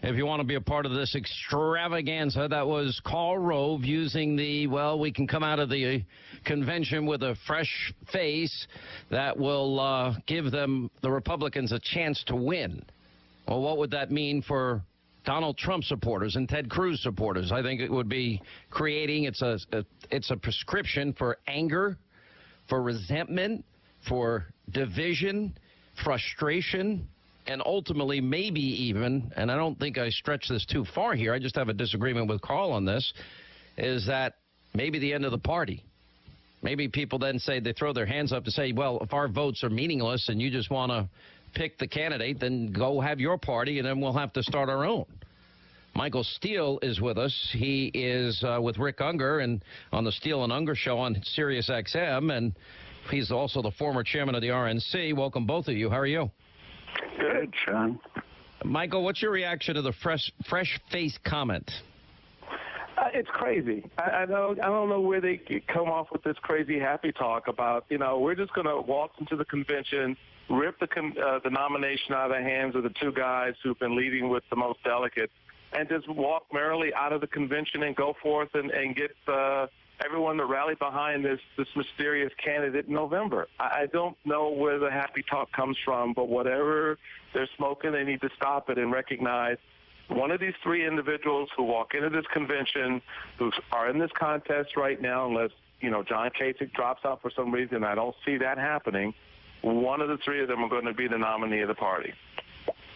if you want to be a part of this extravaganza. That was Karl Rove using the, well, we can come out of the convention with a fresh face that will give them, the Republicans, a chance to win. Well, what would that mean for Donald Trump supporters and Ted Cruz supporters? I think it would be creating, it's a prescription for anger, for resentment, for division, frustration, and ultimately maybe even, and I don't think I stretch this too far here, I just have a disagreement with Carl on this, is that maybe the end of the party. Maybe people then say, they throw their hands up to say, well, if our votes are meaningless and you just want to pick the candidate, then go have your party and then we'll have to start our own. Michael Steele is with us. He is with Rick Unger and on the Steele and Unger show on Sirius XM, and he's also the former chairman of the RNC. Welcome, both of you. How are you? Good, Sean. Michael, what's your reaction to the fresh face comment? It's crazy. I don't know where they come off with this crazy happy talk about, we're just going to waltz into the convention, rip the nomination out of the hands of the two guys who've been leading with the most delegates, and just walk merrily out of the convention and go forth and get everyone to rally behind this mysterious candidate in November. I don't know where the happy talk comes from, but whatever they're smoking, they need to stop it and recognize one of these three individuals who walk into this convention, who are in this contest right now, unless, John Kasich drops out for some reason. I don't see that happening. One of the three of them are going to be the nominee of the party.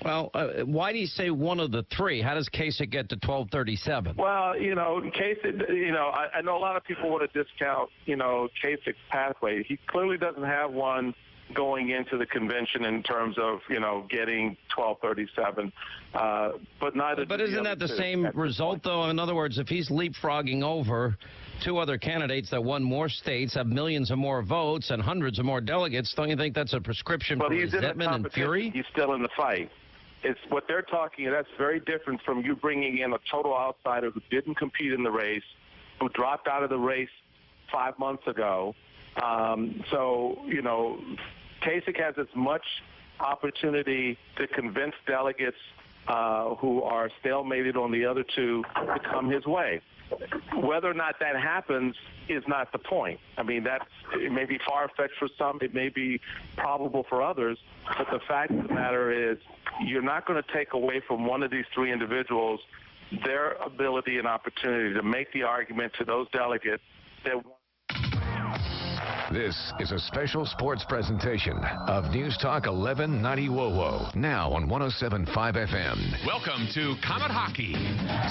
Well, why do you say one of the three? How does Kasich get to 1237? Well, Kasich, I know a lot of people want to discount, Kasich's pathway. He clearly doesn't have one going into the convention in terms of, getting 1237. But isn't that the same result, though? In other words, if he's leapfrogging over two other candidates that won more states, have millions of more votes and hundreds of more delegates, don't you think that's a prescription for resentment and fury? He's still in the fight. It's what they're talking, that's very different from you bringing in a total outsider who didn't compete in the race, who dropped out of the race 5 months ago. Kasich has as much opportunity to convince delegates who are stalemated on the other two to come his way. Whether or not that happens is not the point. I mean, it may be far-fetched for some, it may be probable for others, but the fact of the matter is you're not going to take away from one of these three individuals their ability and opportunity to make the argument to those delegates that. This is a special sports presentation of News Talk 1190 WOWO, now on 107.5 FM. Welcome to Comet Hockey.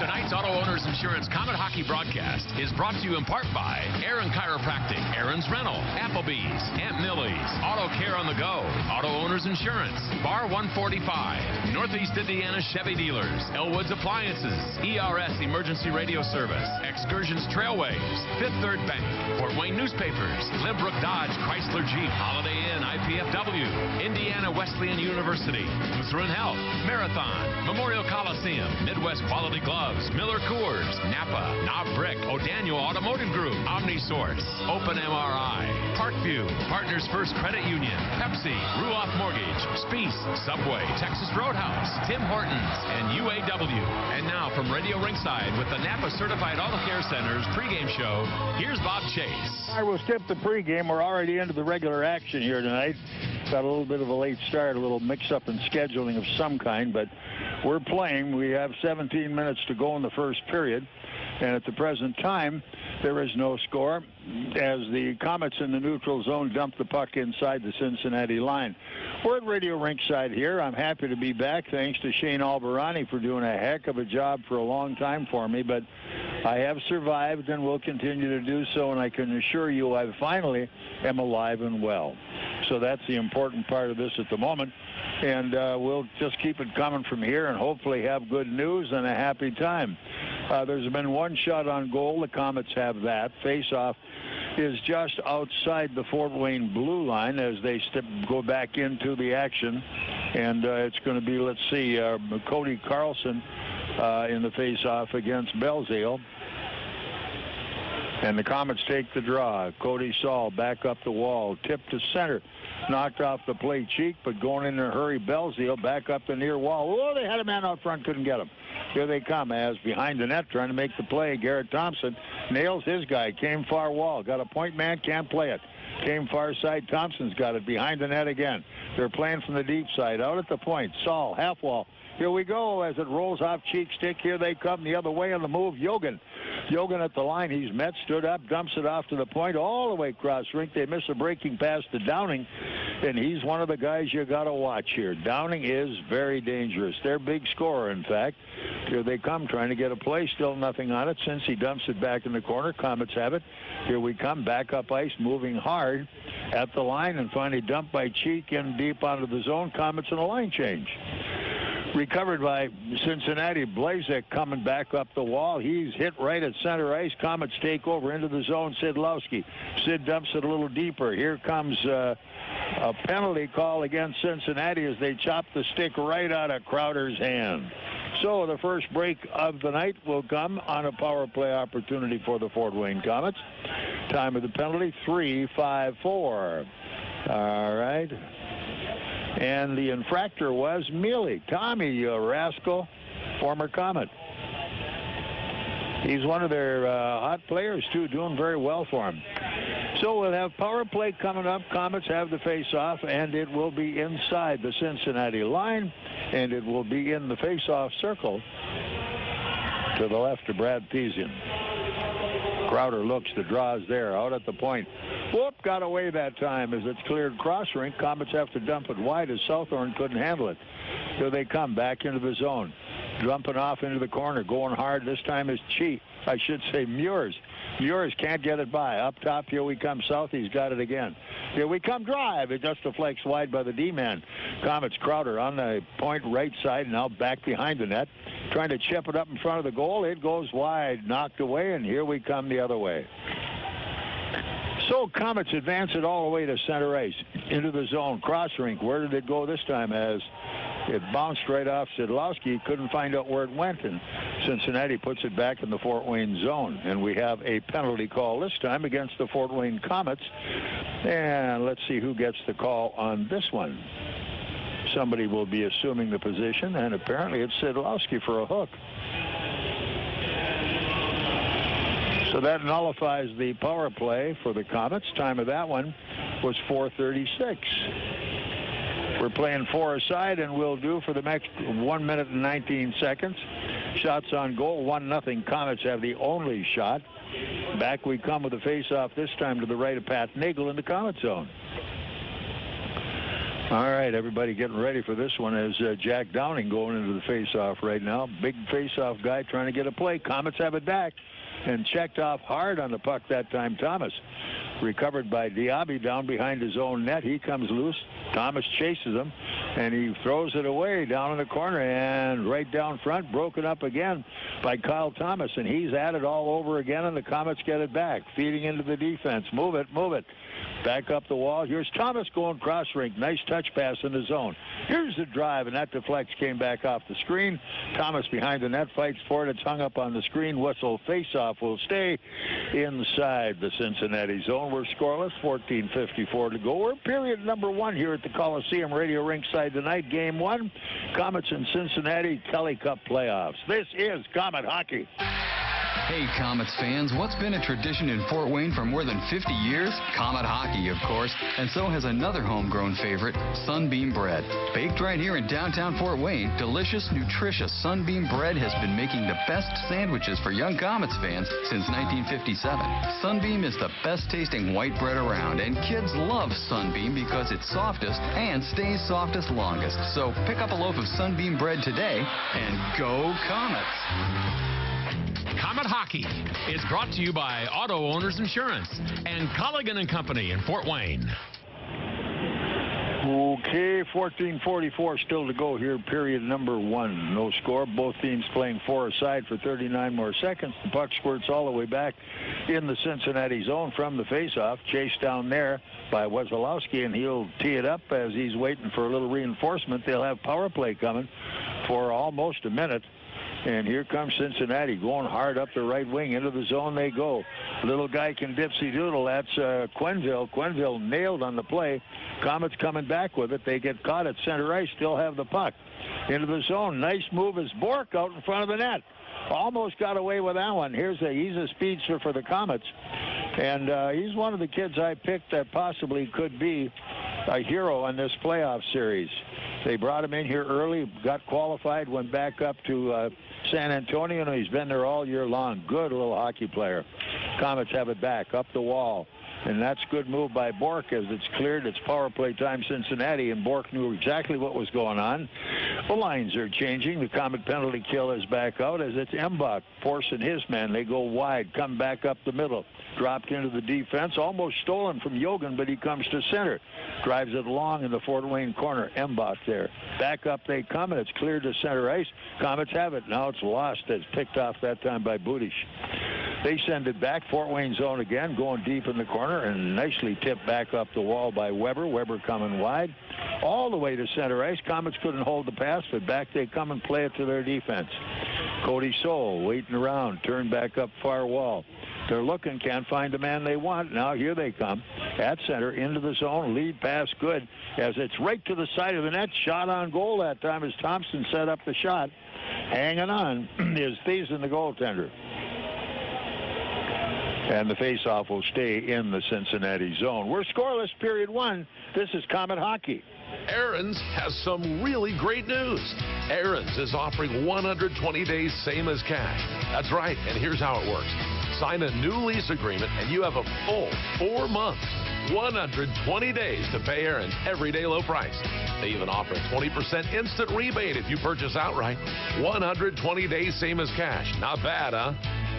Tonight's Auto Owners Insurance Comet Hockey broadcast is brought to you in part by Aaron Chiropractic, Aaron's Rental, Applebee's, Aunt Millie's, Auto Care on the Go, Auto Owners Insurance, Bar 145, Northeast Indiana Chevy Dealers, Elwood's Appliances, ERS Emergency Radio Service, Excursions Trailways, Fifth Third Bank, Fort Wayne Newspapers, Limbrook Dodge, Chrysler Jeep, Holiday Inn, IPFW, Indiana Wesleyan University, Lutheran Health, Marathon, Memorial Coliseum, Midwest Quality Gloves, Miller Coors, Napa, Knob Brick, O'Daniel Automotive Group, OmniSource, Open MRI, Parkview, Partners First Credit Union, Pepsi, Ruoff Mortgage, Spiece, Subway, Texas Roadhouse, Tim Hortons, and UAW. And now from Radio Ringside with the Napa Certified Auto Care Center's pregame show, here's Bob Chase. I will skip the pregame. We're already into the regular action here tonight. Got a little bit of a late start, a little mix-up in scheduling of some kind, but we're playing. We have 17 minutes to go in the first period, and at the present time, there is no score as the Komets in the neutral zone dump the puck inside the Cincinnati line. We're at Radio Ringside here. I'm happy to be back. Thanks to Shane Albarani for doing a heck of a job for a long time for me, but I have survived and will continue to do so, and I can assure you I finally am alive and well. So that's the important part of this at the moment, and we'll just keep it coming from here and hopefully have good news and a happy time. There's been one shot on goal. The Komets have that. Face-off is just outside the Fort Wayne blue line as they go back into the action. And it's going to be, let's see, Cody Carlson in the face-off against Belzile. And the Komets take the draw. Cody Saul back up the wall, tipped to center, knocked off the play cheek, but going in a hurry, Belzile back up the near wall. Oh, they had a man out front, couldn't get him. Here they come as behind the net trying to make the play. Garrett Thompson nails his guy, came far wall, got a point man, can't play it. Came far side, Thompson's got it behind the net again. They're playing from the deep side, out at the point. Saul, half wall. Here we go as it rolls off cheek stick. Here they come the other way on the move. Yogan at the line. He's met, stood up, dumps it off to the point, all the way across rink. They miss a breaking pass to Downing, and he's one of the guys you got to watch here. Downing is very dangerous. Their big scorer, in fact. Here they come trying to get a play. Still nothing on it since he dumps it back in the corner. Komets have it. Here we come. Back up ice, moving hard at the line, and finally dumped by Cheek in deep onto the zone. Komets in a line change. Recovered by Cincinnati. Blazek coming back up the wall. He's hit right at center ice. Komets take over into the zone. Sidlowski. Sid dumps it a little deeper. Here comes a penalty call against Cincinnati as they chop the stick right out of Crowder's hand. So the first break of the night will come on a power play opportunity for the Fort Wayne Komets. Time of the penalty, 3:54. All right. And the infractor was Mealy. Tommy, you rascal, former Komet. He's one of their hot players, too, doing very well for him. So we'll have power play coming up. Komets have the face-off, and it will be inside the Cincinnati line, and it will be in the face-off circle to the left of Brad Thesian. Crowder looks, the draw is there, out at the point. Whoop, got away that time as it's cleared cross rink. Komets have to dump it wide as Southorn couldn't handle it. Here they come back into the zone. Dumping off into the corner, going hard. This time is Meurs. Meurs can't get it by. Up top, here we come south. He's got it again. Here we come drive. It just deflects wide by the D-man. Komets Crowder on the point right side, now back behind the net. Trying to chip it up in front of the goal. It goes wide, knocked away, and here we come the other way. So Komets advance it all the way to center ice, into the zone, cross rink. Where did it go this time? As it bounced right off Sidlowski, couldn't find out where it went, and Cincinnati puts it back in the Fort Wayne zone. And we have a penalty call this time against the Fort Wayne Komets. And let's see who gets the call on this one. Somebody will be assuming the position, and apparently it's Sidlowski for a hook. So that nullifies the power play for the Komets. Time of that one was 4:36. We're playing four-a-side, and we'll do for the next 1 minute and 19 seconds. Shots on goal, 1-0. Komets have the only shot. Back we come with a face-off, this time to the right of Pat Nagle in the Komet zone. All right, everybody getting ready for this one as Jack Downing going into the face-off right now. Big face-off guy trying to get a play. Komets have it back. And checked off hard on the puck that time, Thomas. Recovered by Diaby down behind his own net. He comes loose. Thomas chases him, and he throws it away down in the corner and right down front. Broken up again by Kyle Thomas, and he's at it all over again, and the Komets get it back. Feeding into the defense. Move it, move it. Back up the wall. Here's Thomas going cross rink. Nice touch pass in the zone. Here's the drive, and that deflects, came back off the screen. Thomas behind the net, fights for it. It's hung up on the screen. Whistle face-off will stay inside the Cincinnati zone. We're scoreless, 14:54 to go. We're period number one here at the Coliseum Radio Rinkside tonight. Game one, Komets and Cincinnati Kelly Cup playoffs. This is Komet Hockey. Hey, Komets fans, what's been a tradition in Fort Wayne for more than 50 years? Komet Hockey, of course, and so has another homegrown favorite, Sunbeam Bread. Baked right here in downtown Fort Wayne, delicious, nutritious Sunbeam Bread has been making the best sandwiches for young Komets fans since 1957. Sunbeam is the best tasting white bread around, and kids love Sunbeam because it's softest and stays softest longest. So pick up a loaf of Sunbeam Bread today and go Komets! Komet Hockey is brought to you by Auto Owners Insurance and Colligan & Company in Fort Wayne. Okay, 14:44 still to go here, period number one. No score. Both teams playing four-a-side for 39 more seconds. The puck squirts all the way back in the Cincinnati zone from the faceoff. Chased down there by Wesolowski, and he'll tee it up as he's waiting for a little reinforcement. They'll have power play coming for almost a minute. And here comes Cincinnati going hard up the right wing. Into the zone they go. Little guy can dipsy doodle. That's Quenneville. Quenneville nailed on the play. Komets coming back with it. They get caught at center ice. Still have the puck. Into the zone. Nice move is Bourke out in front of the net. Almost got away with that one. He's a speedster for the Komets. And he's one of the kids I picked that possibly could be a hero in this playoff series. They brought him in here early, got qualified, went back up to San Antonio, and he's been there all year long. Good little hockey player. Komets have it back, up the wall. And that's a good move by Bourke as it's cleared. It's power play time Cincinnati, and Bourke knew exactly what was going on. The lines are changing. The Komet penalty kill is back out as it's Embach forcing his men. They go wide, come back up the middle. Dropped into the defense, almost stolen from Jogan, but he comes to center. Drives it long in the Fort Wayne corner. Embach there. Back up they come, and it's cleared to center ice. Komets have it. Now it's lost. It's picked off that time by Budish. They send it back. Fort Wayne zone again, going deep in the corner, and nicely tipped back up the wall by Weber. Weber coming wide. All the way to center ice. Komets couldn't hold the pass, but back they come and play it to their defense. Cody Soule waiting around. Turned back up far wall. They're looking, can't find the man they want. Now here they come at center into the zone. Lead pass good as it's right to the side of the net. Shot on goal that time as Thompson set up the shot. Hanging on is Thiessen, the goaltender. And the faceoff will stay in the Cincinnati zone. We're scoreless, period one. This is Komet Hockey. Aaron's has some really great news. Aaron's is offering 120 days same as cash. That's right, and here's how it works. Sign a new lease agreement and you have a full 4 months, 120 days to pay Aaron's everyday low price. They even offer a 20% instant rebate if you purchase outright. 120 days same as cash. Not bad, huh?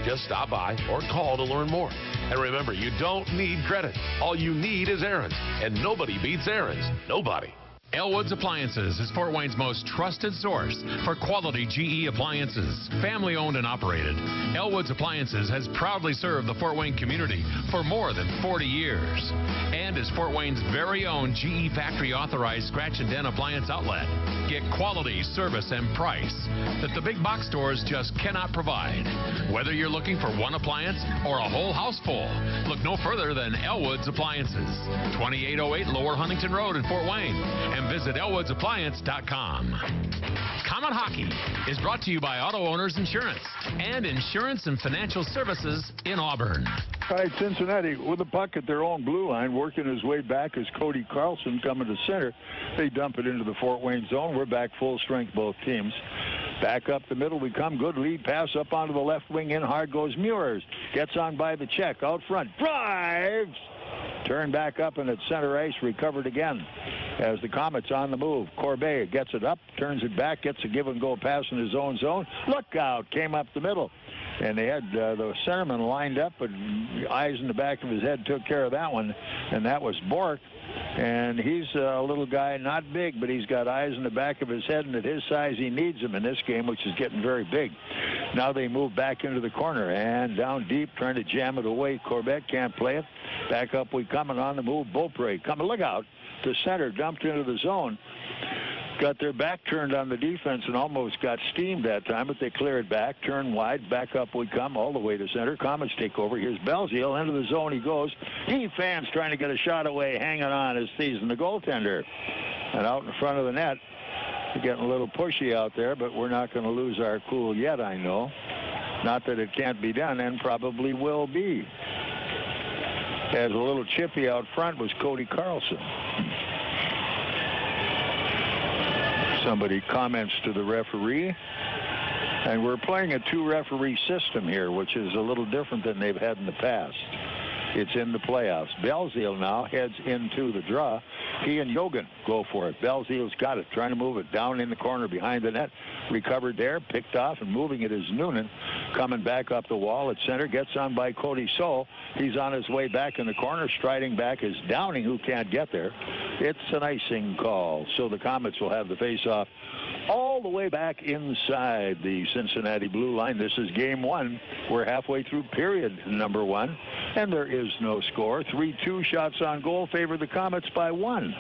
Just stop by or call to learn more. And remember, you don't need credit. All you need is Aaron's. And nobody beats Aaron's. Nobody. Elwood's Appliances is Fort Wayne's most trusted source for quality GE appliances. Family owned and operated, Elwood's Appliances has proudly served the Fort Wayne community for more than 40 years and is Fort Wayne's very own GE factory authorized scratch and dent appliance outlet. Get quality, service, and price that the big box stores just cannot provide. Whether you're looking for one appliance or a whole house full, look no further than Elwood's Appliances, 2808 Lower Huntington Road in Fort Wayne. And visit elwoodsappliance.com. Komet Hockey is brought to you by Auto Owners Insurance and Insurance and Financial Services in Auburn. All right, Cincinnati with the puck at their own blue line, working his way back as Cody Carlson coming to center. They dump it into the Fort Wayne zone. We're back full strength, both teams. Back up the middle we come. Good lead pass up onto the left wing. In hard goes Meurs. Gets on by the check. Out front. Drives. Turned back up and at center ice. Recovered again as the Komets on the move. Corbett gets it up. Turns it back. Gets a give-and-go pass in his own zone. Look out. Came up the middle. And they had the centerman lined up, but eyes in the back of his head took care of that one. And that was Bourke. And he's a little guy, not big, but he's got eyes in the back of his head, and at his size, he needs them in this game, which is getting very big. Now they move back into the corner and down deep, trying to jam it away. Corbett can't play it. Back up we come, and on the move, Bourke coming. Look out. The center dumped into the zone. Got their back turned on the defense and almost got steamed that time, but they clear it back, turn wide, back up we come, all the way to center. Komets take over. Here's Belzile. Into the zone he goes. Fans trying to get a shot away, hanging on as Thiessen, the goaltender. And out in front of the net, they're getting a little pushy out there, but we're not going to lose our cool yet, I know. Not that it can't be done, and probably will be. As a little chippy out front was Cody Carlson. Somebody comments to the referee. And we're playing a two-referee system here, which is a little different than they've had in the past. It's in the playoffs. Belzile now heads into the draw. He and Jogan go for it. Belzile's got it, trying to move it down in the corner behind the net. Recovered there, picked off, and moving it is Noonan. Coming back up the wall at center, gets on by Cody Soule. He's on his way back in the corner. Striding back is Downing, who can't get there. It's an icing call, so the Komets will have the face-off all the way back inside the Cincinnati blue line. This is game one. We're halfway through period number one, and there is no score. 3-2 shots on goal favor the Komets by 1.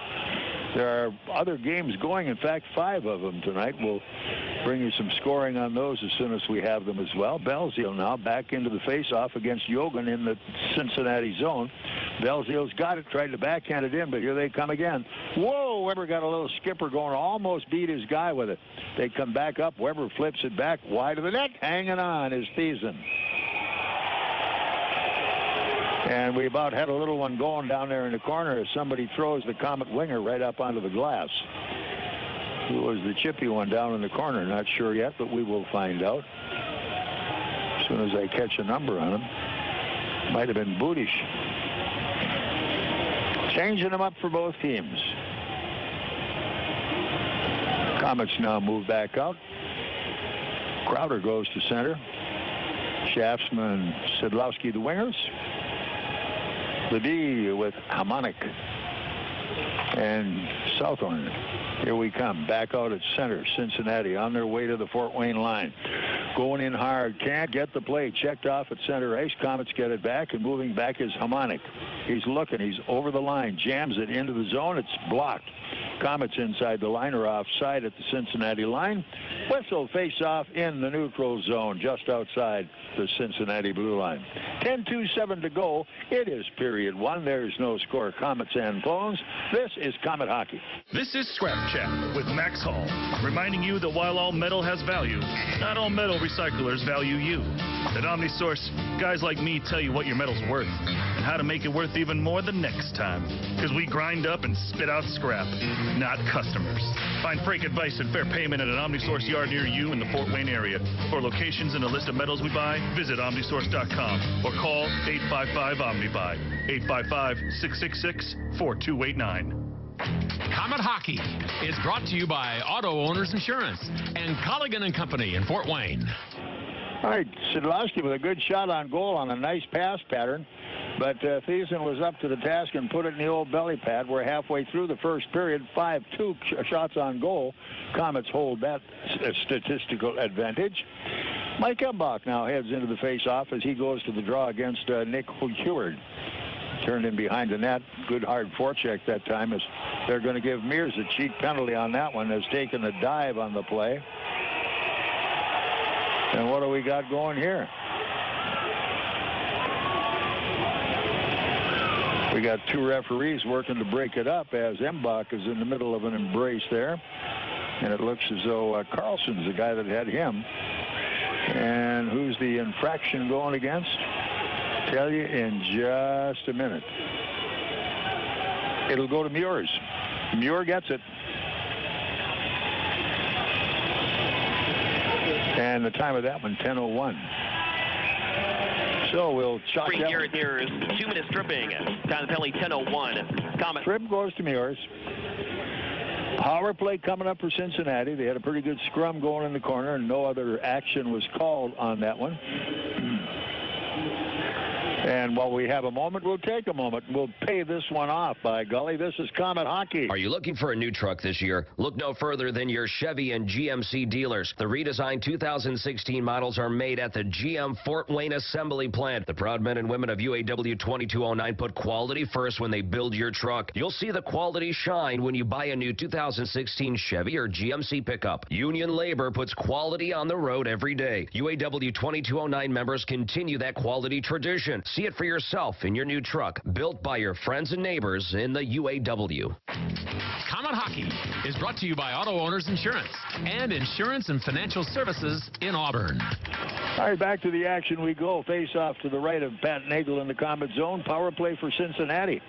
There are other games going, in fact, 5 of them tonight. We'll bring you some scoring on those as soon as we have them as well. Belzile now back into the face-off against Jogan in the Cincinnati zone. Belzile's got it, tried to backhand it in, but here they come again. Whoa, Weber got a little skipper going, almost beat his guy with it. They come back up, Weber flips it back wide of the net, hanging on is Thiessen. And we about had a little one going down there in the corner as somebody throws the Comet winger right up onto the glass. Who was the chippy one down in the corner? Not sure yet, but we will find out as soon as I catch a number on him. Might have been Budish. Changing them up for both teams. Komets now move back out. Crowder goes to center. Shaftsman, Sidlowski, the wingers. Ledee with Hamonic and Southorn. Here we come. Back out at center. Cincinnati on their way to the Fort Wayne line. Going in hard. Can't get the play. Checked off at center ice. Komets get it back, and moving back is Hamonic. He's looking. He's over the line. Jams it into the zone. It's blocked. Komets inside the line or offside at the Cincinnati line. Whistle face off in the neutral zone just outside the Cincinnati blue line. 10:27 to go. It is period 1. There's no score. Komets and Clones. This is Comet Hockey. This is Scrap Chat with Max Hall, reminding you that while all metal has value, not all metal recyclers value you. At OmniSource, guys like me tell you what your metal's worth and how to make it worth even more the next time. Because we grind up and spit out scrap, not customers. Find freight advice and fair payment at an OmniSource yard near you in the Fort Wayne area. For locations and a list of metals we buy, visit OmniSource.com or call 855-OmniBuy, 855-666-4289. Comet Hockey is brought to you by Auto Owners Insurance and Colligan and Company in Fort Wayne. All right, Sidlowski with a good shot on goal on a nice pass pattern. But Thiessen was up to the task and put it in the old belly pad. We're halfway through the first period. 5-2 shots on goal. Komets hold that statistical advantage. Mike Embach now heads into the face-off as he goes to the draw against Nick Heward. Turned in behind the net. Good hard forecheck that time as they're going to give Meurs a cheap penalty on that one. Has taken a dive on the play. And what do we got going here? We got 2 referees working to break it up as Embach is in the middle of an embrace there. And it looks as though Carlson's the guy that had him. And who's the infraction going against? Tell you in just a minute. It'll go to Meurs. Meurs gets it. And the time of that one, 10:01. So we'll chalk that. Here, 2-minute stripping. Time of penalty, 10:01. Comet. Trip goes to Meurs. Power play coming up for Cincinnati. They had a pretty good scrum going in the corner, and no other action was called on that one. And while we have a moment, we'll take a moment. We'll pay this one off, by golly. This is Comet Hockey. Are you looking for a new truck this year? Look no further than your Chevy and GMC dealers. The redesigned 2016 models are made at the GM Fort Wayne Assembly Plant. The proud men and women of UAW 2209 put quality first when they build your truck. You'll see the quality shine when you buy a new 2016 Chevy or GMC pickup. Union labor puts quality on the road every day. UAW 2209 members continue that quality tradition. See it for yourself in your new truck, built by your friends and neighbors in the UAW. Comet Hockey is brought to you by Auto Owners Insurance and Insurance and Financial Services in Auburn. All right, back to the action we go. Face off to the right of Pat Nagle in the Comet zone. Power play for Cincinnati.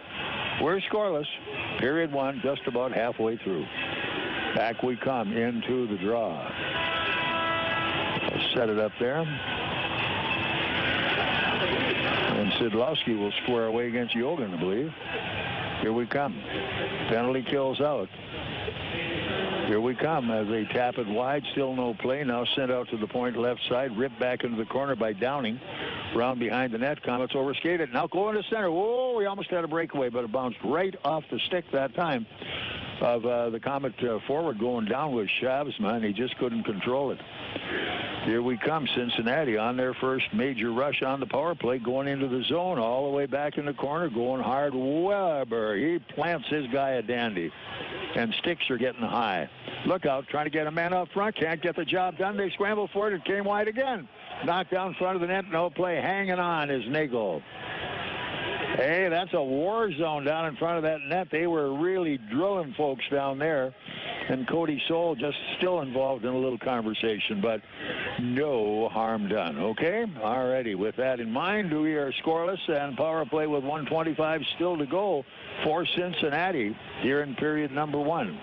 We're scoreless. Period 1, just about halfway through. Back we come into the draw. Let's set it up there. And Sidlowski will square away against Jogan, I believe. Here we come. Penalty kills out. Here we come as they tap it wide. Still no play. Now sent out to the point left side. Ripped back into the corner by Downing. Round behind the net. Komets overskated. Now going to center. Whoa, we almost had a breakaway, but it bounced right off the stick that time of the Comet forward going down with Shavs, man. He just couldn't control it. Here we come, Cincinnati on their first major rush on the power play, going into the zone, all the way back in the corner, going hard. Weber, he plants his guy a dandy, and sticks are getting high. Look out, trying to get a man up front, can't get the job done. They scramble for it, it came wide again. Knocked down in front of the net, no play. Hanging on is Nagle. Hey, that's a war zone down in front of that net. They were really drilling folks down there. And Cody Soul just still involved in a little conversation, but no harm done. Okay? All righty. With that in mind, we are scoreless and power play with 1:25 still to go for Cincinnati here in period number 1.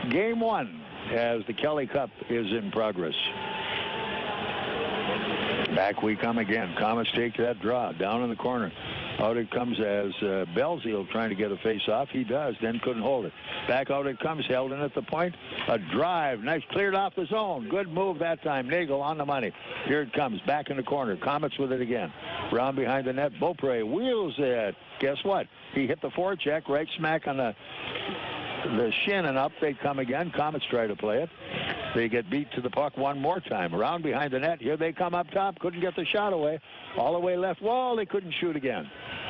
Game 1 as the Kelly Cup is in progress. Back we come again. Komets take that draw down in the corner. Out it comes as Belzile trying to get a face-off. He does, then couldn't hold it. Back out it comes, held in at the point. A drive, nice, cleared off the zone. Good move that time. Nagle on the money. Here it comes, back in the corner. Komets with it again. Round behind the net, Bourke wheels it. Guess what? He hit the forecheck right smack on the shin, and up they come again. Komets try to play it. They get beat to the puck one more time. Around behind the net. Here they come up top. Couldn't get the shot away. All the way left wall. They couldn't shoot again.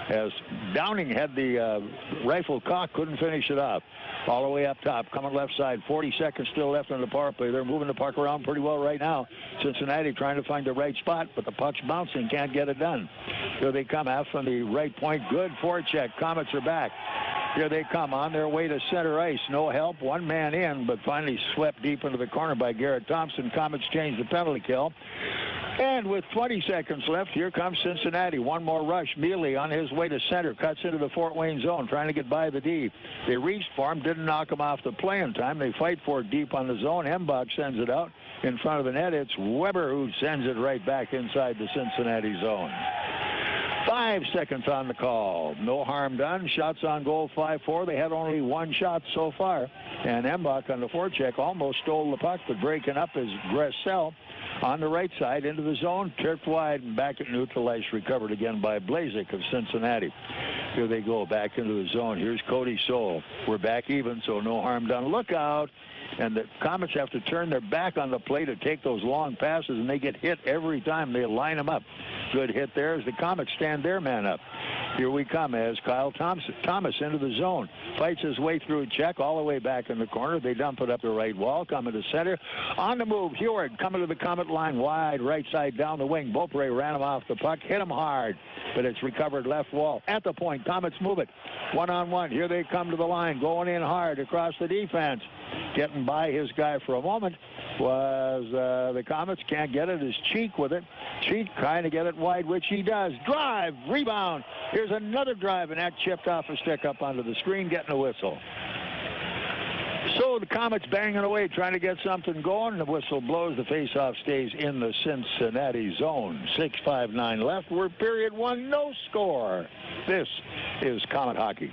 As Downing had the rifle cocked, couldn't finish it off. All the way up top. Coming left side. 40 seconds still left on the power play. They're moving the puck around pretty well right now. Cincinnati trying to find the right spot, but the puck's bouncing. Can't get it done. Here they come out from the right point. Good forecheck. Komets are back. Here they come on their way to center ice. No help. One man in, but finally swept deep into the corner by Garrett Thompson. Komets change the penalty kill. And with 20 seconds left, here comes Cincinnati. One more rush. Mealy on his way to center. Cuts into the Fort Wayne zone, trying to get by the D. They reached for him. Didn't knock him off the play in time. They fight for it deep on the zone. Embach sends it out in front of the net. It's Weber who sends it right back inside the Cincinnati zone. 5 seconds on the call. No harm done. Shots on goal 5-4. They had only one shot so far. And Embach on the forecheck almost stole the puck, but breaking up is Gressel on the right side into the zone. Tripped wide and back at neutral ice. Recovered again by Blazek of Cincinnati. Here they go back into the zone. Here's Cody Soul. We're back even, so no harm done. Look out. And the Komets have to turn their back on the play to take those long passes, and they get hit every time they line them up. Good hit there as the Komets stand their man up. Here we come as Kyle Thomas into the zone. Fights his way through a check all the way back in the corner. They dump it up the right wall, coming to center. On the move, Heward coming to the Comet line wide, right side down the wing. Bourke ran him off the puck, hit him hard, but it's recovered left wall. At the point, Komets move it. One-on-one. Here they come to the line, going in hard across the defense. Getting by his guy for a moment was the Komets. Can't get it. His Cheek with it. Cheek trying to get it wide, which he does. Drive, rebound. Here's another drive, and that chipped off a stick up onto the screen, getting a whistle. So the Komets banging away, trying to get something going. The whistle blows. The faceoff stays in the Cincinnati zone. 6:59 left. We're period 1, no score. This is Comet Hockey.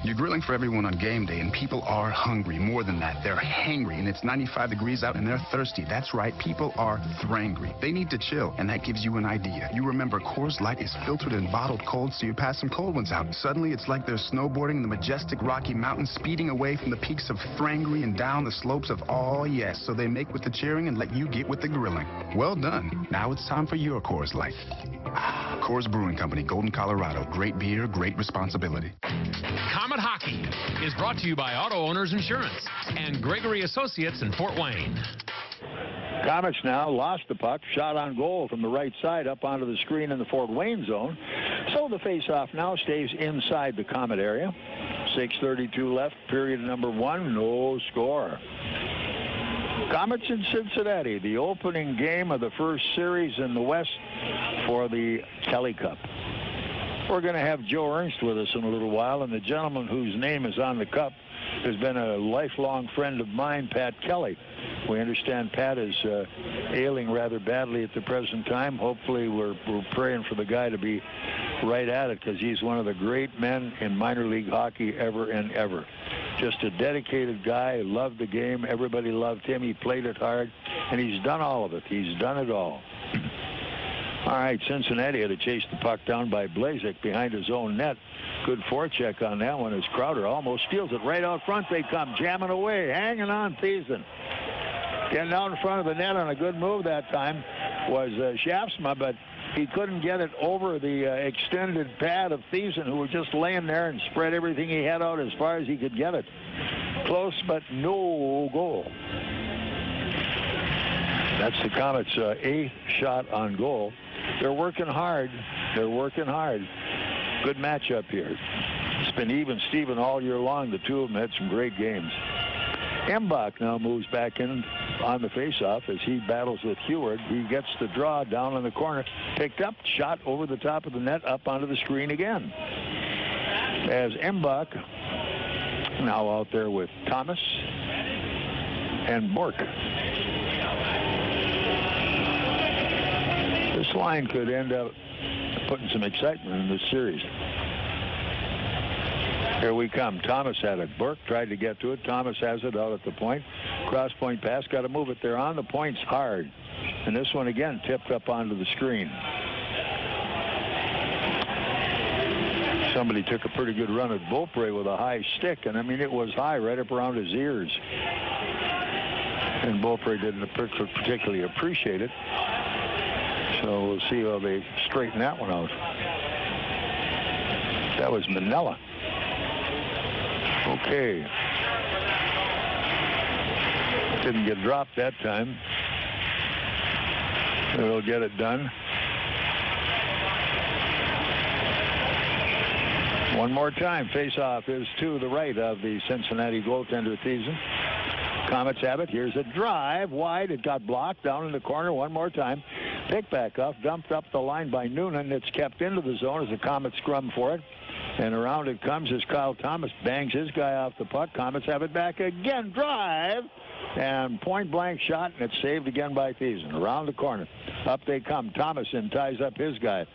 You're grilling for everyone on game day, and people are hungry. More than that, they're hangry, and it's 95 degrees out, and they're thirsty. That's right, people are thrangry. They need to chill, and that gives you an idea. You remember Coors Light is filtered and bottled cold, so you pass some cold ones out. Suddenly, it's like they're snowboarding the majestic Rocky Mountains, speeding away from the peaks of Thrangry and down the slopes of Oh Yes, so they make with the cheering and let you get with the grilling. Well done. Now it's time for your Coors Light. Coors Brewing Company, Golden, Colorado. Great beer, great responsibility. Comet Hockey is brought to you by Auto Owners Insurance and Gregory Associates in Fort Wayne. Komets now lost the puck. Shot on goal from the right side up onto the screen in the Fort Wayne zone. So the faceoff now stays inside the Comet area. 6:32 left, period number 1, no score. Komets in Cincinnati, the opening game of the first series in the West for the Kelly Cup. We're going to have Joe Ernst with us in a little while, and the gentleman whose name is on the cup has been a lifelong friend of mine, Pat Kelly. We understand Pat is ailing rather badly at the present time. Hopefully we're praying for the guy to be right at it, because he's one of the great men in minor league hockey ever and ever. Just a dedicated guy, loved the game. Everybody loved him. He played it hard, and he's done all of it. He's done it all. All right, Cincinnati had to chase the puck down by Blazek behind his own net. Good forecheck on that one as Crowder almost steals it right out front. They come jamming away, hanging on Thiessen. Getting out in front of the net on a good move that time was Schaafsma, but he couldn't get it over the extended pad of Thiessen, who was just laying there and spread everything he had out as far as he could get it. Close, but no goal. That's the Komets' 8th shot on goal. They're working hard. They're working hard. Good matchup here. It's been even Steven all year long. The two of them had some great games. Embach now moves back in on the faceoff as he battles with Heward. He gets the draw down in the corner. Picked up, shot over the top of the net, up onto the screen again. As Embach now out there with Thomas and Bourke. This line could end up putting some excitement in this series. Here we come. Thomas had it. Bourke tried to get to it. Thomas has it out at the point. Cross point pass. Got to move it there on the points hard. And this one again tipped up onto the screen. Somebody took a pretty good run at Bourke with a high stick. And I mean, it was high right up around his ears. And Bourke didn't particularly appreciate it. So we'll see how they straighten that one out. That was Manella. Okay. Didn't get dropped that time. They'll get it done. One more time. Face-off is to the right of the Cincinnati goaltender, Thiessen. Komets have it. Here's a drive wide. It got blocked down in the corner one more time. Picked back up, dumped up the line by Noonan. It's kept into the zone as the Komets scrum for it. And around it comes as Kyle Thomas bangs his guy off the puck. Komets have it back again. Drive. And point-blank shot, and it's saved again by Thiessen. Around the corner. Up they come. Thomason ties up his guy.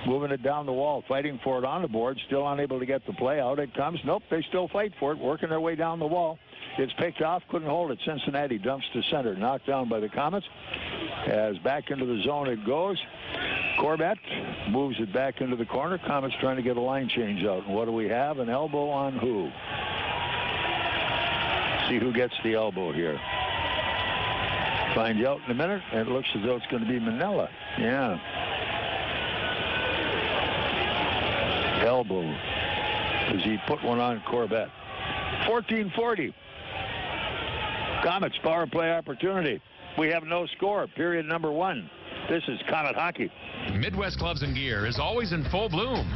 Moving it down the wall, fighting for it on the board. Still unable to get the play. Out it comes. Nope, they still fight for it. Working their way down the wall. It's picked off. Couldn't hold it. Cincinnati dumps to center. Knocked down by the Komets. As back into the zone it goes. Corbett moves it back into the corner. Komets trying to get a line change out. And what do we have? An elbow on who? See who gets the elbow here. Find out in a minute. It looks as though it's going to be Manella. Yeah. Elbow. As he put one on Corbett. 14:40. Komets power play opportunity. We have no score. Period number 1. This is Komet Hockey. Midwest Gloves and Gear is always in full bloom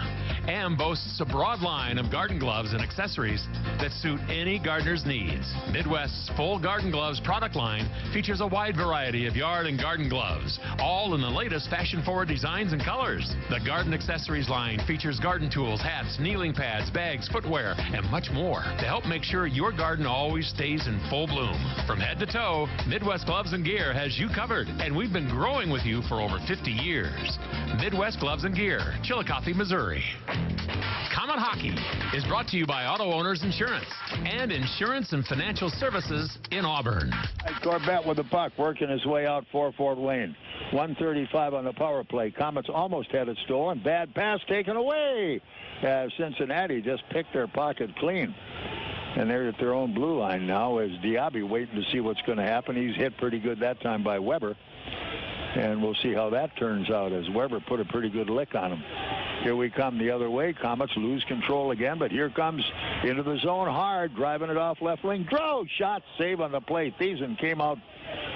and boasts a broad line of garden gloves and accessories that suit any gardener's needs. Midwest's full garden gloves product line features a wide variety of yard and garden gloves, all in the latest fashion-forward designs and colors. The garden accessories line features garden tools, hats, kneeling pads, bags, footwear, and much more to help make sure your garden always stays in full bloom. From head to toe, Midwest Gloves and Gear has you covered, and we've been growing with you for over 50 years. Midwest Gloves and Gear, Chillicothe, Missouri. Komet Hockey is brought to you by Auto Owners Insurance and Insurance and Financial Services in Auburn. Corbett with the puck, working his way out for Fort Wayne. 1:35 on the power play. Komets almost had it stolen. Bad pass taken away. Cincinnati just picked their pocket clean. And they're at their own blue line now as Diaby waiting to see what's going to happen. He's hit pretty good that time by Weber. And we'll see how that turns out as Weber put a pretty good lick on him. Here we come the other way. Komets lose control again, but here comes into the zone hard, driving it off left wing. Draw, shot, save on the play. Thiessen came out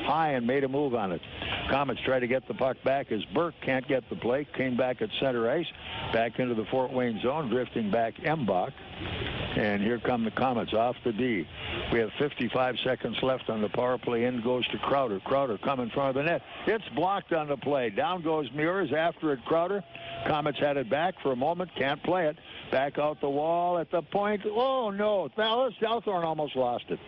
high and made a move on it. Komets try to get the puck back as Bourke can't get the play. Came back at center ice, back into the Fort Wayne zone, drifting back Embach. And here come the Komets off the D. We have 55 seconds left on the power play. In goes to Crowder. Crowder come in front of the net. It's blocked on the play. Down goes Meurs after it. Crowder. Komets had it back for a moment. Can't play it. Back out the wall at the point. Oh, no. Southorn almost lost it.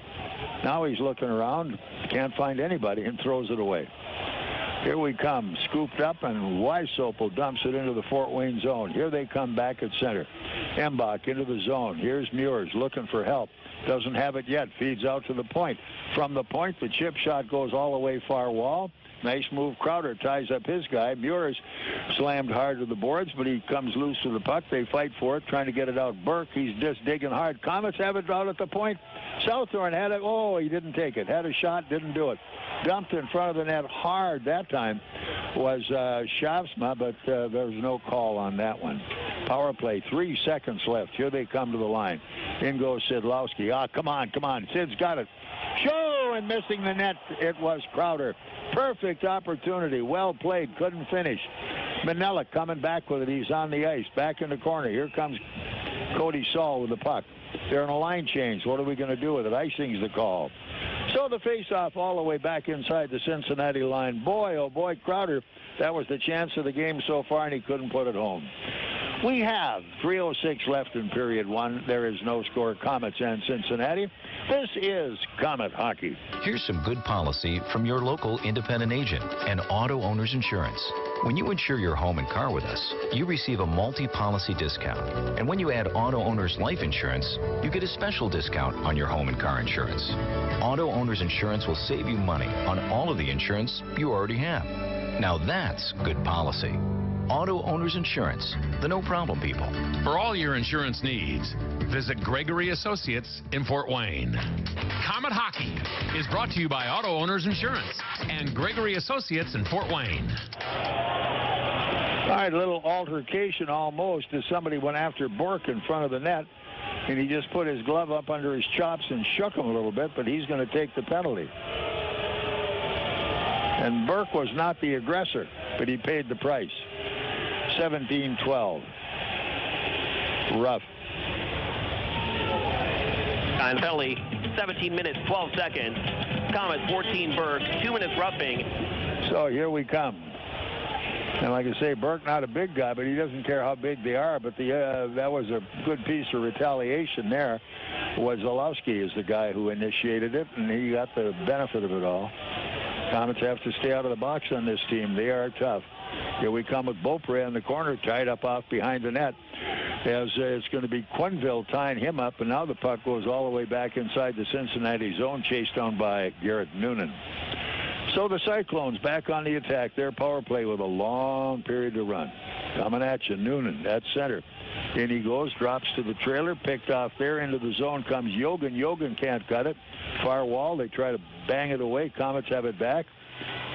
Now he's looking around. Can't find anybody and throws it away. Here we come. Scooped up, and Weissopel dumps it into the Fort Wayne zone. Here they come back at center. Embach into the zone. Here's Meurs looking for help. Doesn't have it yet. Feeds out to the point. From the point, the chip shot goes all the way far wall. Nice move. Crowder ties up his guy. Meurs slammed hard to the boards, but he comes loose with the puck. They fight for it, trying to get it out. Bourke, he's just digging hard. Komets have it out at the point. Southorn had it. Oh, he didn't take it. Had a shot, didn't do it. Dumped in front of the net hard that time was Shavsma, but there was no call on that one. Power play, 3 seconds left. Here they come to the line. In goes Sidlowski. Come on. Sid's got it. Show, and missing the net. It was Crowder. Perfect opportunity. Well played. Couldn't finish. Manella coming back with it. He's on the ice. Back in the corner. Here comes Cody Saul with the puck. They're in a line change. What are we going to do with it? Icing's the call. So the face-off all the way back inside the Cincinnati line. Boy, oh boy, Crowder, that was the chance of the game so far, and he couldn't put it home. We have 3:06 left in period one. There is no score. Komets and Cincinnati. This is Comet Hockey. Here's some good policy from your local independent agent and Auto Owners Insurance. When you insure your home and car with us, you receive a multi-policy discount. And when you add Auto Owners Life Insurance, you get a special discount on your home and car insurance. Auto Owners Insurance will save you money on all of the insurance you already have. Now that's good policy. Auto Owners Insurance, the no-problem people. For all your insurance needs, visit Gregory Associates in Fort Wayne. Comet Hockey is brought to you by Auto Owners Insurance and Gregory Associates in Fort Wayne. All right, a little altercation almost as somebody went after Bourke in front of the net, and he just put his glove up under his chops and shook him a little bit, but he's going to take the penalty. And Bourke was not the aggressor, but he paid the price. 17-12. Rough. Time penalty, 17 minutes, 12 seconds. Komets 14, Bourke, 2 minutes roughing. So here we come. And like I say, Bourke not a big guy, but he doesn't care how big they are. But that was a good piece of retaliation there. Wazalowski is the guy who initiated it, and he got the benefit of it all. Komets have to stay out of the box on this team. They are tough. Here we come with Beaupre in the corner, tied up off behind the net. As it's going to be Quenneville tying him up, and now the puck goes all the way back inside the Cincinnati zone, chased down by Garrett Noonan. So the Cyclones back on the attack. Their power play with a long period to run. Coming at you, Noonan at center. In he goes, drops to the trailer, picked off there. Into the zone comes Yogan. Yogan can't cut it. Far wall, they try to bang it away. Komets have it back.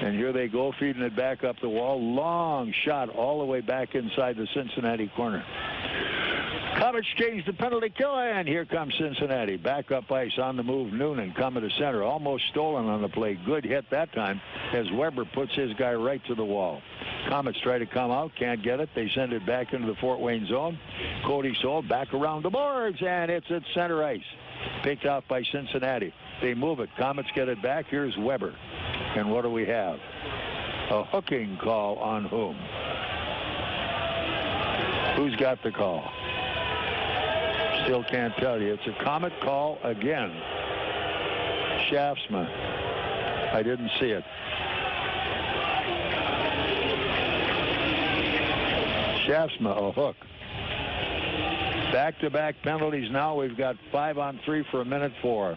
And here they go, feeding it back up the wall. Long shot all the way back inside the Cincinnati corner. Komets change the penalty kill, and here comes Cincinnati. Back up ice on the move. Noonan coming to center. Almost stolen on the play. Good hit that time as Weber puts his guy right to the wall. Komets try to come out. Can't get it. They send it back into the Fort Wayne zone. Cody Soul back around the boards, and it's at center ice. Picked off by Cincinnati. They move it. Komets get it back. Here's Weber. And what do we have? A hooking call on whom? Who's got the call? Still can't tell you. It's a Comet call again. Shavsma. I didn't see it. Shavsma, a hook. Back-to-back penalties now. We've got 5-on-3 for a minute 4.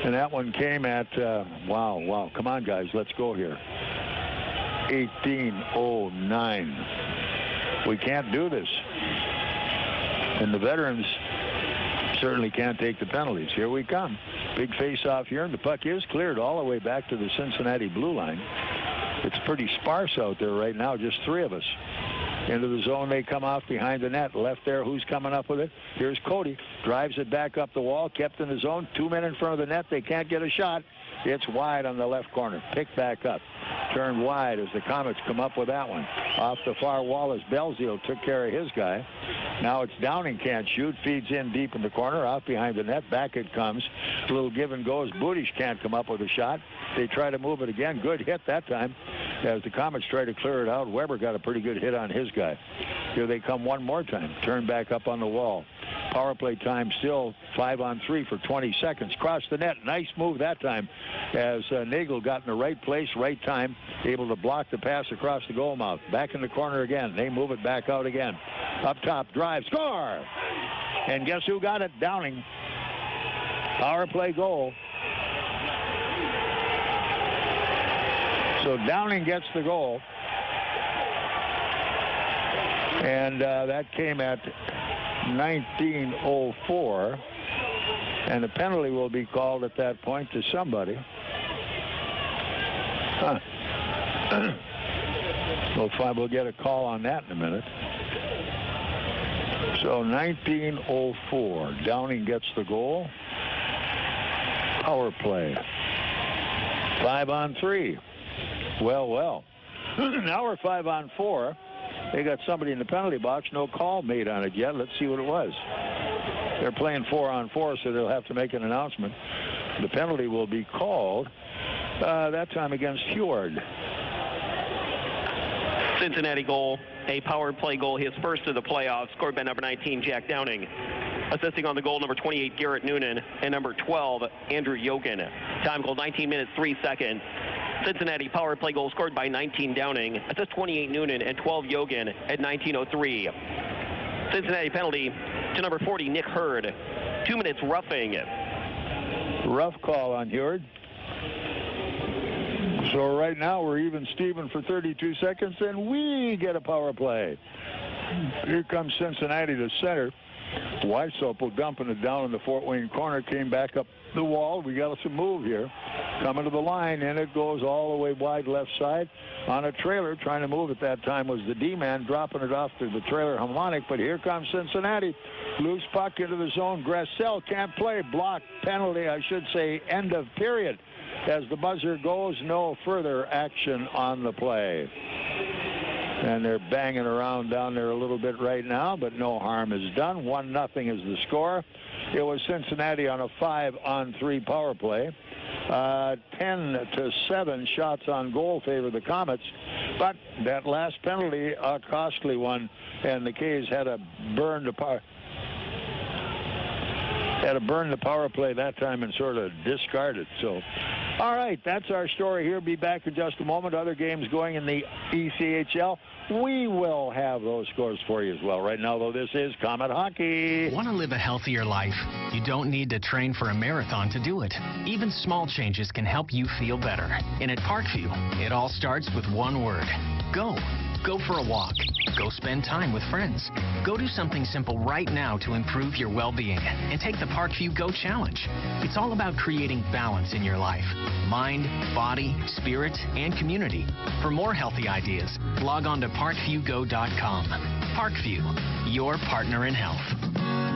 And that one came at, wow. Come on, guys. Let's go here. 18:09. We can't do this. And the veterans certainly can't take the penalties. Here we come. Big face-off here, and the puck is cleared all the way back to the Cincinnati blue line. It's pretty sparse out there right now, just 3 of us. Into the zone, they come off behind the net. Left there, who's coming up with it? Here's Cody. Drives it back up the wall, kept in the zone. 2 men in front of the net. They can't get a shot. It's wide on the left corner. Picked back up. Turned wide as the Komets come up with that one. Off the far wall as Belzile took care of his guy. Now it's Downing can't shoot. Feeds in deep in the corner. Off behind the net. Back it comes. A little give and goes. Budish can't come up with a shot. They try to move it again. Good hit that time. As the Komets try to clear it out, Weber got a pretty good hit on his guy. Here they come one more time. Turn back up on the wall. Power play time still 5-on-3 for 20 seconds. Cross the net. Nice move that time as Nagle got in the right place, right time, able to block the pass across the goal mouth. Back in the corner again. They move it back out again. Up top, drive, score! And guess who got it? Downing. Power play goal. So So Downing gets the goal. And that came at 19:04. And a penalty will be called at that point to somebody. We'll get a call on that in a minute. So 19:04. Downing gets the goal. Power play. 5-on-3. Well. Now we're 5-on-4. They got somebody in the penalty box. No call made on it yet. Let's see what it was. They're playing 4-on-4, so they'll have to make an announcement. The penalty will be called that time against Huard. Cincinnati goal, a power play goal, his first of the playoffs, scored by number 19, Jack Downing. Assisting on the goal, number 28, Garrett Noonan, and number 12, Andrew Yogan. Time goal, 19 minutes, 3 seconds. Cincinnati power play goal scored by 19 Downing. Assist 28 Noonan and 12 Yogan at 19:03. Cincinnati penalty to number 40, Nick Hurd. 2 minutes roughing. Rough call on Huard. So right now we're even Steven for 32 seconds, and we get a power play. Here comes Cincinnati to center. Weisopel dumping it down in the Fort Wayne corner, came back up the wall. We got some move here. Coming to the line, and it goes all the way wide left side. On a trailer, trying to move at that time was the D-man, dropping it off to the trailer harmonic, but here comes Cincinnati. Loose puck into the zone. Gressel can't play. Block, penalty, I should say, end of period. As the buzzer goes, no further action on the play. And they're banging around down there a little bit right now, but no harm is done. 1-0 is the score. It was Cincinnati on a 5-on-3 power play. 10-7 shots on goal favor the Komets, but that last penalty, a costly one, and the K's had to burn the power play that time and sort of discard it. So, all right, that's our story here. Be back in just a moment. Other games going in the ECHL. We will have those scores for you as well. Right now, though, this is Comet Hockey. Want to live a healthier life? You don't need to train for a marathon to do it. Even small changes can help you feel better. And at Parkview, it all starts with one word: go. Go for a walk. Go spend time with friends. Go do something simple right now to improve your well-being and take the Parkview Go Challenge. It's all about creating balance in your life. Mind, body, spirit, and community. For more healthy ideas, log on to parkviewgo.com. Parkview, your partner in health.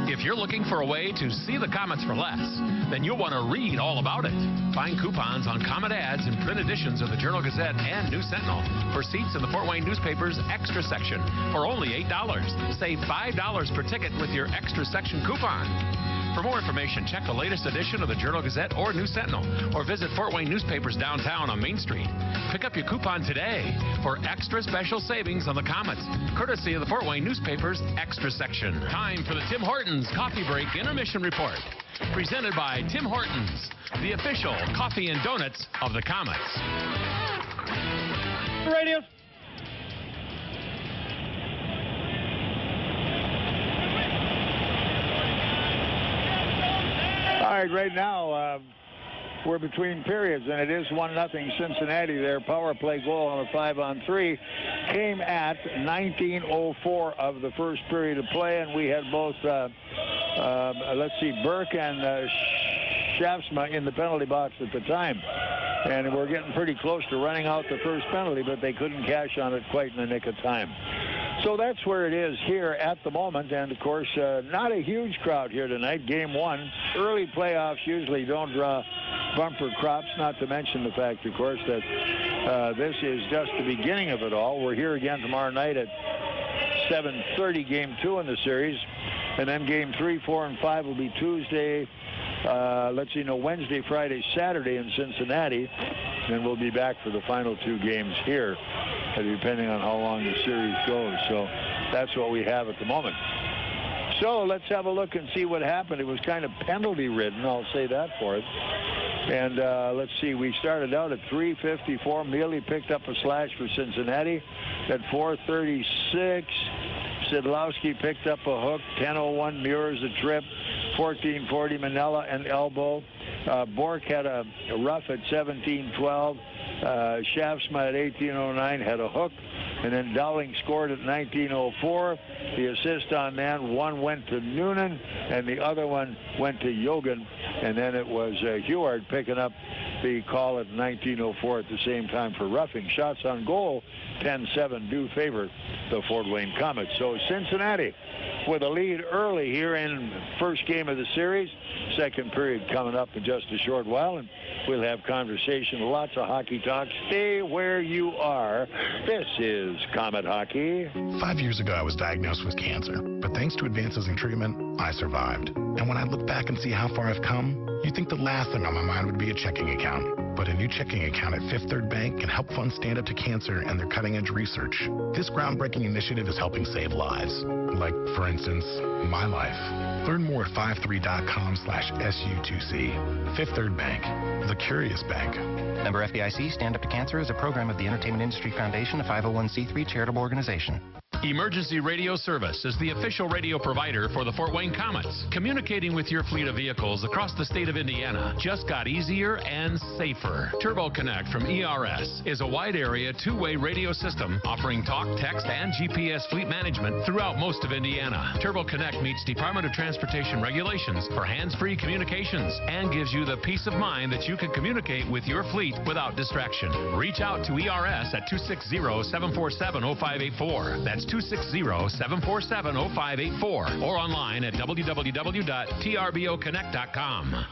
If you're looking for a way to see the Komets for less, then you'll want to read all about it. Find coupons on Komet ads in print editions of the Journal-Gazette and News Sentinel for seats in the Fort Wayne newspaper's extra section for only $8. Save $5 per ticket with your extra section coupon. For more information, check the latest edition of the Journal-Gazette or News Sentinel, or visit Fort Wayne Newspapers downtown on Main Street. Pick up your coupon today for extra special savings on the Komets, courtesy of the Fort Wayne Newspapers Extra Section. Time for the Tim Hortons Coffee Break Intermission Report, presented by Tim Hortons, the official coffee and donuts of the Komets. Radio. All right, right now we're between periods, and it is 1-0 Cincinnati. Their power play goal on a 5-on-3 came at 19:04 of the first period of play, and we had both, Bourke and Shaftsma in the penalty box at the time. And we're getting pretty close to running out the first penalty, but they couldn't cash on it quite in the nick of time. So that's where it is here at the moment. And, of course, not a huge crowd here tonight. Game one. Early playoffs usually don't draw bumper crops, not to mention the fact, of course, that this is just the beginning of it all. We're here again tomorrow night at 7:30, Game 2 in the series. And then Game 3, 4, and 5 will be Tuesday, Wednesday, Friday, Saturday in Cincinnati. And we'll be back for the final two games here, depending on how long the series goes. So that's what we have at the moment. So let's have a look and see what happened. It was kind of penalty ridden, I'll say that for it. And let's see, we started out at 3:54. Mealy picked up a slash for Cincinnati. At 4:36, Sidlowski picked up a hook. 10:01, Meurs a trip. 14:40, Manella an elbow. Bourke had a rough at 17:12. Shaftsma at 1809 had a hook, and then Dowling scored at 1904. The assist on that, one went to Noonan, and the other one went to Jogan, and then it was Huard picking up the call at 1904 at the same time for roughing. Shots on goal, 10-7, do favor the Fort Wayne Komets. So Cincinnati with a lead early here in first game of the series. Second period coming up in just a short while, and we'll have conversation, lots of hockey talk. Stay where you are. This is Comet Hockey. 5 years ago, I was diagnosed with cancer, but thanks to advances in treatment, I survived. And when I look back and see how far I've come, you'd think the last thing on my mind would be a checking account. But a new checking account at Fifth Third Bank can help fund Stand Up to Cancer and their cutting-edge research. This groundbreaking initiative is helping save lives. Like, for instance, my life. Learn more at 53.com/SU2C. Fifth Third Bank, the curious bank. Member FDIC, Stand Up to Cancer is a program of the Entertainment Industry Foundation, a 501c3 charitable organization. Emergency Radio Service is the official radio provider for the Fort Wayne Komets. Communicating with your fleet of vehicles across the state of Indiana just got easier and safer. Turbo Connect from ERS is a wide area two-way radio system offering talk, text, and GPS fleet management throughout most of Indiana. Turbo Connect meets Department of Transportation regulations for hands-free communications and gives you the peace of mind that you can communicate with your fleet without distraction. Reach out to ERS at 260-747-0584. That's 260-747-0584 or online at www.trboconnect.com.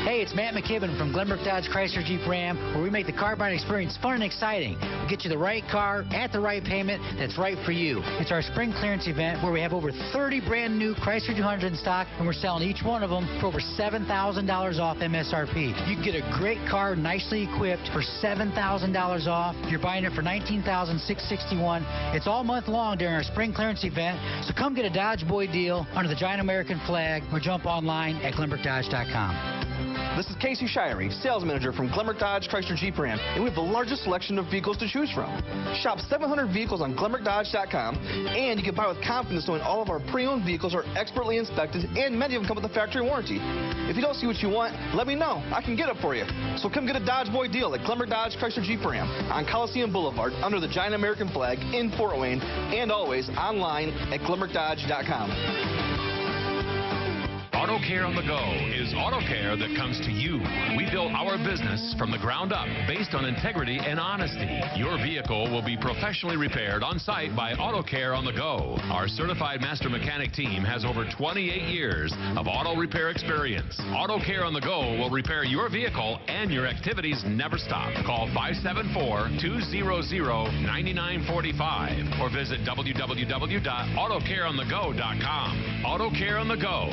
Hey, it's Matt McKibben from Glenbrook Dodge Chrysler Jeep Ram, where we make the car buying experience fun and exciting. We get you the right car at the right payment that's right for you. It's our spring clearance event where we have over 30 brand new Chrysler 200 in stock, and we're selling each one of them for over $7,000 off MSRP. You can get a great car nicely equipped for $7,000 off. You're buying it for $19,661. It's all month long during our spring clearance event, so come get a Dodge Boy deal under the giant American flag or jump online at GlenbrookDodge.com. This is Casey Shirey, sales manager from Glenbrook Dodge Chrysler Jeep Ram, and we have the largest selection of vehicles to choose from. Shop 700 vehicles on GlenbrookDodge.com, and you can buy with confidence knowing all of our pre-owned vehicles are expertly inspected, and many of them come with a factory warranty. If you don't see what you want, let me know. I can get it for you. So come get a Dodge Boy deal at Glenbrook Dodge Chrysler Jeep Ram on Coliseum Boulevard under the giant American flag in Fort Wayne, and always online at GlenbrookDodge.com. Auto Care on the Go is auto care that comes to you. We built our business from the ground up based on integrity and honesty. Your vehicle will be professionally repaired on site by Auto Care on the Go. Our certified master mechanic team has over 28 years of auto repair experience. Auto Care on the Go will repair your vehicle and your activities never stop. Call 574-200-9945 or visit www.autocareonthego.com. Auto Care on the Go.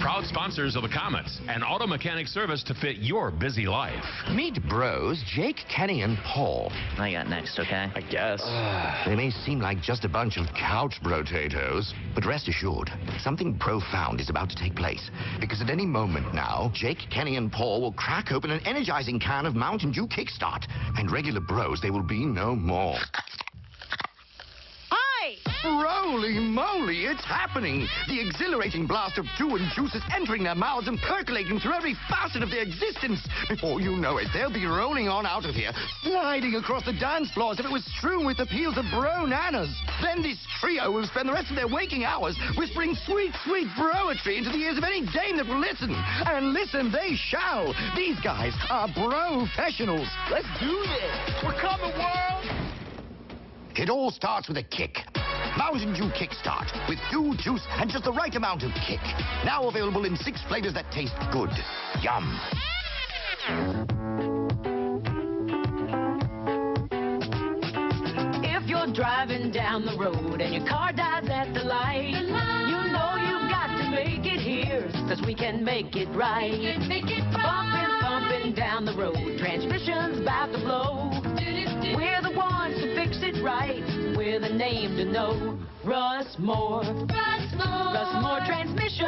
Proud sponsors of the Komets, an auto mechanic service to fit your busy life. Meet bros Jake, Kenny, and Paul. I got next, okay? I guess. They may seem like just a bunch of couch potatoes, but rest assured, something profound is about to take place. Because at any moment now, Jake, Kenny, and Paul will crack open an energizing can of Mountain Dew Kickstart, and regular bros they will be no more. Holy moly, it's happening! The exhilarating blast of dew and juice is entering their mouths and percolating through every facet of their existence. Before you know it, they'll be rolling on out of here, sliding across the dance floor as if it was strewn with the peels of bro nanas. Then this trio will spend the rest of their waking hours whispering sweet, sweet broetry into the ears of any dame that will listen. And listen they shall. These guys are bro-fessionals. Let's do this. We're coming, world! It all starts with a kick. Mountain Dew Kickstart with dew, juice, and just the right amount of kick. Now available in 6 flavors that taste good. Yum. If you're driving down the road and your car dies at the light, you know you've got to make it here, 'cause we can make it right. Bumping down the road, transmission's about to blow. We're the ones to fix it right. We're the name to know. Russ Moore. Russ Moore Transmission.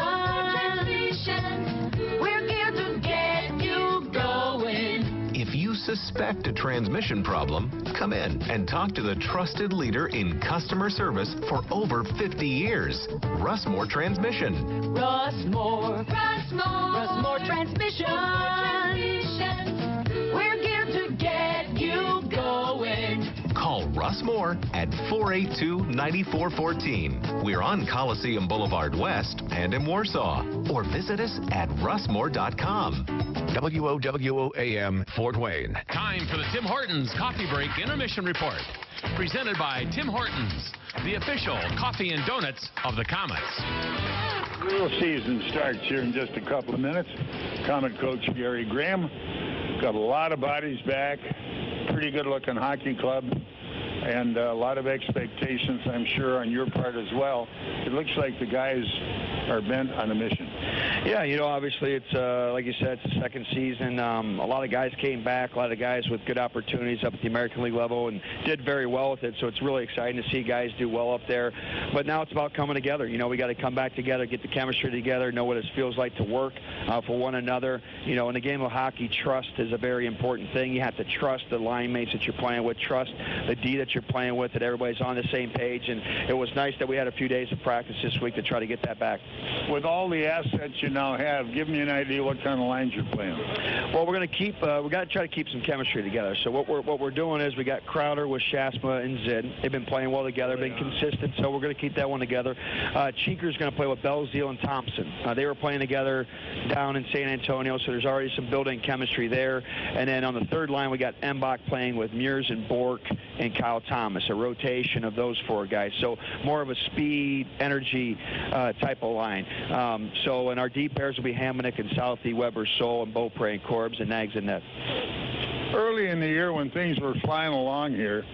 We're here to get you going. If you suspect a transmission problem, come in and talk to the trusted leader in customer service for over 50 years. Russ Moore Transmission. Russ Moore. Russ Moore. Russ Moore Transmission. Russ Moore at 482-9414. We're on Coliseum Boulevard West and in Warsaw. Or visit us at russmore.com. WOWOAM Fort Wayne. Time for the Tim Hortons Coffee Break Intermission Report. Presented by Tim Hortons, the official coffee and donuts of the Komets. Real season starts here in just a couple of minutes. Comet coach Gary Graham got a lot of bodies back, pretty good-looking hockey club, and a lot of expectations, I'm sure, on your part as well. It looks like the guys are bent on a mission. Yeah, obviously it's, like you said, it's the second season. A lot of guys came back, a lot of guys with good opportunities up at the American League level and did very well with it, so it's really exciting to see guys do well up there. But now it's about coming together. We got to come back together, get the chemistry together, know what it feels like to work for one another. In the game of hockey, trust is a very important thing. You have to trust the line mates that you're playing with, trust the D that you're playing with, that everybody's on the same page, and it was nice that we had a few days of practice this week to try to get that back. With all the assets you now have, give me an idea what kind of lines you're playing. Well, we're going to keep, we got to try to keep some chemistry together. So what we're doing is we got Crowder with Shasma and Zid. They've been playing well together, been consistent, so we're going to keep that one together. Cheeker's going to play with Belzile and Thompson. They were playing together down in San Antonio, so there's already some building chemistry there. And then on the third line, we got Embach playing with Meurs and Bourke and Kyle Thomas, a rotation of those four guys. So more of a speed, energy type of line. And our D pairs will be Hamonic and Southie, Weber, Sol, and Beaupre and Corbs, and Nags and Net. Early in the year when things were flying along here,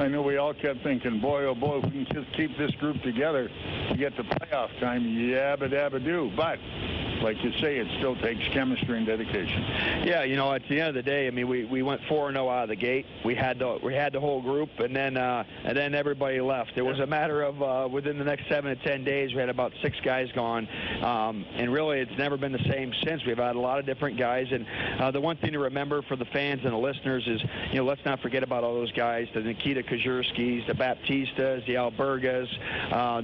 I know we all kept thinking, boy, oh boy, if we can just keep this group together to get to playoff time, yabba-dabba-do. But like you say, it still takes chemistry and dedication. Yeah, at the end of the day, I mean, we went 4-0 out of the gate. We had the whole group, and then everybody left. It was a matter of within the next 7 to 10 days, we had about 6 guys gone, and really, it's never been the same since. We've had a lot of different guys, and the one thing to remember for the fans and the listeners is, let's not forget about all those guys: the Nikita Kazurskis, the Baptistas, the Albergas,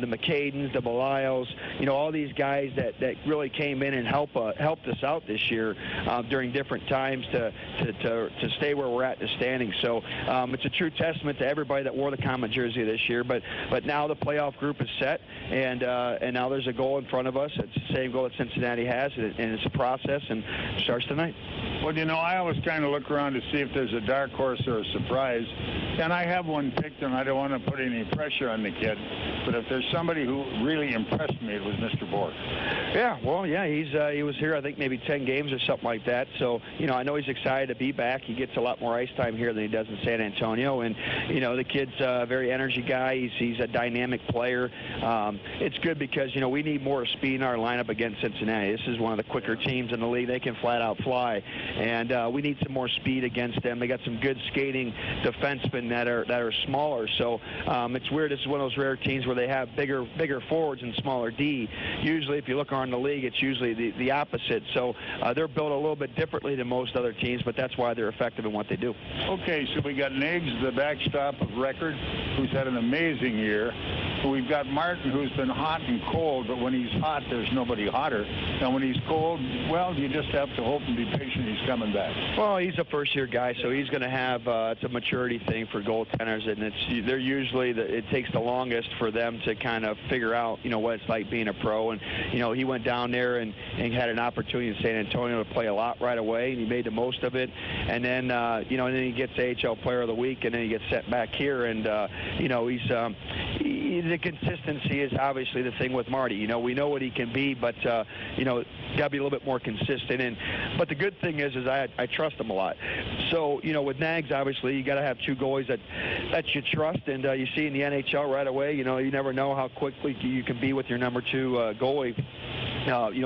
the McCadens, the Belials. All these guys that really came in and helped us out this year during different times to stay where we're at in the standings. So it's a true testament to everybody that wore the Comet jersey this year. But now the playoff group is set, and now there's a goal in front of us. It's the same goal that Cincinnati has, and it's a process, and it starts tonight. Well, I always kind of look around to see if there's a dark horse or a surprise, and I have one picked, and I don't want to put any pressure on the kid. But if there's somebody who really impressed me, it was Mr. Bourke. Yeah, well, yeah, he was here, I think, maybe 10 games or something like that. So, I know he's excited to be back. He gets a lot more ice time here than he does in San Antonio. And, the kid's a very energy guy. He's a dynamic player. It's good because, we need more speed in our lineup against Cincinnati. This is one of the quicker teams in the league. They can flat out fly. And we need some more speed against them. They got some good skating defensemen that are smaller. So it's weird. This is one of those rare teams where they have bigger forwards and smaller D. Usually, if you look around the league, it's usually the opposite. So they're built a little bit differently than most other teams, but that's why they're effective in what they do. Okay, so we got Nags, the backstop of record, who's had an amazing year. We've got Martin, who's been hot and cold, but when he's hot, there's nobody hotter. And when he's cold, well, you just have to hope and be patient he's coming back. Well, he's a first-year guy, so he's going to have it's a maturity thing for goaltenders, and they're usually it takes the longest for them to kind of figure out what it's like being a pro. And he went down there and had an opportunity in San Antonio to play a lot right away, and he made the most of it. And then and then he gets AHL Player of the Week, and then he gets sent back here, and the consistency is obviously the thing with Marty. We know what he can be, but got to be a little bit more consistent. But the good thing is I trust him a lot. So with Nags, obviously you got to have 2 goalies that you trust, and you see in the NHL right away. You never know how quickly you can be with your number 2 goalie.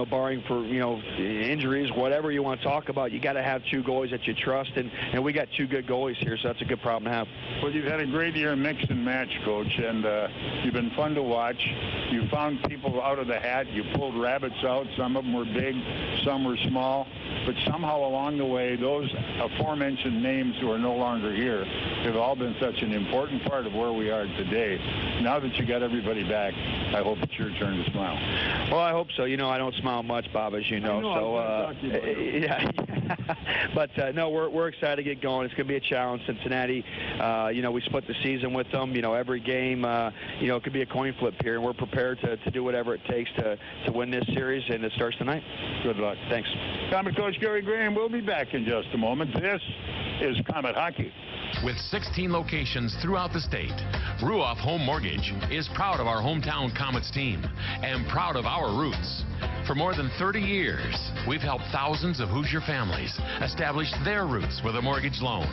Barring for, injuries, whatever you want to talk about, you got to have 2 goalies that you trust, and we got 2 good goalies here, so that's a good problem to have. Well, you've had a great year mix and match, Coach, and you've been fun to watch. You found people out of the hat. You pulled rabbits out. Some of them were big, some were small, but somehow along the way, those aforementioned names who are no longer here have all been such an important part of where we are today. Now that you got everybody back, I hope it's your turn to smile. Well, I hope so. I don't smile much, Bob, as you know. I know, so, yeah. But no, we're excited to get going. It's going to be a challenge. Cincinnati, we split the season with them. Every game, it could be a coin flip here, and we're prepared to do whatever it takes to win this series, and it starts tonight. Good luck. Thanks. Comet Coach Gary Graham will be back in just a moment. This is Comet Hockey. With 16 locations throughout the state, Ruoff Home Mortgage is proud of our hometown Komets team and proud of our roots. For more than 30 years, we've helped thousands of Hoosier families establish their roots with a mortgage loan.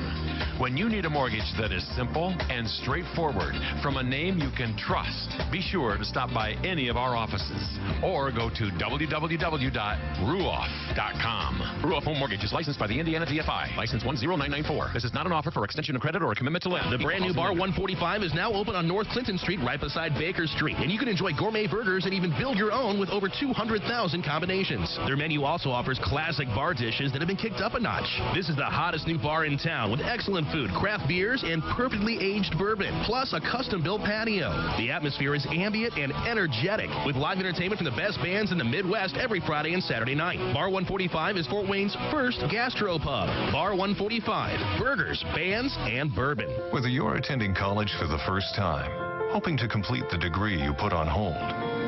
When you need a mortgage that is simple and straightforward from a name you can trust, be sure to stop by any of our offices or go to www.ruoff.com. Ruoff Home Mortgage is licensed by the Indiana DFI, license 10994. This is not an offer for extension of credit or a commitment to lend. The brand new Bar 145 is now open on North Clinton Street right beside Baker Street, and you can enjoy gourmet burgers and even build your own with over 200,000 combinations. Their menu also offers classic bar dishes that have been kicked up a notch. This is the hottest new bar in town with excellent food, craft beers, and perfectly aged bourbon, plus a custom-built patio. The atmosphere is ambient and energetic with live entertainment from the best bands in the Midwest every Friday and Saturday night. Bar 145 is Fort Wayne's first gastropub. Bar 145, burgers, bands, and bourbon. Whether you're attending college for the first time, hoping to complete the degree you put on hold,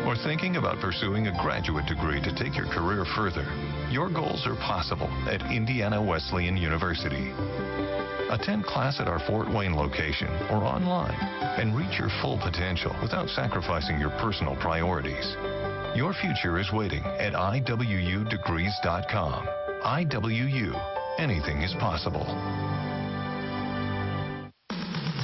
or thinking about pursuing a graduate degree to take your career further, your goals are possible at Indiana Wesleyan University. Attend class at our Fort Wayne location or online and reach your full potential without sacrificing your personal priorities. Your future is waiting at iwudegrees.com. IWU. Anything is possible.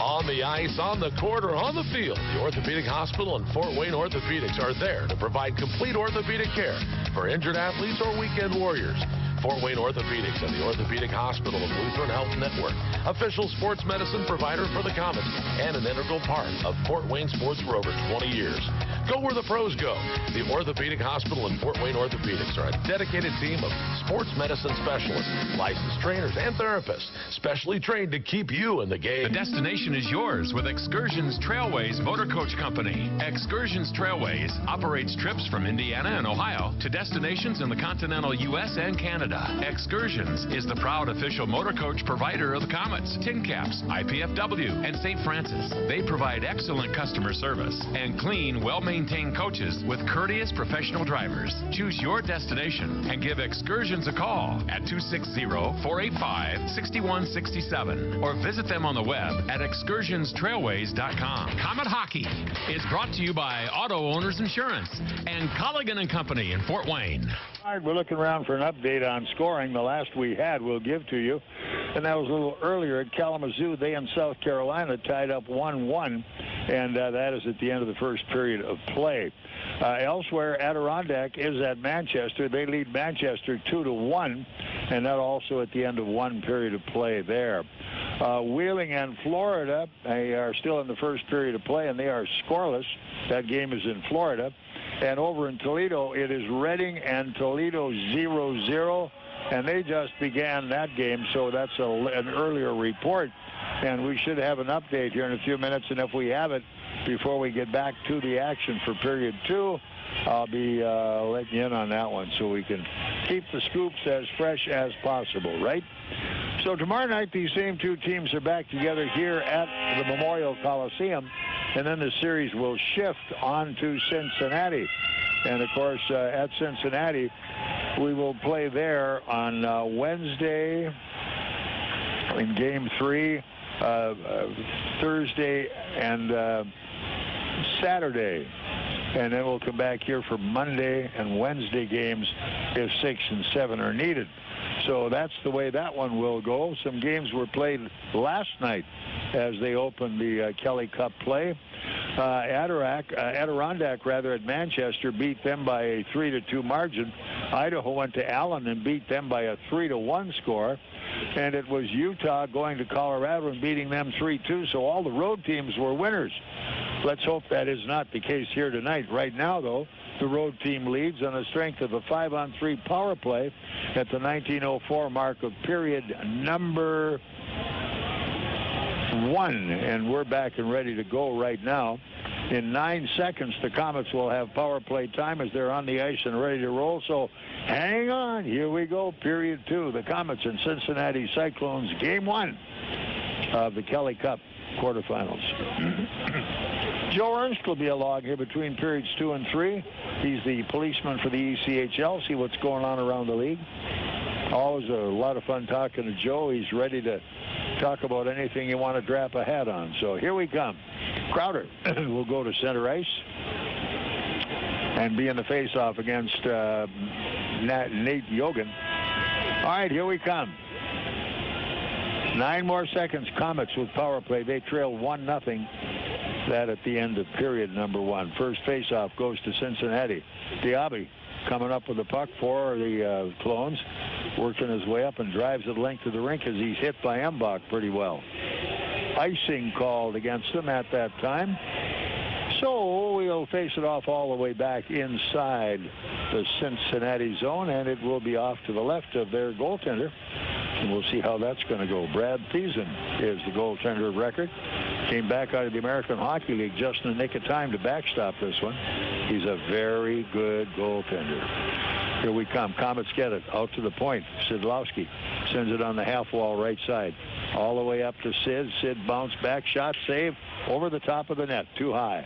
On the ice, on the court, or on the field, the Orthopedic Hospital and Fort Wayne Orthopedics are there to provide complete orthopedic care for injured athletes or weekend warriors. Fort Wayne Orthopedics and the Orthopedic Hospital of Lutheran Health Network, official sports medicine provider for the Komets and an integral part of Fort Wayne sports for over 20 years. Go where the pros go. The Orthopedic Hospital and Fort Wayne Orthopedics are a dedicated team of sports medicine specialists, licensed trainers, and therapists, specially trained to keep you in the game. The destination is yours with Excursions Trailways Motor Coach Company. Excursions Trailways operates trips from Indiana and Ohio to destinations in the continental U.S. and Canada. Excursions is the proud official motor coach provider of the Komets, Tin Caps, IPFW, and St. Francis. They provide excellent customer service and clean, well-maintained coaches with courteous professional drivers. Choose your destination and give Excursions a call at 260-485-6167 or visit them on the web at excursionstrailways.com. Comet Hockey is brought to you by Auto Owners Insurance and Colligan & Company in Fort Wayne. All right, we're looking around for an update on scoring. The last we had we'll give to you, and that was a little earlier at Kalamazoo. They and South Carolina tied up 1-1, and that is at the end of the first period of play. Elsewhere, Adirondack is at Manchester. They lead Manchester 2-1, and that also at the end of one period of play there. Wheeling and Florida, they are still in the first period of play, and they are scoreless. That game is in Florida. And over in Toledo, it is Reading and Toledo 0-0, and they just began that game, so that's an earlier report. And we should have an update here in a few minutes, and if we have it before we get back to the action for period 2, I'll be letting you in on that one so we can keep the scoops as fresh as possible, right? So tomorrow night, these same two teams are back together here at the Memorial Coliseum, and then the series will shift on to Cincinnati. And, of course, at Cincinnati, we will play there on Wednesday in Game 3, Thursday, and Saturday. And then we'll come back here for Monday and Wednesday games if 6 and 7 are needed. So that's the way that one will go. Some games were played last night as they opened the Kelly Cup play. Adirondack at Manchester beat them by a 3-2 margin. Idaho went to Allen and beat them by a 3-1 score. And it was Utah going to Colorado and beating them 3-2. So all the road teams were winners. Let's hope that is not the case here tonight. Right now, though, the road team leads on the strength of a 5-on-3 power play at the 19:04 mark of period number 1. And we're back and ready to go right now. In 9 seconds, the Komets will have power play time as they're on the ice and ready to roll. So hang on. Here we go. Period 2. The Komets and Cincinnati Cyclones, game 1 of the Kelly Cup quarterfinals. Joe Ernst will be along here between periods 2 and 3. He's the policeman for the ECHL. See what's going on around the league. Always a lot of fun talking to Joe. He's ready to talk about anything you want to drop a hat on. So here we come. Crowder will go to center ice and be in the face-off against Nate Yogan. All right, here we come. 9 more seconds. Komets with power play. They trail 1-0. That at the end of period number 1. First face-off goes to Cincinnati. Diaby coming up with the puck for the Clones, working his way up and drives it length of the rink as he's hit by Embach pretty well. Icing called against him at that time. So we'll face it off all the way back inside the Cincinnati zone, and it will be off to the left of their goaltender. And we'll see how that's going to go. Brad Thiessen is the goaltender of record. Came back out of the American Hockey League just in the nick of time to backstop this one. He's a very good goaltender. Here we come. Komets get it out to the point. Sidlowski sends it on the half wall right side. All the way up to Sid. Sid bounce back. Shot save over the top of the net. Too high.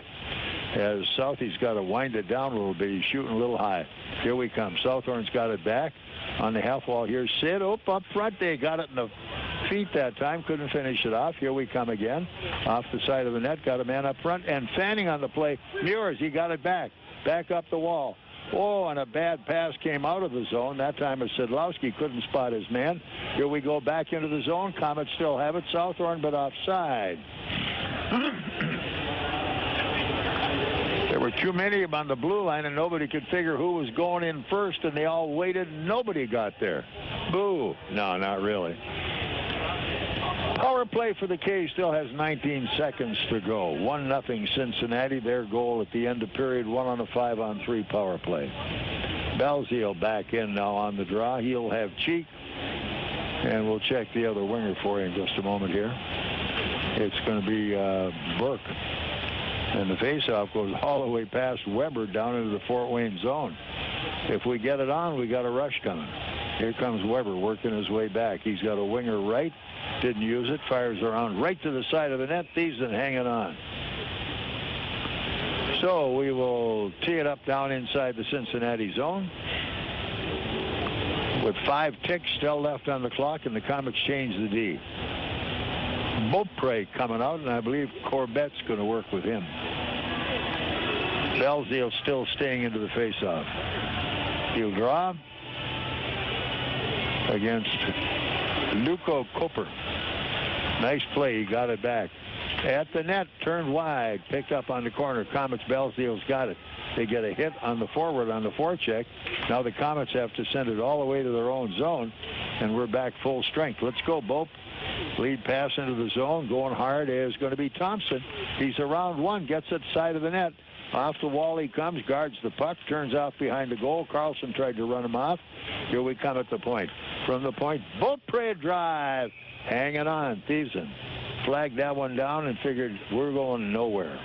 As Southie's got to wind it down a little bit. He's shooting a little high. Here we come. Southorn's got it back. On the half wall, here's Sid. Up front. They got it in the feet that time. Couldn't finish it off. Here we come again. Off the side of the net. Got a man up front. And fanning on the play. Meurs, he got it back. Back up the wall. Oh, and a bad pass came out of the zone. That time as Sidlowski couldn't spot his man. Here we go back into the zone. Komets still have it. Southorn, but offside. There were too many of them on the blue line, and nobody could figure who was going in first, and they all waited, and nobody got there. Boo. No, not really. Power play for the K's still has 19 seconds to go. 1-0 Cincinnati. Their goal at the end of period 1 on a 5-on-3 power play. Belzile back in now on the draw. He'll have Cheek, and we'll check the other winger for you in just a moment here. It's going to be Bourke. And the faceoff goes all the way past Weber down into the Fort Wayne zone. If we get it on, we got a rush coming. Here comes Weber working his way back. He's got a winger right. Didn't use it. Fires around right to the side of the net. Thiessen hanging on. So we will tee it up down inside the Cincinnati zone. With 5 ticks still left on the clock, and the Komets change the D. Beaupre coming out, and I believe Corbett's going to work with him. Belzile still staying into the faceoff. He'll draw against Luko Koper. Nice play. He got it back. At the net, turned wide, picked up on the corner. Komets, Belzile's got it. They get a hit on the forward on the forecheck. Now the Komets have to send it all the way to their own zone, and we're back full strength. Let's go, Bope. Lead pass into the zone. Going hard is going to be Thompson. He's around one. Gets it side of the net. Off the wall he comes. Guards the puck. Turns off behind the goal. Carlson tried to run him off. Here we come at the point. From the point, Beaupre drive. Hanging on. Thiessen flagged that one down and figured we're going nowhere.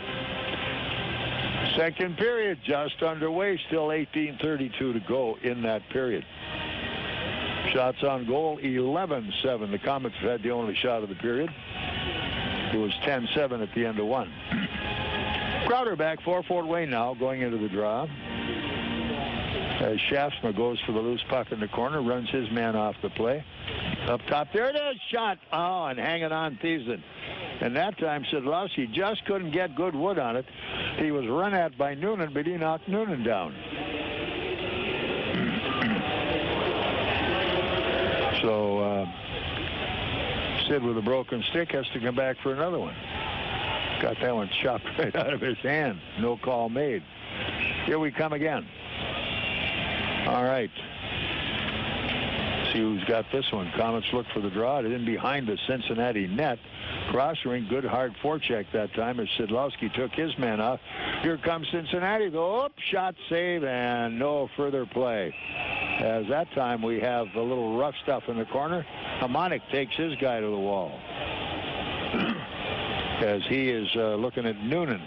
Second period just underway. Still 18:32 to go in that period. Shots on goal, 11-7. The Komets have had the only shot of the period. It was 10-7 at the end of one. Crowder back for Fort Wayne now, going into the draw. As Shaftsma goes for the loose puck in the corner, runs his man off the play. Up top, there it is, shot. Oh, and hanging on Thiessen. And that time, Sidlowski just couldn't get good wood on it. He was run at by Noonan, but he knocked Noonan down. So Sid with a broken stick has to come back for another one. Got that one chopped right out of his hand. No call made. Here we come again. All right. See who's got this one. Komets look for the draw. It in behind the Cincinnati net. Cross ring, good hard forecheck that time as Sidlowski took his man off. Here comes Cincinnati. Go up, shot, save, and no further play. As that time we have a little rough stuff in the corner. Hamonic takes his guy to the wall. As he is looking at Noonan.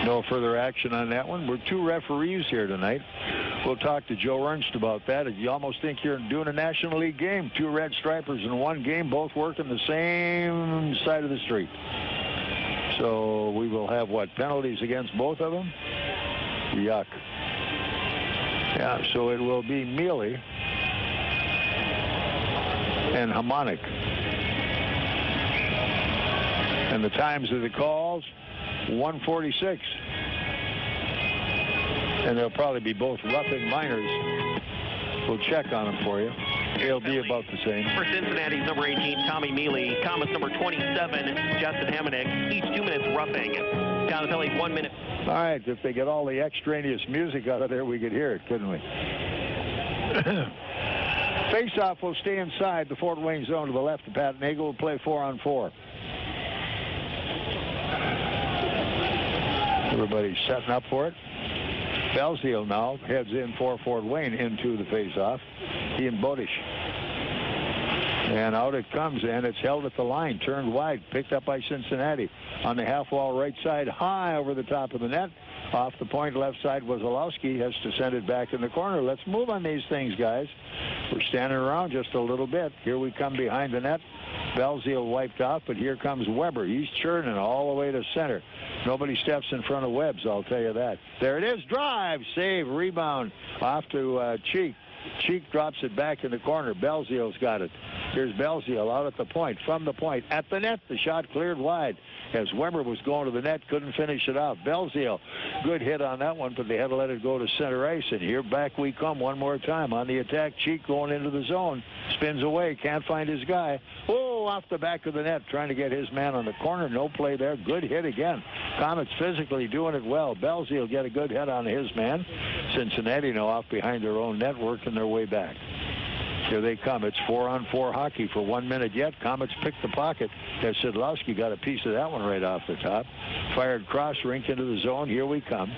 No further action on that one. We're 2 referees here tonight. We'll talk to Joe Ernst about that. You almost think you're doing a National League game. 2 red stripers in one game, both working the same side of the street. So we will have, what, penalties against both of them? Yuck. Yeah, so it will be Mealy and Harmonic. And the times of the calls, 1:46. And they'll probably be both roughing minors. We'll check on them for you. They'll be about the same. For Cincinnati's number 18, Tommy Mealy. Komets number 27, Justin Hamonic. Each 2 minutes roughing. Down the penalty, 1 minute. All right, if they get all the extraneous music out of there, we could hear it, couldn't we? Face-off will stay inside the Fort Wayne zone to the left of Pat Nagle. Will play 4-on-4. Everybody's setting up for it. Belzile now heads in for Fort Wayne into the face-off. He and Bodish. And out it comes, and it's held at the line, turned wide, picked up by Cincinnati on the half wall right side, high over the top of the net. Off the point left side, Wazalowski has to send it back in the corner. Let's move on these things, guys. We're standing around just a little bit. Here we come behind the net. Belzile wiped off, but here comes Weber. He's churning all the way to center. Nobody steps in front of Webbs, I'll tell you that. There it is. Drive, save, rebound off to Cheek. Cheek drops it back in the corner. Belzile's got it. Here's Belzile out at the point, from the point, at the net. The shot cleared wide as Weber was going to the net, couldn't finish it off. Belzile, good hit on that one, but they had to let it go to center ice. And here back we come one more time on the attack. Cheek going into the zone, spins away, can't find his guy. Oh, off the back of the net, trying to get his man on the corner. No play there. Good hit again. Komets physically doing it well. Belzile get a good hit on his man. Cincinnati now off behind their own net, working their way back. Here they come. It's 4-on-4 hockey for 1 minute yet. Komets pick the pocket. As Sidlowski got a piece of that one right off the top. Fired cross rink into the zone. Here we come.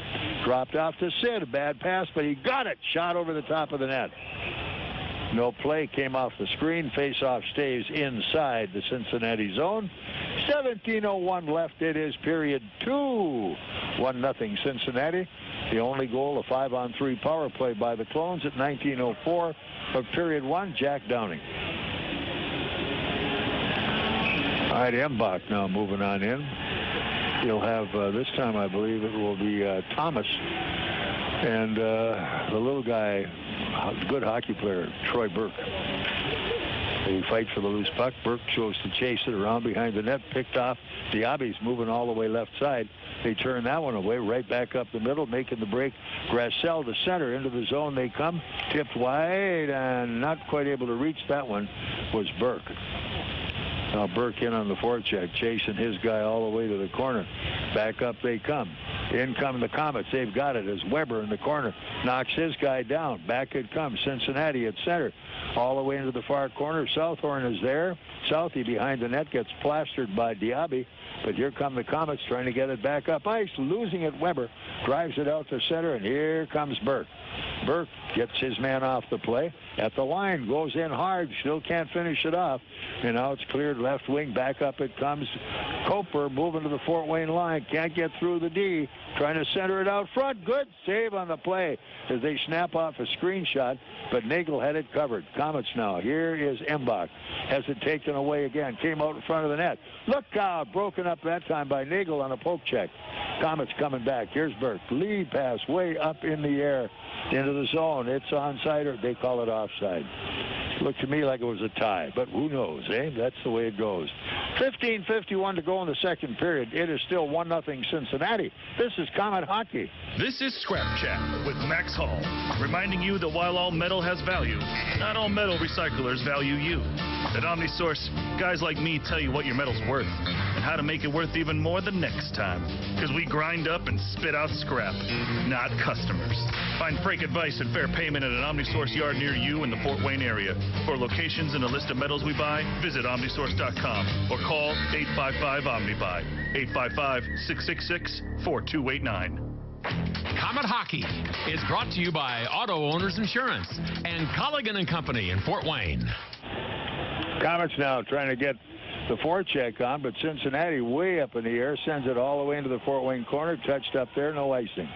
Dropped off to Sid. A bad pass, but he got it. Shot over the top of the net. No play, came off the screen. Face-off stays inside the Cincinnati zone. 17:01 left. It is period 2. 1-0 Cincinnati. The only goal, a 5-on-3 power play by the Clones at 19:04 of period 1. Jack Downing. All right, Embach now moving on in. He'll have this time, I believe it will be Thomas and the little guy, good hockey player, Troy Bourke. They fight for the loose puck. Bourke chose to chase it around behind the net, picked off. Diaby's moving all the way left side. They turn that one away, right back up the middle, making the break. Grassell to center, into the zone they come. Tipped wide, and not quite able to reach that one was Bourke. Now Bourke in on the forecheck, chasing his guy all the way to the corner. Back up they come. In come the Komets. They've got it as Weber in the corner knocks his guy down. Back it comes. Cincinnati at center. All the way into the far corner. Southhorn is there. Southie behind the net gets plastered by Diaby. But here come the Komets trying to get it back up ice. Losing it, Weber drives it out to center, and here comes Bourke. Bourke gets his man off the play. At the line, goes in hard, still can't finish it off. And now it's cleared left wing, back up it comes. Coper moving to the Fort Wayne line, can't get through the D. Trying to center it out front. Good save on the play as they snap off a screenshot, but Nagle had it covered. Komets now. Here is Embach. Has it taken away again. Came out in front of the net. Look out. Broken up that time by Nagle on a poke check. Komets coming back. Here's Bourke. Lead pass way up in the air into the zone. It's onside, or they call it offside. Looked to me like it was a tie, but who knows, eh? That's the way it goes. 15:51 to go in the second period. It is still 1-0 Cincinnati. This is Komet Hockey. This is Scrap Chat with Max Hall, reminding you that while all metal has value, not all metal recyclers value you. At OmniSource, guys like me tell you what your metal's worth and how to make it worth even more the next time. Because we grind up and spit out scrap, not customers. Find frank advice and fair payment at an OmniSource yard near you in the Fort Wayne area. For locations and a list of metals we buy, visit OmniSource.com or call 855-OMNIBUY, 855-666-4289. Komet Hockey is brought to you by Auto Owners Insurance and Colligan & Company in Fort Wayne. Komets now trying to get the forecheck on, but Cincinnati way up in the air, sends it all the way into the Fort Wayne corner, touched up there, no icing.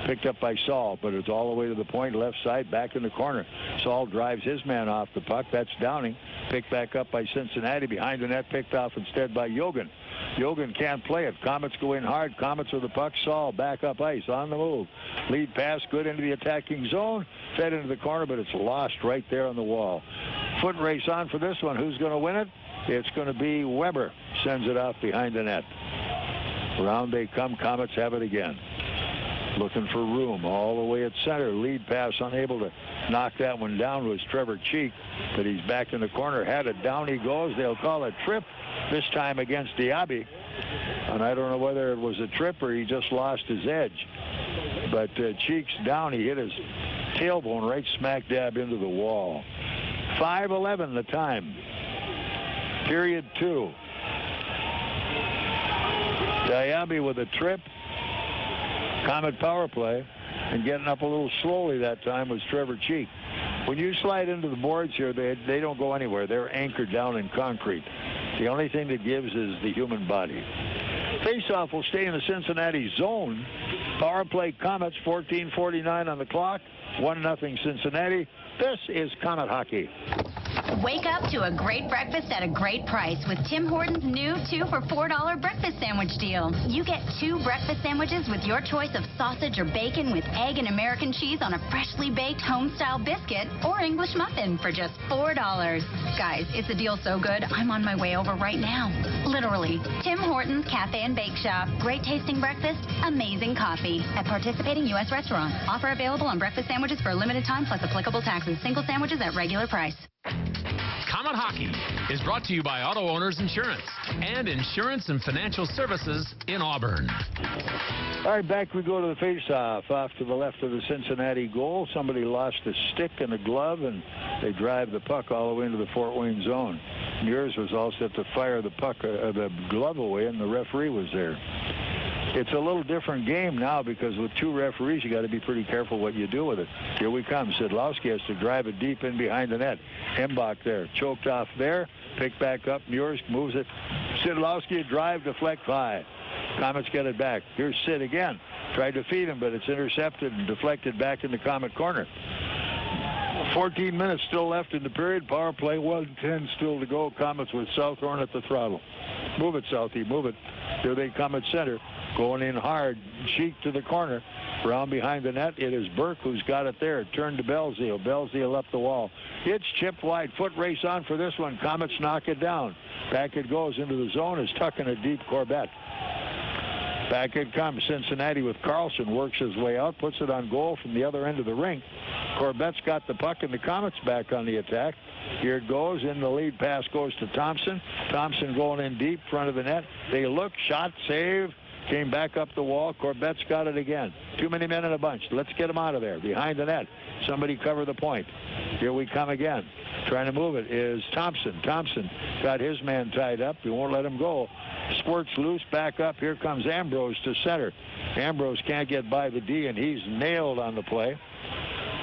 Picked up by Saul, but it's all the way to the point, left side, back in the corner. Saul drives his man off the puck. That's Downing. Picked back up by Cincinnati. Behind the net, picked off instead by Yogan. Yogan can't play it. Komets go in hard. Komets with the puck. Saul back up ice, on the move. Lead pass, good into the attacking zone. Fed into the corner, but it's lost right there on the wall. Foot race on for this one. Who's going to win it? It's going to be Weber. Sends it off behind the net. Around they come. Komets have it again. Looking for room all the way at center. Lead pass, unable to knock that one down, was Trevor Cheek, but he's back in the corner. Had it. Down he goes. They'll call a trip, this time against Diaby. And I don't know whether it was a trip or he just lost his edge. But Cheek's down. He hit his tailbone right smack dab into the wall. 5:11 the time. Period 2. Diaby with a trip. Komet power play, and getting up a little slowly that time was Trevor Cheek. When you slide into the boards here, they don't go anywhere. They're anchored down in concrete. The only thing that gives is the human body. Faceoff will stay in the Cincinnati zone. Power play Komets, 14:49 on the clock. 1-0 Cincinnati. This is Komet hockey. Wake up to a great breakfast at a great price with Tim Hortons' new 2 for $4 breakfast sandwich deal. You get 2 breakfast sandwiches with your choice of sausage or bacon with egg and American cheese on a freshly baked home-style biscuit or English muffin for just $4. Guys, it's a deal so good, I'm on my way over right now. Literally. Tim Hortons Cafe and Bake Shop. Great tasting breakfast, amazing coffee. At participating U.S. restaurants. Offer available on breakfast sandwiches for a limited time plus applicable taxes. Single sandwiches at regular price. Komet Hockey is brought to you by Auto Owners Insurance and Insurance and Financial Services in Auburn. All right, back we go to the face-off. Off to the left of the Cincinnati goal. Somebody lost a stick and a glove, and they drive the puck all the way into the Fort Wayne zone. Meurs was all set to fire the puck, the glove away, and the referee was there. It's a little different game now because with 2 referees, you got to be pretty careful what you do with it. Here we come. Sidlowski has to drive it deep in behind the net. Embach there, choked off there, picked back up. Meurs moves it. Sidlowski, drive, deflect, high. Komets get it back. Here's Sid again. Tried to feed him, but it's intercepted and deflected back in the Komet corner. 14 minutes still left in the period. Power play, 1:10 still to go. Komets with Southhorn at the throttle. Move it, Southie, move it. Here they come at center. Going in hard. Cheek to the corner. Round behind the net. It is Bourke who's got it there. Turned to Belzile. Belzile up the wall. It's chipped wide. Foot race on for this one. Komets knock it down. Back it goes into the zone. Is tucking a deep Corbett. Back it comes. Cincinnati with Carlson. Works his way out. Puts it on goal from the other end of the rink. Corbett's got the puck and the Komets back on the attack. Here it goes. In the lead pass goes to Thompson. Thompson going in deep front of the net. They look. Shot. Save. Came back up the wall. Corbett's got it again. Too many men in a bunch. Let's get him out of there. Behind the net. Somebody cover the point. Here we come again. Trying to move it is Thompson. Thompson got his man tied up. He won't let him go. Squirts loose. Back up. Here comes Ambrose to center. Ambrose can't get by the D, and he's nailed on the play.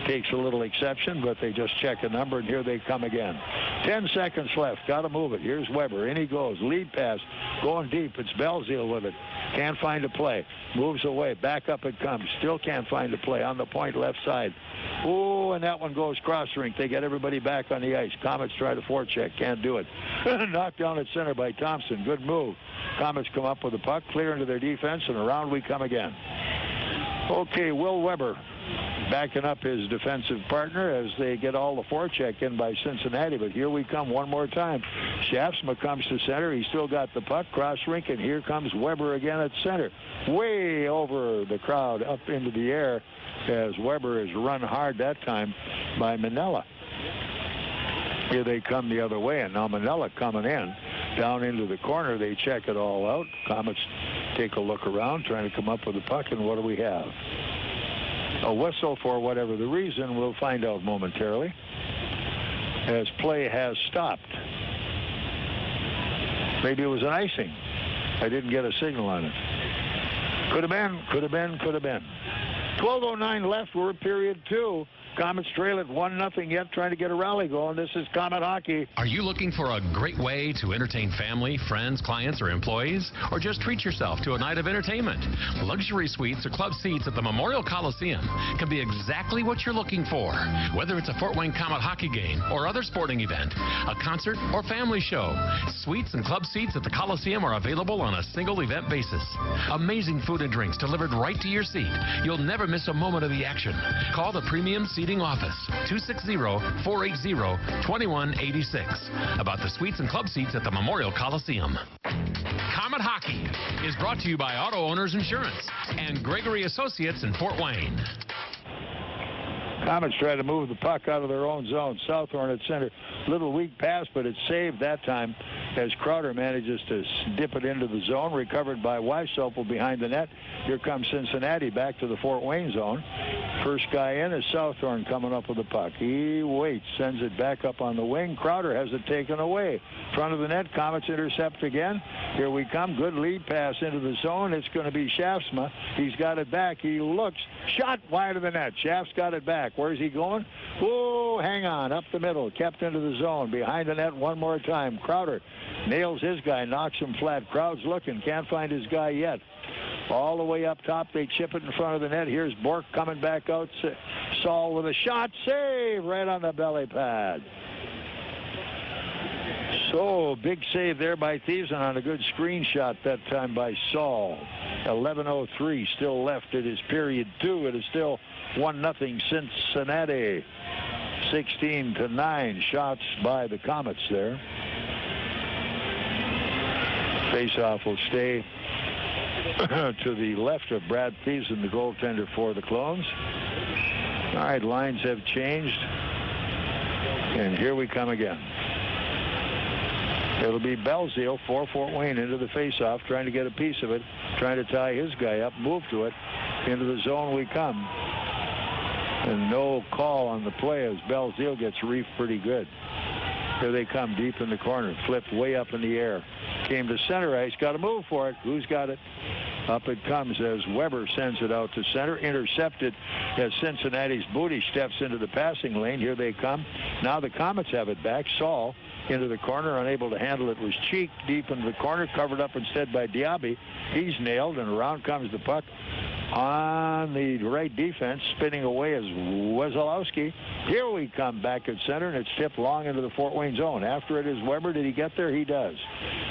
Takes a little exception, but they just check a number, and here they come again. 10 seconds left. Got to move it. Here's Weber. In he goes. Lead pass. Going deep. It's Belzile with it. Can't find a play. Moves away. Back up it comes. Still can't find a play. On the point left side. Oh, and that one goes cross rink. They get everybody back on the ice. Komets try to forecheck. Can't do it. Knocked down at center by Thompson. Good move. Komets come up with the puck. Clear into their defense, and around we come again. Okay, Will Weber backing up his defensive partner as they get all the forecheck in by Cincinnati. But here we come one more time. Shaftsma comes to center. He's still got the puck. Cross rink, and here comes Weber again at center. Way over the crowd up into the air as Weber is run hard that time by Manella. Here they come the other way, and now Manella coming in. Down into the corner, they check it all out. Komets take a look around, trying to come up with the puck, and what do we have? A whistle for whatever the reason. We'll find out momentarily as play has stopped. Maybe it was an icing. I didn't get a signal on it. Could have been, could have been, could have been. 12:09 left. We're in period 2. Komets trail at 1-0 yet, trying to get a rally going. This is Komet Hockey. Are you looking for a great way to entertain family, friends, clients, or employees? Or just treat yourself to a night of entertainment? Luxury suites or club seats at the Memorial Coliseum can be exactly what you're looking for. Whether it's a Fort Wayne Komet hockey game or other sporting event, a concert or family show, suites and club seats at the Coliseum are available on a single event basis. Amazing food and drinks delivered right to your seat. You'll never miss a moment of the action. Call the Premium Seating Office, 260-480-2186. About the suites and club seats at the Memorial Coliseum. Komet Hockey is brought to you by Auto Owners Insurance and Gregory Associates in Fort Wayne. Komets try to move the puck out of their own zone. Southhorn at center. Little weak pass, but it's saved that time as Crowder manages to dip it into the zone. Recovered by Weisopel behind the net. Here comes Cincinnati back to the Fort Wayne zone. First guy in is Southhorn coming up with the puck. He waits, sends it back up on the wing. Crowder has it taken away. Front of the net, Komets intercept again. Here we come. Good lead pass into the zone. It's going to be Schaafsma. He's got it back. He looks. Shot wide of the net. Schaaf's got it back. Where's he going? Whoa, hang on. Up the middle. Kept into the zone. Behind the net one more time. Crowder nails his guy. Knocks him flat. Crowd's looking. Can't find his guy yet. All the way up top, they chip it in front of the net. Here's Bourke coming back out. Saul with a shot. Save right on the belly pad. So, big save there by Thiessen on a good screenshot that time by Saul. 11:03 still left. It is period 2. It is still 1-0 Cincinnati. 16-9 shots by the Komets there. Faceoff will stay to the left of Brad Thiessen, the goaltender for the Clones. All right, lines have changed. And here we come again. It'll be Belzile for Fort Wayne into the faceoff, trying to get a piece of it, trying to tie his guy up, move to it. Into the zone we come. And no call on the play as Belzile gets reefed pretty good. Here they come deep in the corner, flipped way up in the air. Came to center ice, got to move for it. Who's got it? Up it comes as Weber sends it out to center. Intercepted as Cincinnati's Booty steps into the passing lane. Here they come. Now the Komets have it back. Saul into the corner, unable to handle it was Cheek deep into the corner, covered up instead by Diaby. He's nailed, and around comes the puck on the right defense. Spinning away is Wesolowski. Here we come back at center, and it's tipped long into the Fort Wayne zone. After it is Weber. Did he get there? He does.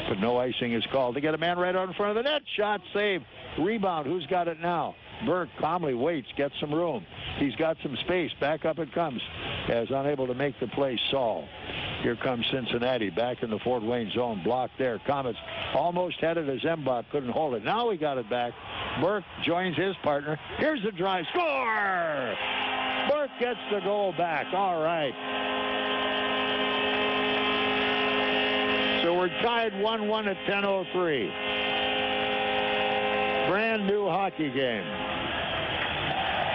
But no icing is called. They get a man right out in front of the net. Shot, save, rebound. Who's got it now? Bourke calmly waits, gets some room. He's got some space. Back up it comes as unable to make the play, Saul. Here comes Cincinnati back in the Fort Wayne zone. Blocked there. Komets almost had it as Embach couldn't hold it. Now we got it back. Bourke joins his partner. Here's the drive. Score! Bourke gets the goal back. All right. So we're tied 1-1 at 10:03. Brand new hockey game.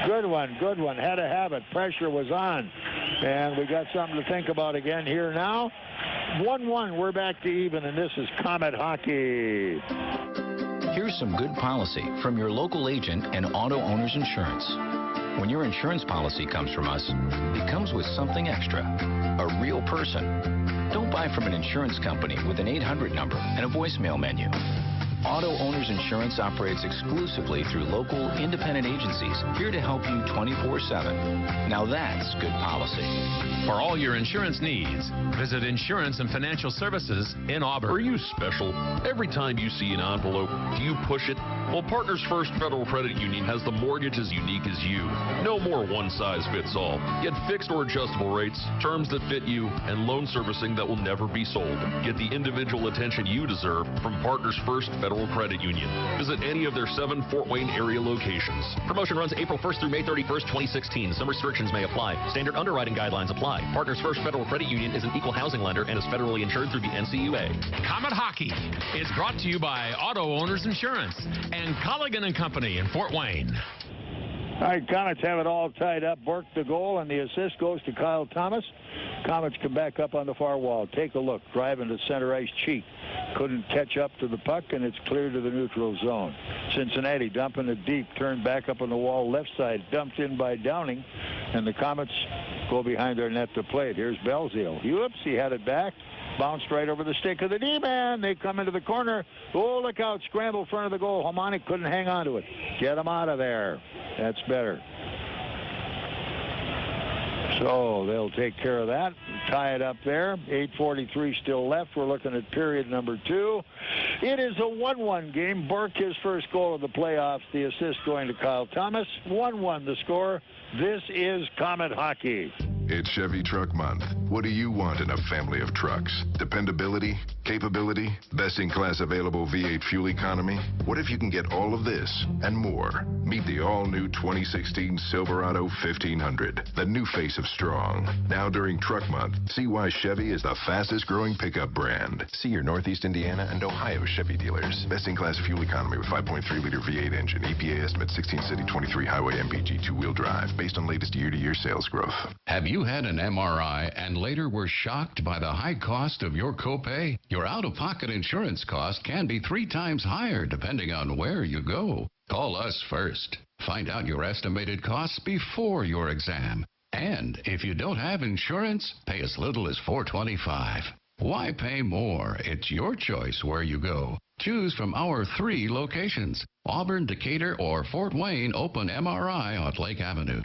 Good one, good one. Had to have it. Pressure was on. And we got something to think about again here now. 1-1, we're back to even, and this is Komet Hockey. Here's some good policy from your local agent and Auto Owners Insurance. When your insurance policy comes from us, it comes with something extra, a real person. Don't buy from an insurance company with an 800 number and a voicemail menu. Auto Owners Insurance operates exclusively through local, independent agencies here to help you 24/7. Now that's good policy. For all your insurance needs, visit Insurance and Financial Services in Auburn. Are you special? Every time you see an envelope, do you push it? Well, Partners First Federal Credit Union has the mortgage as unique as you. No more one size fits all. Get fixed or adjustable rates, terms that fit you, and loan servicing that will never be sold. Get the individual attention you deserve from Partners First Federal Credit Union. Visit any of their 7 Fort Wayne area locations. Promotion runs April 1st through May 31st, 2016. Some restrictions may apply. Standard underwriting guidelines apply. Partners First Federal Credit Union is an equal housing lender and is federally insured through the NCUA. Komet Hockey is brought to you by Auto Owners Insurance and Colligan & Company in Fort Wayne. All right, Komets have it all tied up. Bourke the goal, and the assist goes to Kyle Thomas. Komets come back up on the far wall. Take a look. Driving to center ice. Cheek couldn't catch up to the puck, and it's clear to the neutral zone. Cincinnati dumping it deep, turned back up on the wall left side, dumped in by Downing, and the Komets go behind their net to play it. Here's Belzile. Whoops, he had it back. Bounced right over the stick of the D-man. They come into the corner. Oh, look out. Scramble front of the goal. Homonic couldn't hang on to it. Get him out of there. That's better. So they'll take care of that. Tie it up there. 8:43 still left. We're looking at period number 2. It is a 1-1 game. Bourke, his first goal of the playoffs. The assist going to Kyle Thomas. 1-1 the score. This is Comet Hockey. It's Chevy Truck Month. What do you want in a family of trucks? Dependability? Capability? Best-in-class available V8 fuel economy? What if you can get all of this and more? Meet the all-new 2016 Silverado 1500, the new face of strong. Now during Truck Month, see why Chevy is the fastest-growing pickup brand. See your Northeast Indiana and Ohio Chevy dealers. Best-in-class fuel economy with 5.3-liter V8 engine. EPA estimate 16 city, 23 highway MPG two-wheel drive based on latest year-to-year sales growth. Have you had an MRI and later were shocked by the high cost of your copay? Your out-of-pocket insurance cost can be 3 times higher depending on where you go. Call us first. Find out your estimated costs before your exam. And if you don't have insurance, pay as little as $4.25. Why pay more? It's your choice where you go. Choose from our 3 locations. Auburn, Decatur, or Fort Wayne open MRI on Lake Avenue.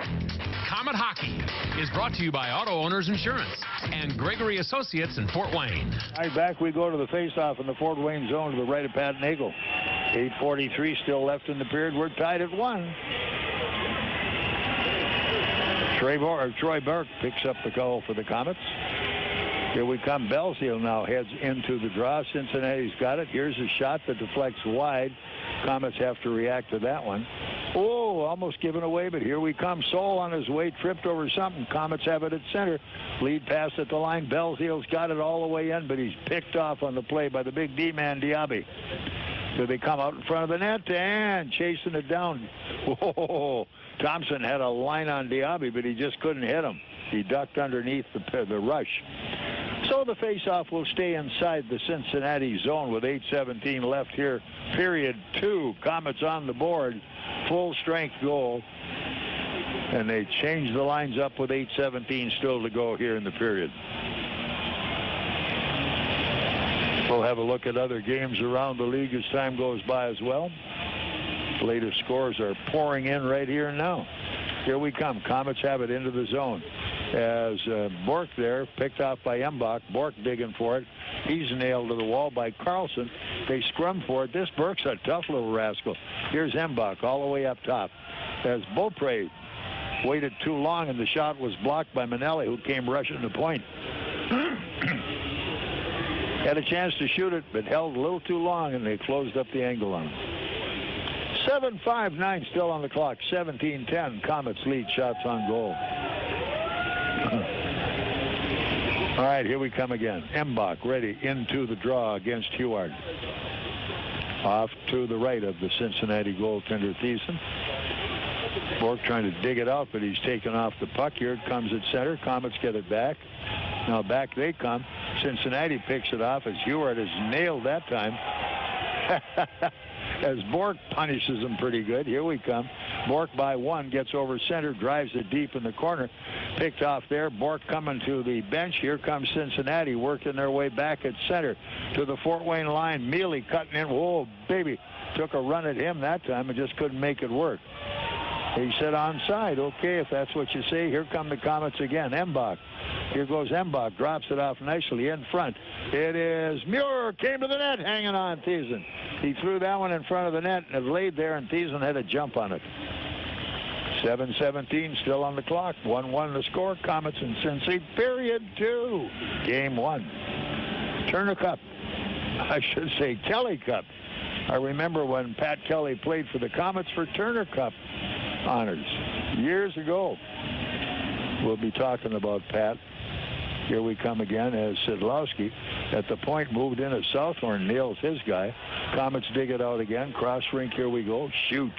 Comet Hockey is brought to you by Auto Owners Insurance and Gregory Associates in Fort Wayne. All right, back we go to the face-off in the Fort Wayne zone to the right of Pat Nagle. 8:43 still left in the period. We're tied at 1. Troy Bourke picks up the goal for the Komets. Here we come. Belzile now heads into the draw. Cincinnati's got it. Here's a shot that deflects wide. Komets have to react to that one. Oh, almost given away, but here we come. Sol on his way, tripped over something. Komets have it at center. Lead pass at the line. Belzile's got it all the way in, but he's picked off on the play by the big D-man, Diaby. So they come out in front of the net and chasing it down. Whoa. Thompson had a line on Diaby, but he just couldn't hit him. He ducked underneath the rush. So the face-off will stay inside the Cincinnati zone with 8:17 left here. Period 2. Komets on the board. Full-strength goal. And they change the lines up with 8:17 still to go here in the period. We'll have a look at other games around the league as time goes by as well. The latest scores are pouring in right here and now. Here we come. Komets have it into the zone. As Bourke there, picked off by Embach. Bourke digging for it. He's nailed to the wall by Carlson. They scrum for it. This Bourke's a tough little rascal. Here's Embach all the way up top. As Beaupre waited too long, and the shot was blocked by Manelli, who came rushing the point. Had a chance to shoot it, but held a little too long, and they closed up the angle on it. 7:59 still on the clock. 17-10. Komets lead shots on goal. All right, here we come again. Embach ready into the draw against Huard. Off to the right of the Cincinnati goaltender, Thiessen. Bourke trying to dig it out, but he's taken off the puck. Here it comes at center. Komets get it back. Now back they come. Cincinnati picks it off as Huard is nailed that time. As Bourke punishes him pretty good. Here we come. Bourke by 1 gets over center, drives it deep in the corner. Picked off there. Bourke coming to the bench. Here comes Cincinnati working their way back at center to the Fort Wayne line. Mealy cutting in. Whoa, baby. Took a run at him that time and just couldn't make it work. He said onside. Okay, if that's what you say. Here come the Komets again. Embach. Here goes Embach. Drops it off nicely in front. It is Meurs. Came to the net. Hanging on Thiessen. He threw that one in front of the net and it laid there, and Thiessen had a jump on it. 7:17 still on the clock. 1-1 the score. Komets and Cincy. Period 2. Game 1. Turner Cup. I should say Kelly Cup. I remember when Pat Kelly played for the Komets for Turner Cup honors years ago. We'll be talking about Pat. Here we come again as Sidlowski at the point, moved in as Southhorn nails his guy. Komets dig it out again. Cross rink, here we go. Shoot.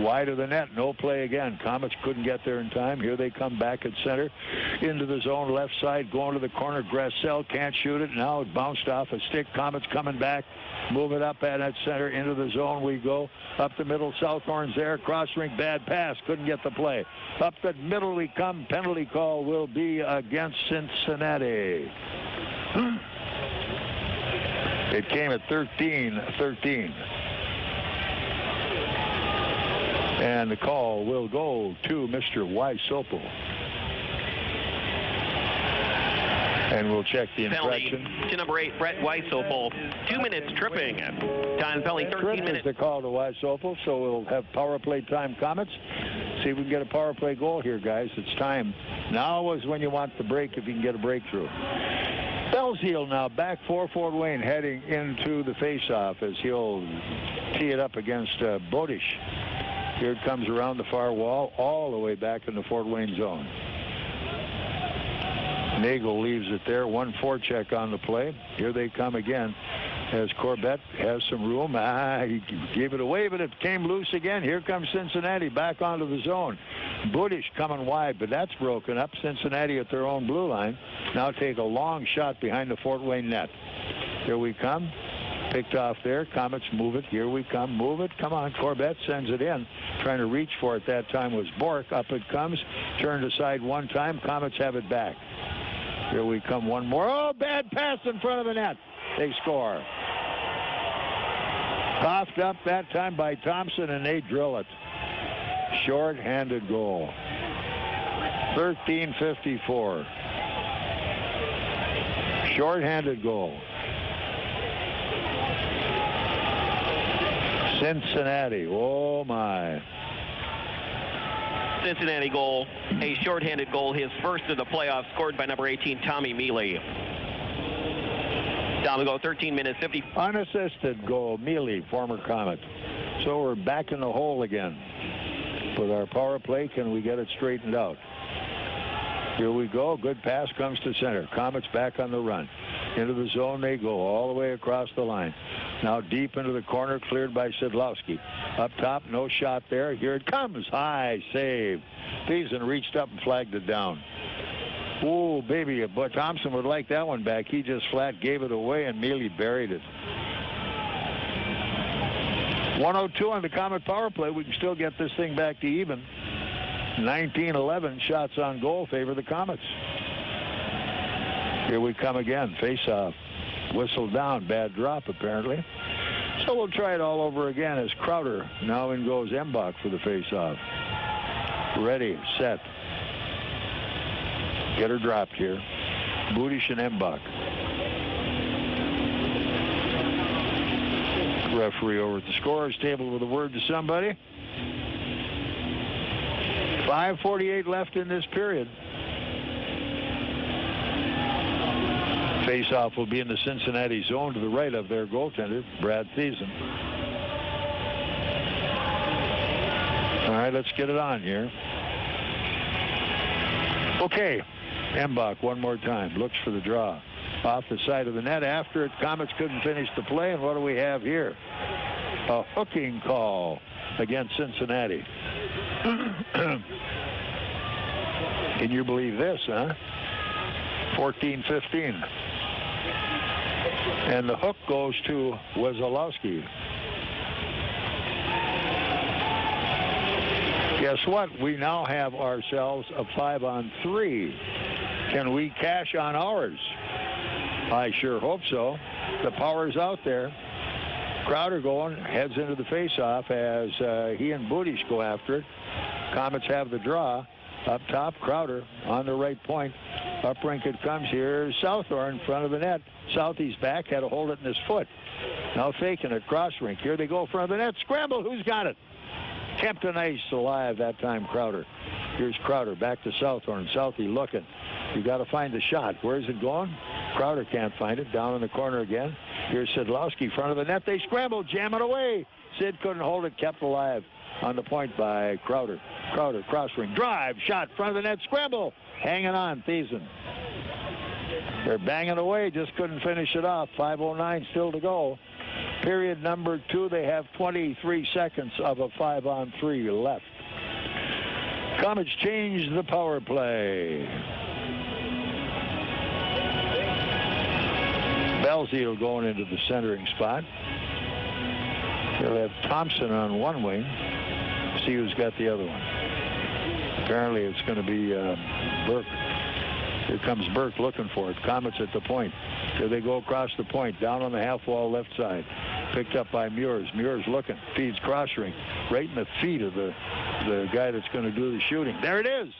Wide of the net, no play again. Komets couldn't get there in time. Here they come back at center. Into the zone, left side, going to the corner. Grassell can't shoot it. Now it bounced off a stick. Komets coming back. Move it up at that center. Into the zone we go. Up the middle, Southhorn's there. Cross rink, bad pass. Couldn't get the play. Up the middle we come. Penalty call will be against Cincinnati. It came at 13-13. And the call will go to Mr. Wysopal. And we'll check the infraction. Penalty to number 8, Brett Wysopal. 2 minutes tripping. Time penalty, 13 minutes. The call to Wysopal, so we'll have power play time, Komets. See if we can get a power play goal here, guys. It's time. Now is when you want the break if you can get a breakthrough. Belzile now back for Fort Wayne, heading into the faceoff as he'll tee it up against Bodish. Here it comes around the far wall, all the way back in the Fort Wayne zone. Nagle leaves it there. 1 forecheck on the play. Here they come again as Corbett has some room. He gave it away, but it came loose again. Here comes Cincinnati back onto the zone. Bodish coming wide, but that's broken up. Cincinnati at their own blue line. Now take a long shot behind the Fort Wayne net. Here we come. Picked off there. Komets move it. Here we come. Move it. Come on. Corbett sends it in. Trying to reach for it that time was Bourke. Up it comes. Turned aside one time. Komets have it back. Here we come one more. Oh, bad pass in front of the net. They score. Coughed up that time by Thompson, and they drill it. Short-handed goal. 13:54. Short-handed goal. Cincinnati. Oh, my. Cincinnati goal, a shorthanded goal, his first of the playoffs, scored by number 18, Tommy Mealy. Down we go, 13 minutes, 50. Unassisted goal, Mealy, former Komet. So we're back in the hole again. With our power play, can we get it straightened out? Here we go. Good pass comes to center. Komets back on the run. Into the zone they go, all the way across the line. Now deep into the corner, cleared by Sidlowski. Up top, no shot there. Here it comes. High save. Thiessen reached up and flagged it down. Oh, baby, but Thompson would like that one back. He just flat gave it away, and Mealy buried it. 102 on the Komet power play. We can still get this thing back to even. 19-11 shots on goal favor the Komets. Here we come again. Face-off. Whistle down. Bad drop, apparently. So we'll try it all over again as Crowder. Now in goes Embach for the face-off. Ready, set. Get her dropped here. Bodish and Embach. Referee over at the scorer's table with a word to somebody. 5:48 left in this period. Face-off will be in the Cincinnati zone to the right of their goaltender, Brad Thiessen. All right, let's get it on here. Okay, Embach one more time. Looks for the draw. Off the side of the net. After it, Komets couldn't finish the play, and what do we have here? A hooking call against Cincinnati. Can you believe this, huh? 14-15. And the hook goes to Wesolowski. Guess what? We now have ourselves a 5-on-3. Can we cash on ours? I sure hope so. The power's out there. Crowder going, heads into the face-off as he and Bodish go after it. Komets have the draw. Up top, Crowder on the right point. Up rink it comes here. Southhorn in front of the net. Southie's back, had to hold it in his foot. Now faking it, cross rink. Here they go in front of the net. Scramble, who's got it? Kept an ice alive that time, Crowder. Here's Crowder back to Southhorn. Southie looking. You got to find the shot. Where's it going? Crowder can't find it. Down in the corner again. Here's Sidlowski, front of the net. They scramble, jam it away. Sid couldn't hold it, kept alive on the point by Crowder. Crowder, cross ring, drive, shot, front of the net, scramble. Hanging on, Thiessen. They're banging away, just couldn't finish it off. 5:09 still to go. Period number 2, they have 23 seconds of a 5-on-3 left. Komets change the power play. Belzile going into the centering spot. They'll have Thompson on one wing. See who's got the other one. Apparently it's going to be Bourke. Here comes Bourke looking for it. Komets at the point. Here they go across the point, down on the half wall left side. Picked up by Meurs. Meurs looking, feeds cross ring, right in the feet of the guy that's going to do the shooting. There it is,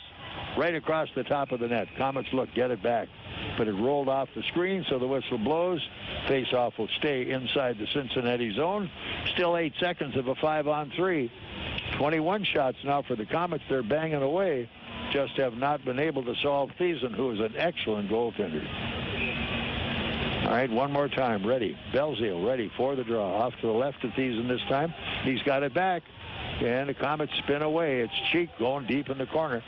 right across the top of the net. Komets look, get it back, but it rolled off the screen, so the whistle blows. Face-off will stay inside the Cincinnati zone. Still 8 seconds of a 5-on-3. 21 shots now for the Komets. They're banging away. Just have not been able to solve Thiessen, who is an excellent goaltender. All right, one more time. Ready. Belzile ready for the draw. Off to the left of Thiessen this time. He's got it back. And the Komets spin away. It's Cheek going deep in the corner.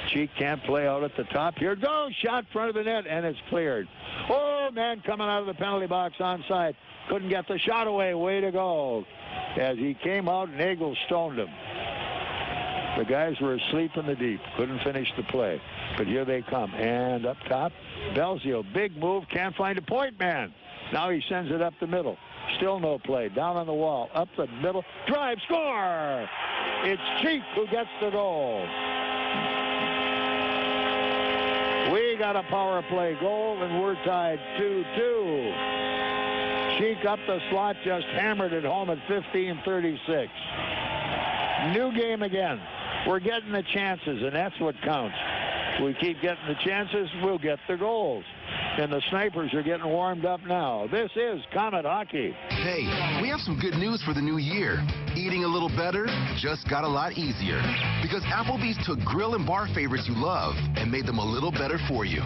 Cheek can't play out at the top. Here it goes. Shot front of the net, and it's cleared. Oh, man, coming out of the penalty box onside. Couldn't get the shot away. Way to go. As he came out, Nagle stoned him. The guys were asleep in the deep. Couldn't finish the play. But here they come. And up top, Belzile, big move. Can't find a point man. Now he sends it up the middle. Still no play. Down on the wall. Up the middle. Drive. Score! It's Cheek who gets the goal. We got a power play goal, and we're tied 2-2. Cheek up the slot, just hammered it home at 15:36. New game again. We're getting the chances, and that's what counts. We keep getting the chances, we'll get the goals. And the snipers are getting warmed up now. This is Komet Hockey. Hey, we have some good news for the new year. Eating a little better just got a lot easier. Because Applebee's took grill and bar favorites you love and made them a little better for you.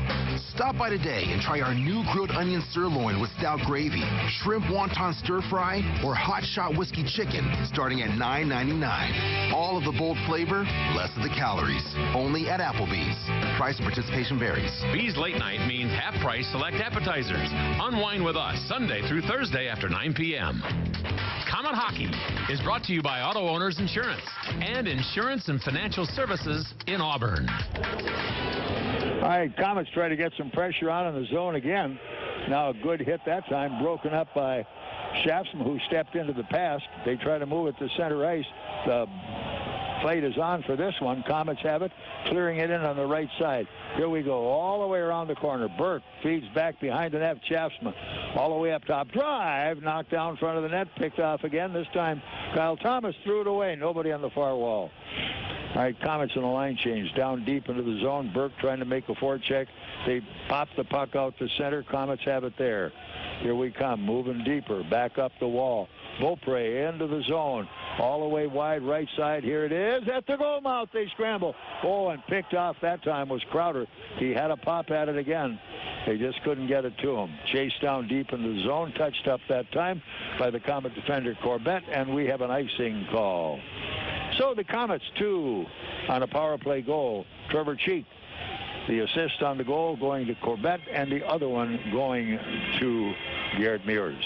Stop by today and try our new grilled onion sirloin with stout gravy, shrimp wonton stir fry, or hot shot whiskey chicken, starting at $9.99. All of the bold flavor, less of the calories. Only at Applebee's. Price and participation varies. Bees Late Night means half-price select appetizers. Unwind with us Sunday through Thursday after 9 p.m. Komet Hockey is brought to you by Auto Owners Insurance and Insurance and Financial Services in Auburn. All right, Komets try to get some pressure on in the zone again. Now a good hit that time, broken up by Shaftsman, who stepped into the pass. They try to move it to center ice. The plate is on for this one. Komets have it, clearing it in on the right side. Here we go, all the way around the corner. Bourke feeds back behind the net. Shaftsman all the way up top. Drive, knocked down in front of the net, picked off again. This time, Kyle Thomas threw it away. Nobody on the far wall. All right, Komets in a line change. Down deep into the zone. Bourke trying to make a forecheck. They pop the puck out to center. Komets have it there. Here we come, moving deeper, back up the wall. Beaupre into the zone, all the way wide right side. Here it is at the goal mouth. They scramble. Oh, and picked off that time was Crowder. He had a pop at it again. They just couldn't get it to him. Chased down deep in the zone, touched up that time by the Komet defender Corbett, and we have an icing call. So the Komets 2 on a power play goal. Trevor Cheek. The assist on the goal going to Corbett, and the other one going to Garrett Meurs.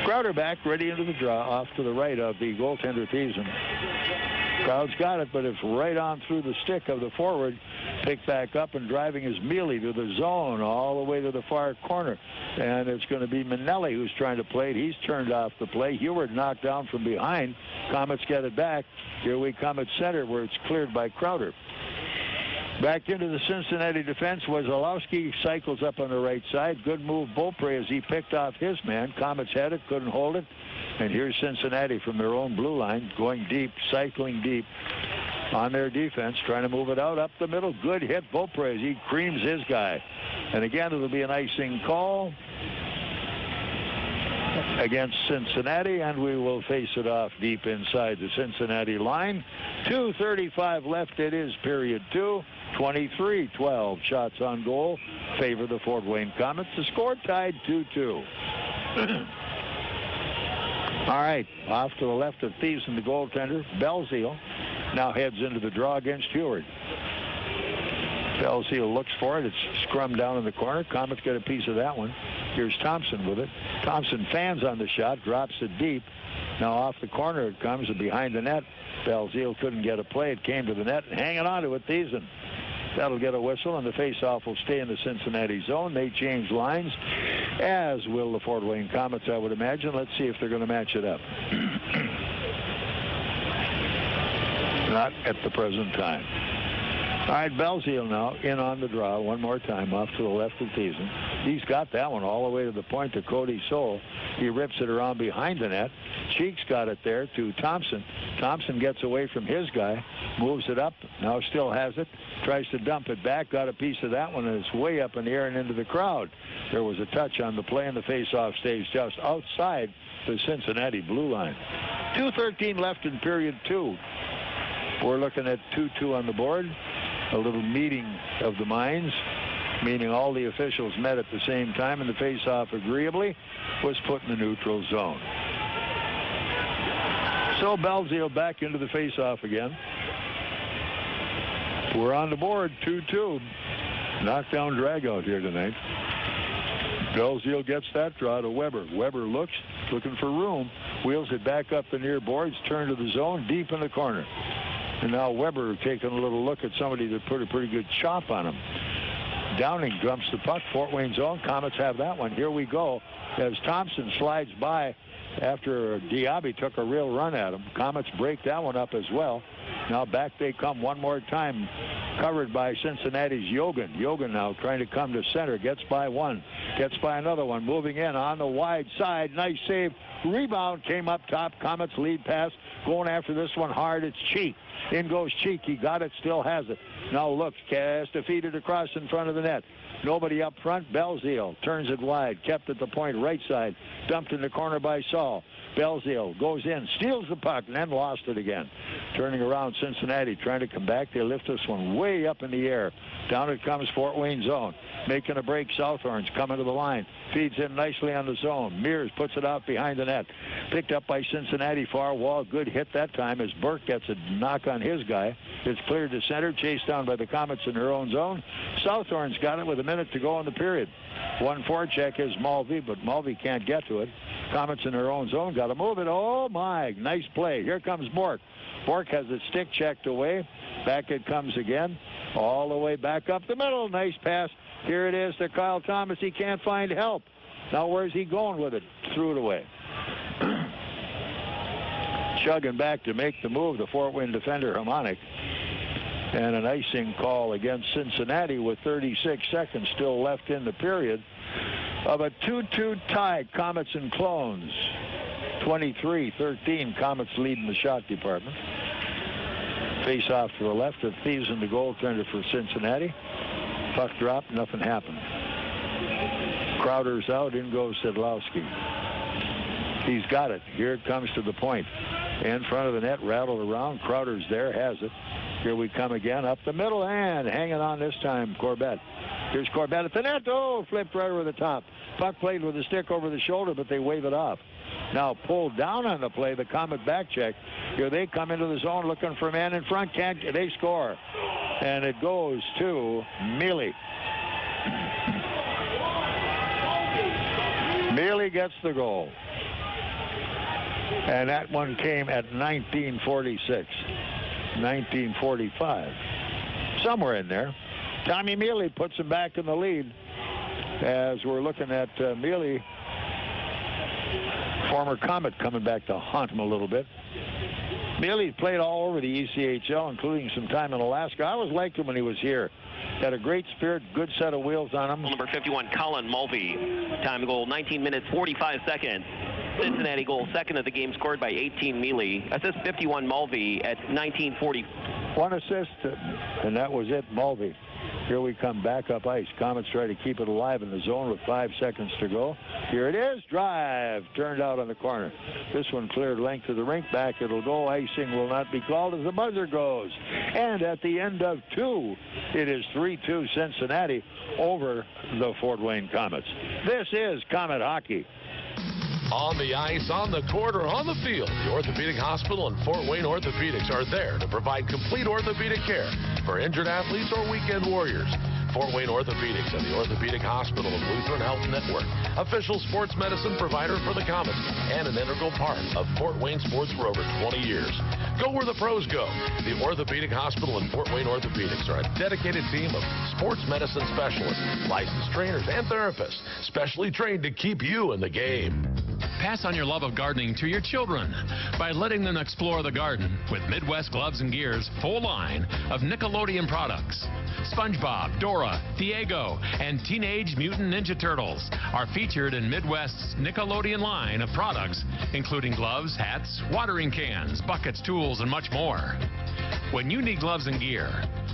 Crowder back, ready into the draw, off to the right of the goaltender Thiessen. Crowd's got it, but it's right on through the stick of the forward. Picked back up and driving his mealy to the zone, all the way to the far corner. And it's going to be Manelli who's trying to play it. He's turned off the play. Heward knocked down from behind. Komets get it back. Here we come at center, where it's cleared by Crowder. Back into the Cincinnati defense was Olowski. Cycles up on the right side. Good move, Beaupre, as he picked off his man. Komets had it, couldn't hold it. And here's Cincinnati from their own blue line, going deep, cycling deep on their defense, trying to move it out up the middle. Good hit, Beaupre, as he creams his guy. And again, it'll be an icing call against Cincinnati, and we will face it off deep inside the Cincinnati line. 2:35 left. It is period 2. 23-12 shots on goal favor the Fort Wayne Komets. The score tied 2-2. All right, off to the left of Thiessen, the goaltender. Belzile now heads into the draw against Heward. Belzile looks for it. It's scrummed down in the corner. Komets got a piece of that one. Here's Thompson with it. Thompson fans on the shot, drops it deep. Now off the corner it comes and behind the net. Belzile couldn't get a play. It came to the net and hanging on to it, Thiessen. That'll get a whistle, and the faceoff will stay in the Cincinnati zone. They change lines, as will the Fort Wayne Komets, I would imagine. Let's see if they're going to match it up. Not at the present time. All right, Belzile now in on the draw one more time off to the left of Thiessen. He's got that one all the way to the point to Cody Soule. He rips it around behind the net. Cheeks got it there to Thompson. Thompson gets away from his guy, moves it up, now still has it, tries to dump it back, got a piece of that one, and it's way up in the air and into the crowd. There was a touch on the play, and the faceoff stays just outside the Cincinnati blue line. 2:13 left in period 2. We're looking at 2-2 on the board. A little meeting of the minds, meaning all the officials met at the same time, and the faceoff agreeably was put in the neutral zone. So Belzile back into the faceoff again. We're on the board, 2-2. Knockdown dragout here tonight. Belzile gets that draw to Weber. Weber looking for room, wheels it back up the near boards, turn to the zone, deep in the corner. And now Weber taking a little look at somebody that put a pretty good chop on him. Downing dumps the puck, Fort Wayne zone. Komets have that one. Here we go as Thompson slides by after Diaby took a real run at him. Komets break that one up as well. Now back they come one more time, covered by Cincinnati's Yogan. Yogan now trying to come to center, gets by one, gets by another one, moving in on the wide side. Nice save. Rebound came up top. Komets lead pass. Going after this one hard. It's Cheek. In goes Cheek. He got it, still has it. Now look, has to feed it across in front of the net. Nobody up front. Belzile turns it wide, kept at the point right side, dumped in the corner by Saul. Belzile goes in, steals the puck, and then lost it again. Turning around, Cincinnati trying to come back. They lift this one way up in the air. Down it comes, Fort Wayne zone. Making a break, Southorn's coming to the line. Feeds in nicely on the zone. Meurs puts it out behind the net. Picked up by Cincinnati, far wall. Good hit that time as Bourke gets a knock on his guy. It's cleared to center, chased down by the Komets in their own zone. Southorn's got it with a minute to go in the period. One forecheck is Mulvey, but Mulvey can't get to it. Komets in their own zone, got to move it. Oh my, nice play. Here comes Bourke. Bourke has his stick checked away. Back it comes again. All the way back up the middle. Nice pass. Here it is to Kyle Thomas. He can't find help. Now where's he going with it? Threw it away. Chugging back to make the move, the Fort Wayne defender, Harmonic. And an icing call against Cincinnati with 36 seconds still left in the period of a 2-2 tie. Komets and Clones. 23-13. Komets leading the shot department. Face off to the left of Thiessen, the goaltender for Cincinnati. Puck drop, nothing happened. Crowder's out, in goes Sedlowski. He's got it. Here it comes to the point. In front of the net, rattled around. Crowder's there, has it. Here we come again, up the middle, and hanging on this time, Corbett. Here's Corbett at the net. Oh, flipped right over the top. Puck played with a stick over the shoulder, but they wave it off. Now pulled down on the play, the Komet back check. Here they come into the zone looking for a man in front. Can't, they score. And it goes to Mealy. Mealy gets the goal. And that one came at 1946, 1945. Somewhere in there. Tommy Mealy puts him back in the lead as we're looking at Mealy, former Komet, coming back to haunt him a little bit. Mealy played all over the ECHL, including some time in Alaska. I always liked him when he was here. Had a great spirit, good set of wheels on him. Number 51, Colin Mulvey. Time goal, 19 minutes, 45 seconds. Cincinnati goal, second of the game, scored by 18 Mealy. Assist 51 Mulvey at 1940. One assist, and that was it, Mulvey. Here we come back up ice. Komets try to keep it alive in the zone with 5 seconds to go. Here it is. Drive. Turned out on the corner. This one cleared length of the rink. Back it'll go. Icing will not be called as the buzzer goes. And at the end of 2, it is 3-2 Cincinnati over the Fort Wayne Komets. This is Komet Hockey. On the ice, on the court, or on the field, the Orthopedic Hospital and Fort Wayne Orthopedics are there to provide complete orthopedic care for injured athletes or weekend warriors. Fort Wayne Orthopedics and the Orthopedic Hospital of Lutheran Health Network, official sports medicine provider for the Komets, and an integral part of Fort Wayne sports for over 20 years. Go where the pros go. The Orthopedic Hospital and Fort Wayne Orthopedics are a dedicated team of sports medicine specialists, licensed trainers, and therapists, specially trained to keep you in the game. Pass on your love of gardening to your children by letting them explore the garden with Midwest Gloves and Gear's full line of Nickelodeon products. SpongeBob, Dora, Diego, and Teenage Mutant Ninja Turtles are featured in Midwest's Nickelodeon line of products, including gloves, hats, watering cans, buckets, tools, and much more. When you need gloves and gear,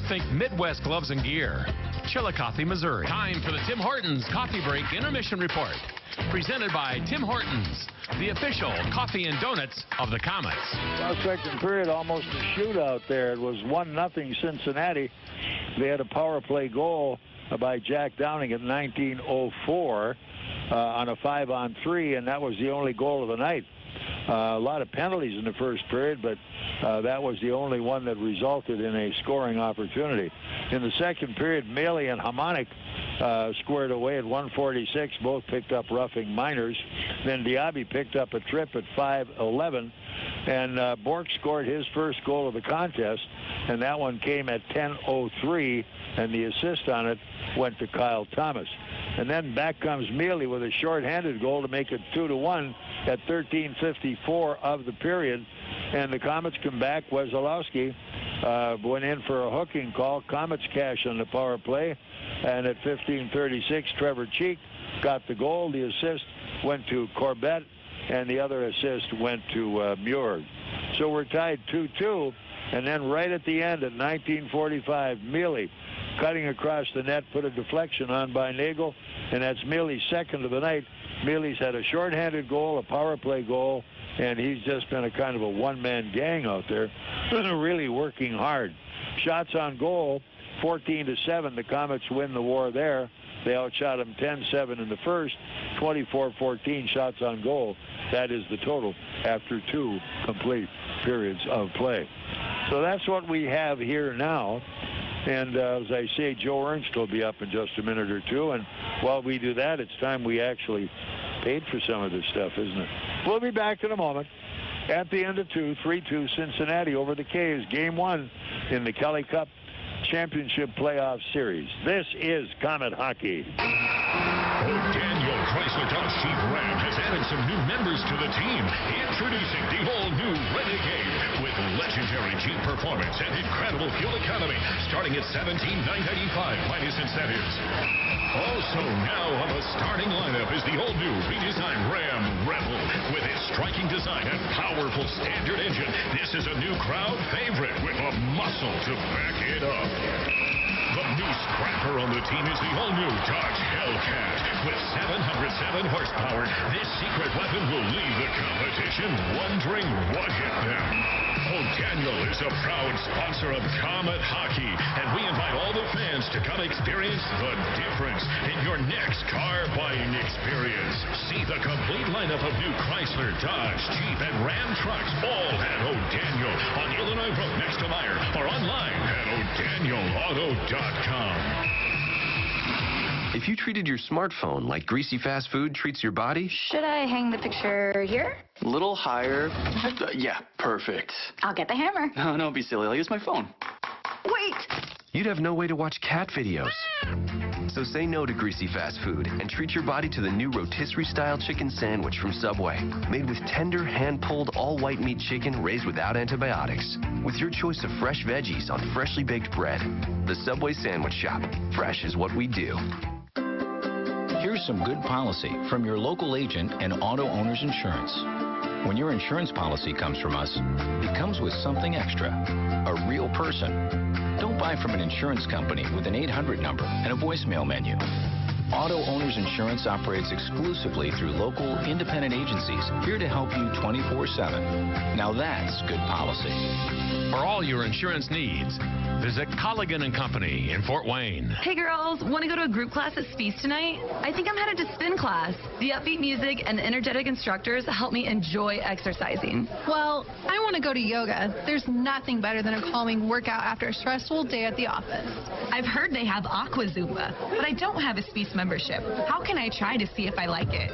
think Midwest Gloves and Gear, Chillicothe, Missouri. Time for the Tim Hortons Coffee Break Intermission Report. Presented by Tim Hortons, the official coffee and donuts of the Komets. Well, second period, almost a shootout there. It was 1-0 Cincinnati. They had a power play goal by Jack Downing at 19:04 on a 5-on-3, and that was the only goal of the night. A lot of penalties in the first period, but that was the only one that resulted in a scoring opportunity. In the second period, Maley and Hamonic squared away at 1:46. Both picked up roughing minors. Then Diaby picked up a trip at 5:11. And Bourke scored his first goal of the contest, and that one came at 10:03, and the assist on it went to Kyle Thomas. And then back comes Mealy with a shorthanded goal to make it 2-1 at 13:54 of the period. And the Komets come back. Wesolowski went in for a hooking call. Komets cash on the power play. And at 15:36, Trevor Cheek got the goal. The assist went to Corbett, and the other assist went to Meurs. So we're tied 2-2. And then right at the end at 19:45, Mealy cutting across the net, put a deflection on by Nagle, and that's Mealy's second of the night. Mealy's had a shorthanded goal, a power play goal, and he's just been a kind of a one-man gang out there, really working hard. Shots on goal, 14-7. The Komets win the war there. They outshot them 10-7 in the first, 24-14 shots on goal. That is the total after 2 complete periods of play. So that's what we have here now. And as I say, Joe Ernst will be up in just a minute or two. And while we do that, it's time we actually paid for some of this stuff, isn't it? We'll be back in a moment. At the end of 2, 3-2 Cincinnati over the Caves. Game 1 in the Kelly Cup Championship Playoff Series. This is Komet Hockey. Daniel Chrysler Dodge Jeep Ram has added some new members to the team. Introducing the all-new Renegade with legendary Jeep performance and incredible fuel economy, starting at $17,995 minus incentives. Also now on the starting lineup is the all-new redesigned Ram Rebel. With its striking design and powerful standard engine, this is a new crowd favorite with a muscle to back it up. The new scrapper on the team is the all-new Dodge Hellcat. With 707 horsepower, this secret weapon will leave the competition wondering what hit them. O'Daniel is a proud sponsor of Komet Hockey, and we invite all the fans to come experience the difference in your next car buying experience. See the complete lineup of new Chrysler, Dodge, Jeep, and Ram trucks, all at O'Daniel on Illinois Road next to Meyer, or online at o'danielauto.com. If you treated your smartphone like greasy fast food treats your body... Should I hang the picture here? A little higher. Yeah, perfect. I'll get the hammer. No, don't be silly. I'll use my phone. Wait! You'd have no way to watch cat videos. So say no to greasy fast food and treat your body to the new rotisserie-style chicken sandwich from Subway. Made with tender, hand-pulled, all-white meat chicken raised without antibiotics. With your choice of fresh veggies on freshly baked bread. The Subway Sandwich Shop. Fresh is what we do. Here's some good policy from your local agent and Auto Owners Insurance. When your insurance policy comes from us, it comes with something extra, a real person. Don't buy from an insurance company with an 800 number and a voicemail menu. Auto Owners Insurance operates exclusively through local independent agencies here to help you 24/7. Now that's good policy. For all your insurance needs, visit Colligan & Company in Fort Wayne. Hey girls, want to go to a group class at Speece tonight? I think I'm headed to spin class. The upbeat music and the energetic instructors help me enjoy exercising. Well, I want to go to yoga. There's nothing better than a calming workout after a stressful day at the office. I've heard they have Aqua Zumba, but I don't have a Speece membership. How can I try to see if I like it?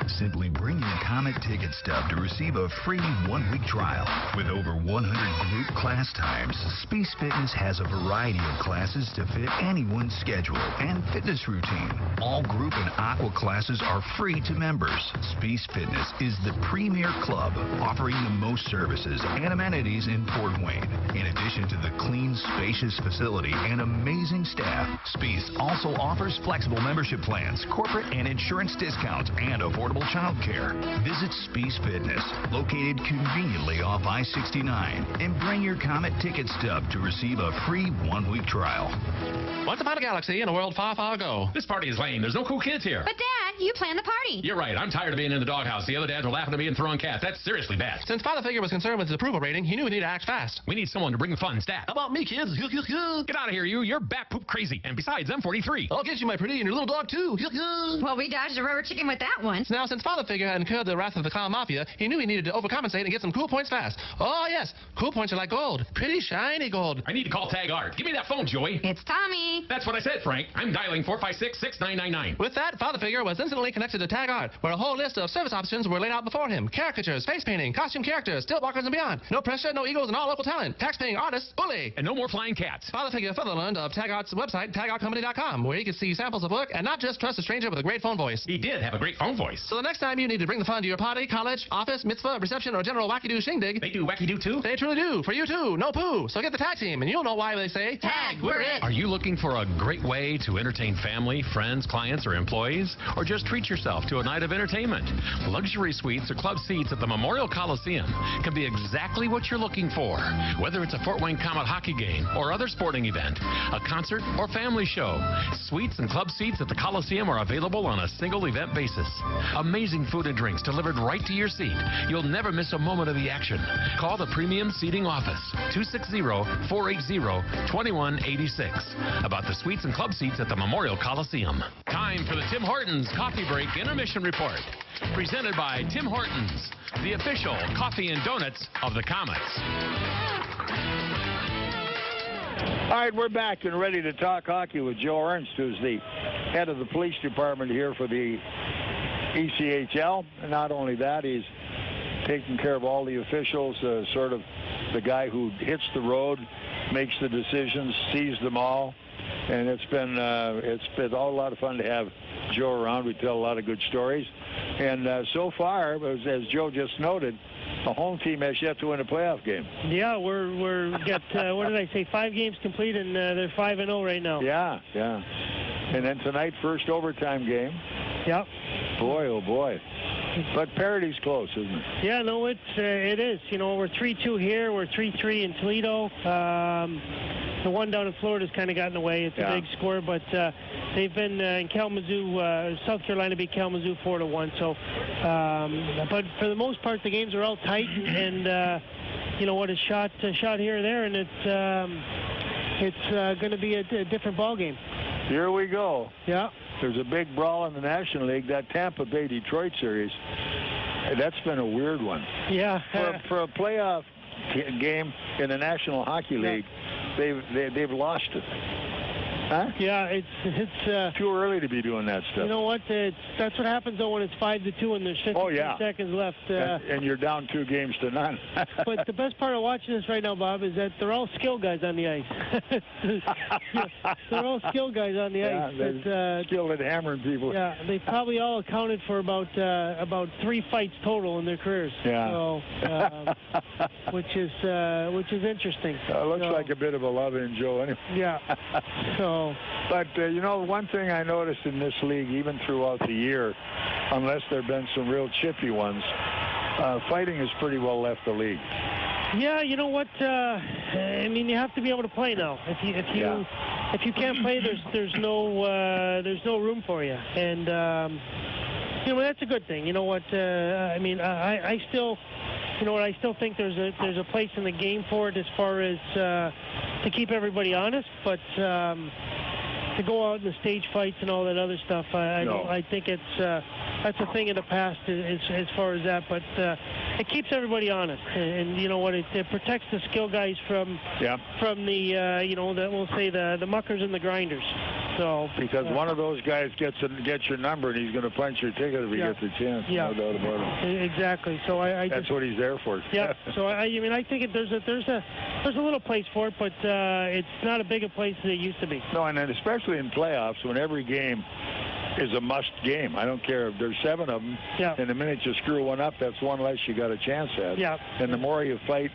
Simply bring your Comet ticket stub to receive a free 1-week trial. With over 100 group class times, Speece Fitness has a variety of classes to fit anyone's schedule and fitness routine. All group and aqua classes are free to members. Speece Fitness is the premier club offering the most services and amenities in Fort Wayne. In addition to the clean, spacious facility and amazing staff, Speece also offers flexible membership plans, corporate and insurance discounts, and affordable child care. Visit Speece Fitness, located conveniently off I-69, and bring your Comet ticket stub to receive a free 1-week trial. Once upon a galaxy in a world far, far ago. This party is lame. There's no cool kids here. But Dad, you planned the party. You're right. I'm tired of being in the doghouse. The other dads are laughing at me and throwing cats. That's seriously bad. Since Father Figure was concerned with his approval rating, he knew he needed to act fast. We need someone to bring the fun stat. How about me, kids? Get out of here, you. You're bat poop crazy. And besides, I'm 43. I'll get you, my pretty, and your little dog, too. Well, we dodged a rubber chicken with that one. Now, since Father Figure had incurred the wrath of the clown mafia, he knew he needed to overcompensate and get some cool points fast. Oh, yes. Cool points are like gold. Pretty shiny gold. I need to call Tag Art. Give me that phone, Joey. It's Tommy. That's what I said, Frank. I'm dialing 456-6999. With that, Father Figure was instantly connected to Tag Art, where a whole list of service options were laid out before him. Caricatures, face painting, costume characters, stilt walkers, and beyond. No pressure, no egos, and all local talent. Tax-paying artists, bully. And no more flying cats. Father Figure further learned of Tag Art's website, tagartcompany.com, where he could see samples of work and not just trust a stranger with a great phone voice. He did have a great phone voice. So the next time you need to bring the fun to your party, college, office, mitzvah, reception, or general wacky-doo shindig. They do wacky-doo too? They truly do. For you too. No poo. So get the tag team, and you'll know why they say, Tag, we're it. Are you looking for a great way to entertain family, friends, clients, or employees? Or just treat yourself to a night of entertainment? Luxury suites or club seats at the Memorial Coliseum can be exactly what you're looking for. Whether it's a Fort Wayne Comet hockey game or other sporting event, a concert or family show, suites and club seats at the Coliseum are available on a single event basis. Amazing food and drinks delivered right to your seat. You'll never miss a moment of the action. Call the Premium Seating Office, 260-480-2186, about the suites and club seats at the Memorial Coliseum. Time for the Tim Hortons Coffee Break Intermission Report, presented by Tim Hortons, the official coffee and donuts of the Komets. All right, we're back and ready to talk hockey with Joe Ernst, who's the head of the police department here for the ECHL. And not only that, he's taking care of all the officials, sort of the guy who hits the road, makes the decisions, sees them all. And it's been a lot of fun to have Joe around. We tell a lot of good stories. And so far, as Joe just noted, the home team has yet to win a playoff game. Yeah, we're got what did I say? 5 games complete, and they're 5-0 right now. Yeah. And then tonight, first overtime game. Yep. Boy, oh boy. But parity's close, isn't it? Yeah, no, it is. You know, we're 3-2 here. We're 3-3 in Toledo. The one down in Florida's kind of gotten away. It's a big score, but they've been in Kalamazoo. South Carolina beat Kalamazoo 4-1. So, but for the most part, the games are all tight, and you know what, a shot here or there, and it's going to be a different ball game. Here we go. Yeah. There's a big brawl in the National League. That Tampa Bay-Detroit series, that's been a weird one. Yeah. For a playoff game in the National Hockey League, they've lost it. Huh? Yeah, it's too early to be doing that stuff. You know what? That's what happens though when it's 5-2 and there's 52 seconds left. And you're down 2 games to none. But the best part of watching this right now, Bob, is that they're all skill guys on the ice. They're all skill guys on the ice. They're skilled at hammering people. Yeah, they probably all accounted for about 3 fights total in their careers. Yeah. So, which is interesting. Looks like a bit of a love-in, Joe. Anyway. Yeah. So. But, you know, one thing I noticed in this league, even throughout the year, unless there have been some real chippy ones, fighting has pretty well left the league. Yeah, you know what? I mean, you have to be able to play now. If if you can't play, there's no room for you, and that's a good thing. You know what? I mean, I still. You know what? I still think there's a place in the game for it as far as to keep everybody honest, but to go out in the stage fights and all that other stuff, I think that's a thing of the past as far as that. But it keeps everybody honest, and you know what? It protects the skill guys from the we'll say the muckers and the grinders. So because one of those guys gets your number and he's going to punch your ticket if he gets a chance. Yeah. No doubt about it. Exactly. So that's what he's there for. Yeah. So I mean I think there's a little place for it, but it's not a big a place as it used to be. No, and then especially in playoffs when every game is a must game. I don't care if there's 7 of them. Yeah. And the minute you screw one up, that's one less you got a chance at. Yeah. And the more you fight,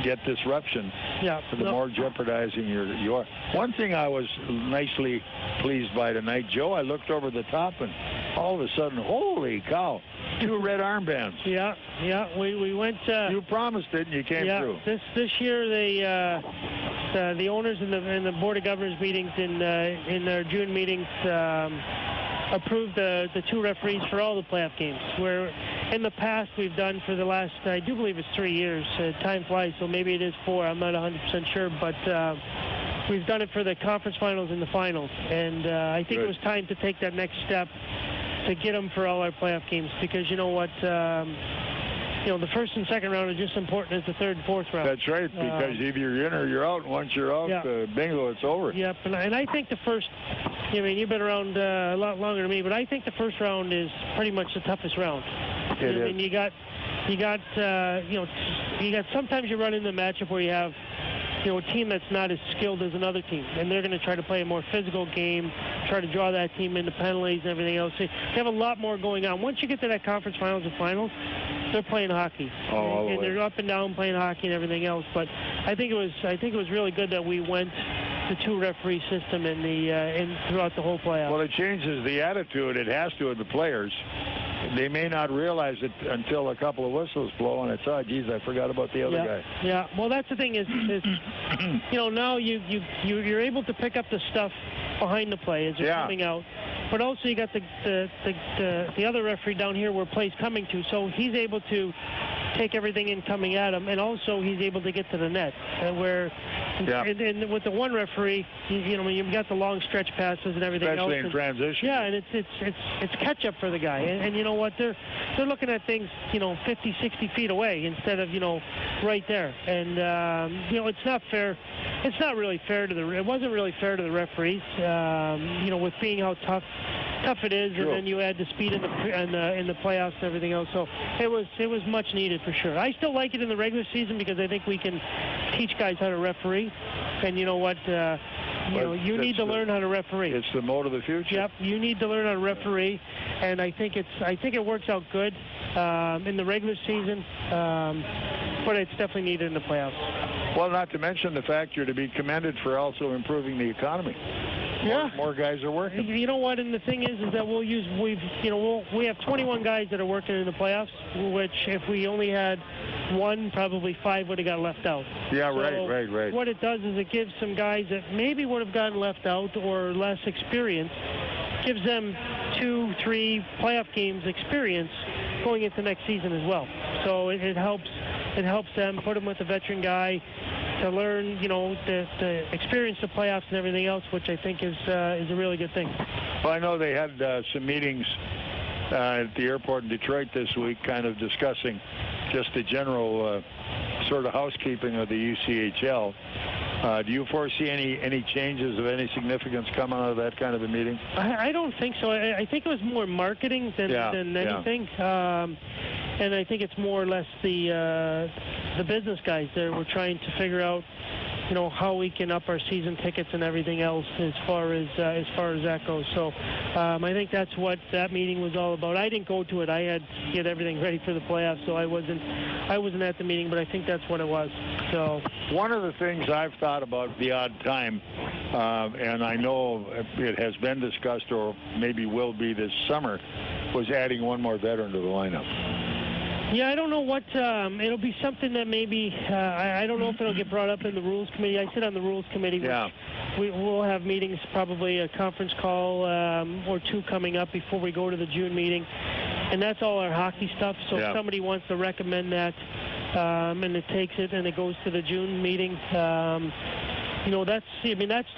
get disruption, the more jeopardizing you are. One thing I was nicely pleased by tonight, Joe, I looked over the top and all of a sudden, holy cow, 2 red armbands. Yeah. We went. You promised it and you came through. This year the owners in the board of governors meetings in their June meetings approved the 2 referees for all the playoff games, where in the past we've done for the last, I do believe it's 3 years. Time flies, so maybe it is 4. I'm not 100% sure, but we've done it for the conference finals and the finals, and I think it was time to take that next step to get them for all our playoff games, because you know what, the first and second round are just as important as the third and fourth round. That's right, because either you're in or you're out. Once you're out, bingo, it's over. Yep, and I think the first, I mean, you've been around a lot longer than me, but I think the first round is pretty much the toughest round. It is. I mean, you got sometimes you run into the matchup where you have, a team that's not as skilled as another team, and they're going to try to play a more physical game, try to draw that team into penalties and everything else. They have a lot more going on. Once you get to that conference finals and finals, they're playing hockey, and they're up and down playing hockey and everything else. But I think it was really good that we went the 2 referee system throughout the whole playoff. Well, it changes the attitude. It has to with the players. They may not realize it until a couple of whistles blow, and it's, oh, geez, I forgot about the other guy. Yeah. Well, that's the thing is now you're able to pick up the stuff behind the play as they're coming out. But also you got the other referee down here where play's coming to, so he's able to take everything in coming at him, and also he's able to get to the net. And with the one referee, you've got the long stretch passes and everything especially else. In transition. Yeah, and it's catch up for the guy. And you know what? They're looking at things 50, 60 feet away instead of right there. And it's not fair. It's not really fair to it wasn't really fair to the referees. With being how tough it is, and then you add the speed in the playoffs and everything else. So it was much needed for sure. I still like it in the regular season because I think we can teach guys how to referee, and you know what, you need to learn how to referee. It's the mode of the future. Yep, you need to learn how to referee, and I think it works out good in the regular season, but it's definitely needed in the playoffs. Well, not to mention the fact you're to be commended for also improving the economy. More guys are working. You know what? And the thing is that we have 21 guys that are working in the playoffs, which if we only had 1, probably 5 would have got left out. Yeah, so right. What it does is it gives some guys that maybe would have gotten left out or less experience, gives them 2, 3 playoff games experience going into next season as well. So it helps them, put them with a veteran guy to learn, the experience of playoffs and everything else, which I think is a really good thing. Well, I know they had some meetings at the airport in Detroit this week, kind of discussing just the general sort of housekeeping of the UCHL. Do you foresee any changes of any significance coming out of that kind of a meeting? I don't think so. I think it was more marketing than anything. And I think it's more or less the business guys there were trying to figure out, how we can up our season tickets and everything else as far as that goes. So I think that's what that meeting was all about. I didn't go to it. I had to get everything ready for the playoffs, so I wasn't at the meeting, but I think that's what it was. So one of the things I've thought about the odd time, and I know it has been discussed or maybe will be this summer, was adding one more veteran to the lineup. Yeah, I don't know what, it'll be something that maybe, I don't know if it'll get brought up in the Rules Committee. I sit on the Rules Committee. Yeah. We'll have meetings, probably a conference call or two coming up before we go to the June meeting. And that's all our hockey stuff. So if somebody wants to recommend that and it takes it and it goes to the June meeting, that's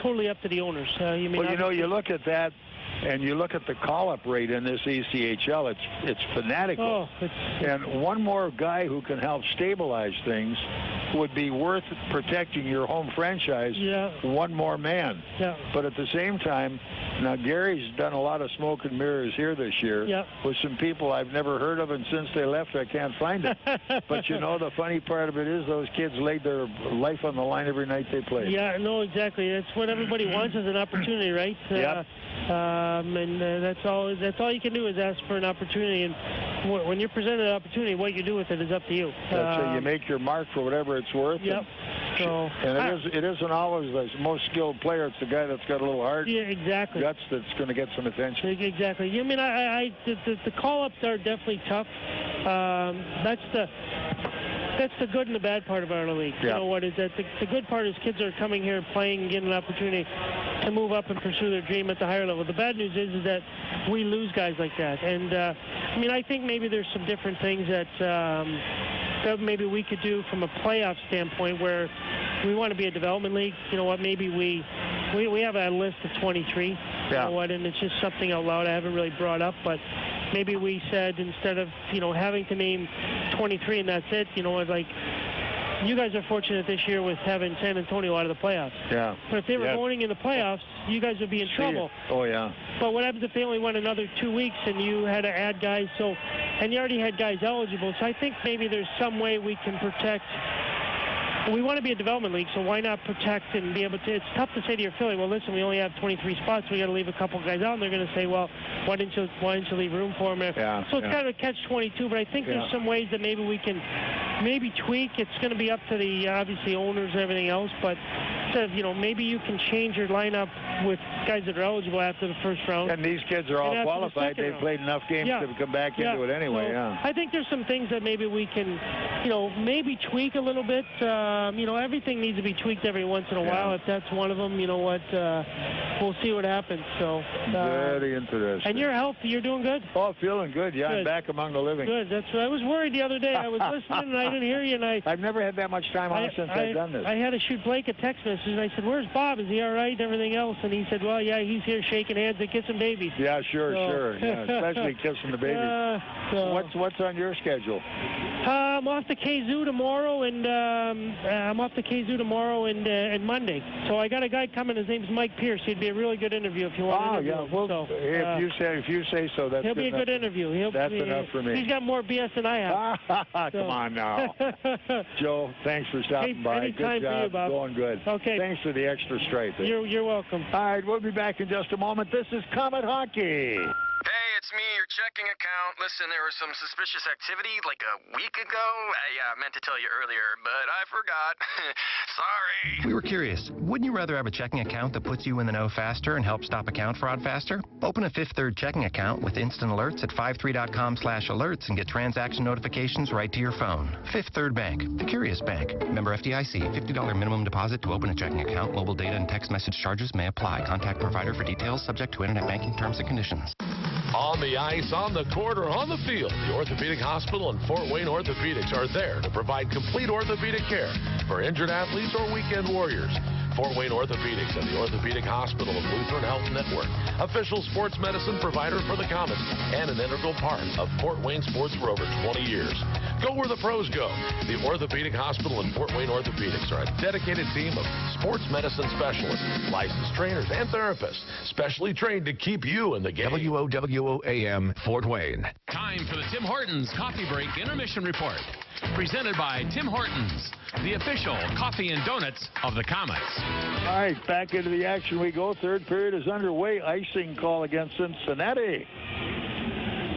totally up to the owners. You look at that, and you look at the call-up rate in this ECHL, it's fanatical. And one more guy who can help stabilize things would be worth protecting your home franchise. One more man. But at the same time, now Gary's done a lot of smoke and mirrors here this year with some people I've never heard of, and since they left, I can't find it. But the funny part of it is those kids laid their life on the line every night they played. Yeah, no, exactly. That's what everybody wants, is an opportunity, right? That's all you can do is ask for an opportunity, and when you're presented an opportunity, what you do with it is up to you. You make your mark for whatever it's worth. And it isn't always the most skilled player. It's the guy that's got a little heart. Yeah, exactly. Guts that's going to get some attention. Exactly. The call-ups are definitely tough. That's the good and the bad part of our league. You know what is that? The good part is kids are coming here, playing, and getting an opportunity to move up and pursue their dream at the higher level. The bad news is that we lose guys like that. And I think maybe there's some different things that maybe we could do from a playoff standpoint, where we want to be a development league. You know what? Maybe we have a list of 23. You know what? And it's just something out loud I haven't really brought up, but maybe we said, instead of having to name 23 and that's it, you guys are fortunate this year with having San Antonio out of the playoffs. But if they were going in the playoffs, you guys would be in trouble. But what happens if they only went another 2 weeks and you had to add guys? And you already had guys eligible. So I think maybe there's some way we can protect. We want to be a development league, so why not protect and be able to? It's tough to say to your affiliate, well, listen, we only have 23 spots, we got to leave a couple guys out, and they're going to say, well, why didn't you leave room for them? So it's kind of a catch-22, but I think there's some ways that maybe we can tweak. It's going to be up to the obviously owners and everything else, but maybe you can change your lineup with guys that are eligible after the first round. And these kids are all qualified. They've played enough games to come back into it anyway. So I think there's some things that maybe we can, maybe tweak a little bit. Everything needs to be tweaked every once in a while. If that's one of them, we'll see what happens. So very interesting. And you're healthy. You're doing good? Oh, feeling good. Yeah, I'm back among the living. Good. That's what I was worried the other day. I was listening and I didn't hear you. And I've never had that much time off since I've done this. I had to shoot Blake a text message, and I said, "Where's Bob? Is he all right?" And everything else. And he said, "Well, yeah, he's here shaking hands and kissing babies." Yeah, sure. Yeah, especially kissing the babies. What's on your schedule? I'm off to KZoo tomorrow, and Monday. So I got a guy coming. His name's Mike Pierce. He'd be a really good interview if you want to interview him. Well, if you say so, that's he'll be a good interview. That's enough for me. He's got more BS than I have. Come on now, Joe. Thanks for stopping by. Good job. For you, Bob. Going good. Okay. Thanks for the extra straight. You're welcome. All right, we'll be back in just a moment. This is Komet Hockey. Hey, it's me, your checking account. Listen, there was some suspicious activity like a week ago. I meant to tell you earlier, but I forgot. Sorry. We were curious. Wouldn't you rather have a checking account that puts you in the know faster and helps stop account fraud faster? Open a Fifth Third checking account with instant alerts at 53.com/alerts and get transaction notifications right to your phone. Fifth Third Bank, the curious bank. Member FDIC. $50 minimum deposit to open a checking account. Mobile data and text message charges may apply. Contact provider for details, subject to internet banking terms and conditions. On the ice, on the court, or on the field, the Orthopedic Hospital and Fort Wayne Orthopedics are there to provide complete orthopedic care for injured athletes or weekend warriors. Fort Wayne Orthopedics and the Orthopedic Hospital of Lutheran Health Network, official sports medicine provider for the Komets, and an integral part of Fort Wayne sports for over 20 years. Go where the pros go. The Orthopedic Hospital and Fort Wayne Orthopedics are a dedicated team of sports medicine specialists, licensed trainers, and therapists, specially trained to keep you in the game. WOWOAM, Fort Wayne. Time for the Tim Hortons Coffee Break Intermission Report. Presented by Tim Hortons, the official coffee and donuts of the Komets. All right, back into the action we go. Third period is underway. Icing call against Cincinnati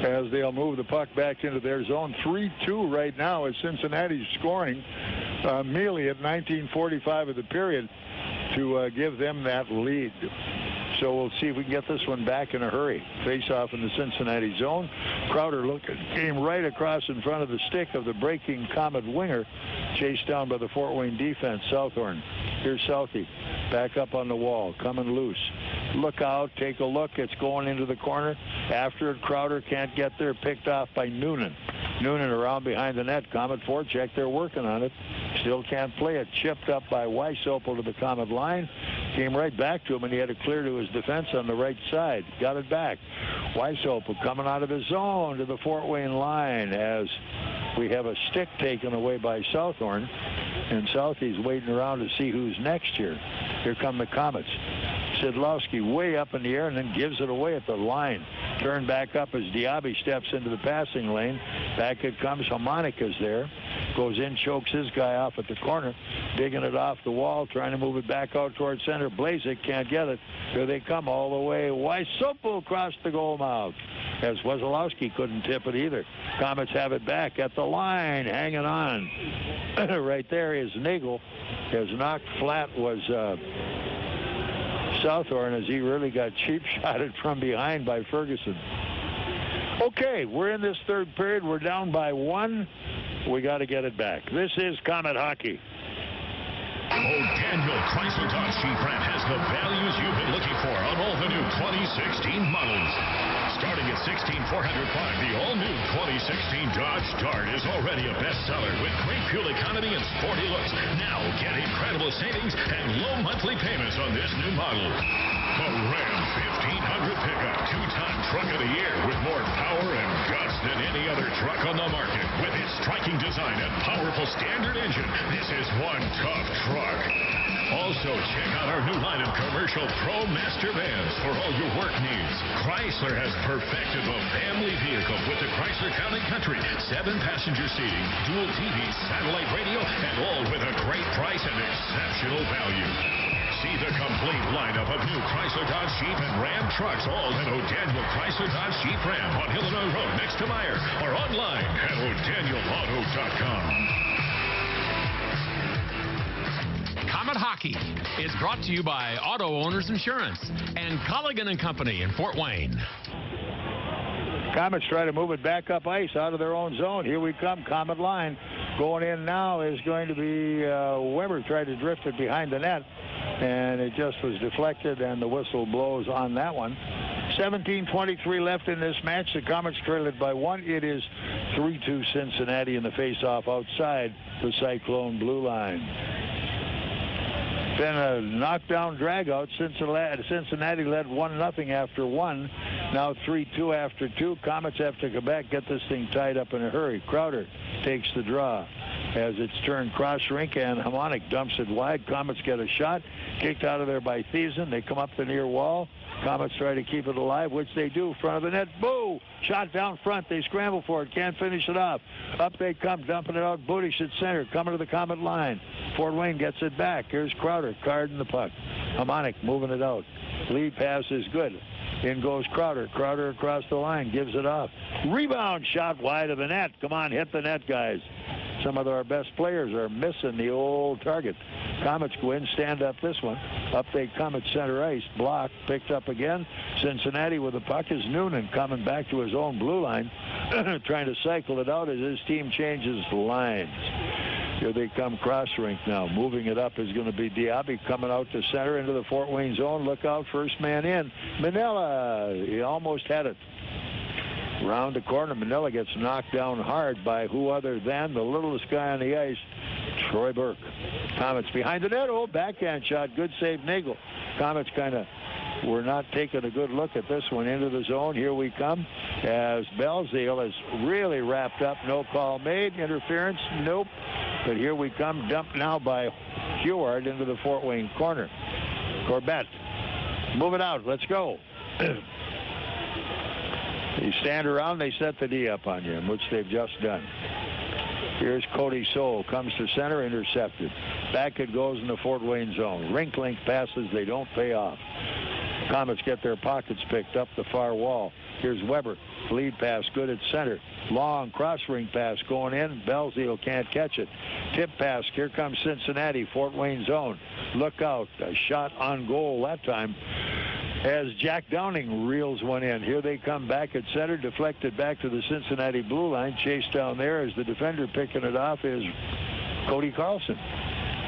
as they'll move the puck back into their zone. 3-2 right now as Cincinnati's scoring. Mealy at 19:45 of the period to give them that lead. So we'll see if we can get this one back in a hurry. Face-off in the Cincinnati zone. Crowder came right across in front of the stick of the breaking Comet winger, chased down by the Fort Wayne defense. Southorn. Here's Southie. Back up on the wall. Coming loose. Look out. Take a look. It's going into the corner. After it, Crowder can't get there. Picked off by Noonan. Noonan around behind the net. Comet forecheck. They're working on it. Still can't play it. Chipped up by Weisopel to the Comet line. Came right back to him, and he had to clear to his defense on the right side. Got it back. Weisopel coming out of his zone to the Fort Wayne line as we have a stick taken away by Southorn. And Southie's waiting around to see who's next here. Here come the Komets. Sidlowski way up in the air and then gives it away at the line. Turn back up as Diaby steps into the passing lane. Back it comes. Harmonika's there. Goes in, chokes his guy off at the corner. Digging it off the wall, trying to move it back out towards center. Blazek can't get it. Here they come all the way. Weisopel across the goal mouth. As Wesolowski couldn't tip it either. Komets have it back at the line, hanging on. Right there is Nagle. As knocked flat was Southorn, as he really got cheap-shotted from behind by Ferguson. Okay, we're in this third period. We're down by 1. We got to get it back. This is Comet Hockey. Daniel Chrysler Dodge Jeep Ram has the values you've been looking for on all the new 2016 models. Starting at $16,405, the all-new 2016 Dodge Dart is already a bestseller with great fuel economy and sporty looks. Now get incredible savings and low monthly payments on this new model. The Ram 1500 pickup, 2-ton truck of the year with more power and guts than any other truck on the market. With its striking design and powerful standard engine, this is one tough truck. Also, check out our new line of commercial Pro Master vans for all your work needs. Chrysler has perfected the family vehicle with the Chrysler Town & Country. 7-passenger seating, dual TV, satellite radio, and all with a great price and exceptional value. See the complete lineup of new Chrysler Dodge Jeep and Ram trucks, all at O'Daniel Chrysler Dodge Jeep Ram on Illinois Road next to Meyer, or online at o'danielauto.com. Comet Hockey is brought to you by Auto Owners Insurance and Colligan & Company in Fort Wayne. Komets try to move it back up ice out of their own zone. Here we come. Comet line going in now is going to be Weber. Tried to drift it behind the net, and it just was deflected, and the whistle blows on that one. 17:23 left in this match. The Komets trail it by 1. It is 3-2 Cincinnati in the face-off outside the Cyclone blue line. Been a knockdown drag-out. Cincinnati led 1-0 after 1. Now 3-2 after 2. Komets have to go back, get this thing tied up in a hurry. Crowder takes the draw as it's turned cross rink, and Harmonic dumps it wide. Komets get a shot. Kicked out of there by Thiessen. They come up the near wall. Komets try to keep it alive, which they do. Front of the net. Boo! Shot down front. They scramble for it. Can't finish it off. Up they come, dumping it out. Budish at center, coming to the Comet line. Fort Wayne gets it back. Here's Crowder, carding the puck. Harmonic moving it out. Lead pass is good. In goes Crowder. Crowder across the line, gives it off. Rebound shot wide of the net. Come on, hit the net, guys. Some of our best players are missing the old target. Komets go in, stand up this one. Up they come at center ice. Block, picked up again. Cincinnati with the puck is Noonan coming back to his own blue line, trying to cycle it out as his team changes lines. Here they come cross rink now. Moving it up is going to be Diaby coming out to center into the Fort Wayne zone. Look out, first man in. Manila, he almost had it. Round the corner, Manila gets knocked down hard by who other than the littlest guy on the ice, Troy Bourke. Komets behind the net. Oh, backhand shot. Good save, Nagle. Komets kind of were not taking a good look at this one into the zone. Here we come as Belzile is really wrapped up. No call made. Interference? Nope. But here we come. Dumped now by Heward into the Fort Wayne corner. Corbett. Move it out. Let's go. You stand around, they set the D up on you, which they've just done. Here's Cody Soule, comes to center, intercepted. Back it goes in the Fort Wayne zone. Rink-link passes, they don't pay off. Komets get their pockets picked up the far wall. Here's Weber, lead pass, good at center. Long cross-ring pass going in. Belzile can't catch it. Tip pass, here comes Cincinnati, Fort Wayne zone. Look out, a shot on goal that time. as Jack Downing reels one in. Here they come back at center, deflected back to the Cincinnati blue line. Chased down there as the defender picking it off is Cody Carlson.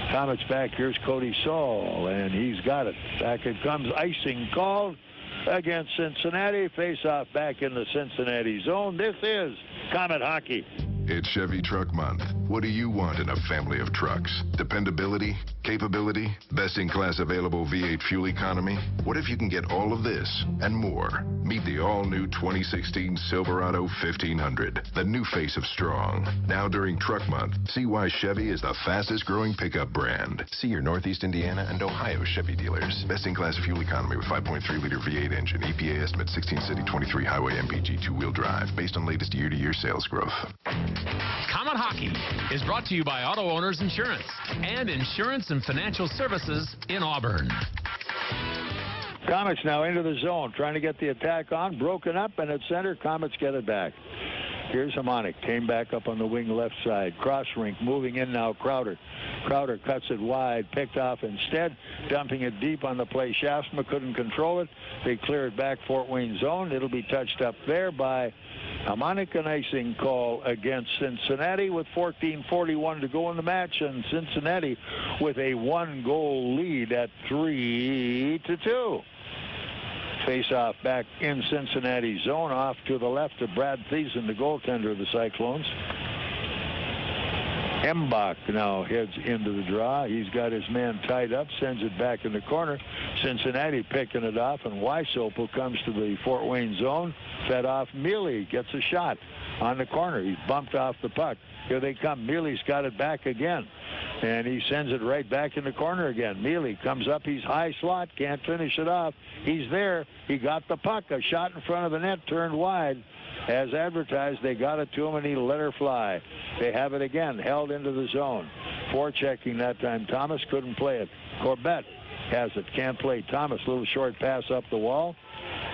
Komets back. Here's Cody Saul, and he's got it. Back it comes. Icing called against Cincinnati. Face-off back in the Cincinnati zone. This is Komet Hockey. It's Chevy Truck Month. What do you want in a family of trucks? Dependability, capability, best-in-class available V8 fuel economy? What if you can get all of this and more? Meet the all-new 2016 Silverado 1500, the new face of strong. Now during Truck Month, see why Chevy is the fastest-growing pickup brand. See your Northeast Indiana and Ohio Chevy dealers. Best-in-class fuel economy with 5.3-liter V8 engine. EPA estimate 16 city, 23 highway MPG two-wheel drive based on latest year-to-year sales growth. Komet Hockey is brought to you by Auto Owners Insurance and Insurance and Financial Services in Auburn. Komets now into the zone, trying to get the attack on. Broken up, and at center, Komets get it back. Here's Hamonic. Came back up on the wing left side. Cross rink, moving in now, Crowder. Crowder cuts it wide, picked off instead, dumping it deep on the play. Shaftsma couldn't control it. They clear it back Fort Wayne zone. It'll be touched up there by Hamonic. An icing call against Cincinnati with 14:41 to go in the match, and Cincinnati with a 1-goal lead at 3-2. Face-off back in Cincinnati zone, off to the left of Brad Thiessen, the goaltender of the Cyclones. Embach now heads into the draw. He's got his man tied up, sends it back in the corner. Cincinnati picking it off, and Weisopel comes to the Fort Wayne zone. Fed off Mealy, gets a shot on the corner. He's bumped off the puck. Here they come. Mealy's got it back again, and he sends it right back in the corner again. Mealy comes up. He's high slot, can't finish it off. He's there. He got the puck. A shot in front of the net, turned wide. As advertised, they got it to him, and he let her fly. They have it again, held into the zone. Forechecking that time. Thomas couldn't play it. Corbett has it, can't play. Thomas, little short pass up the wall.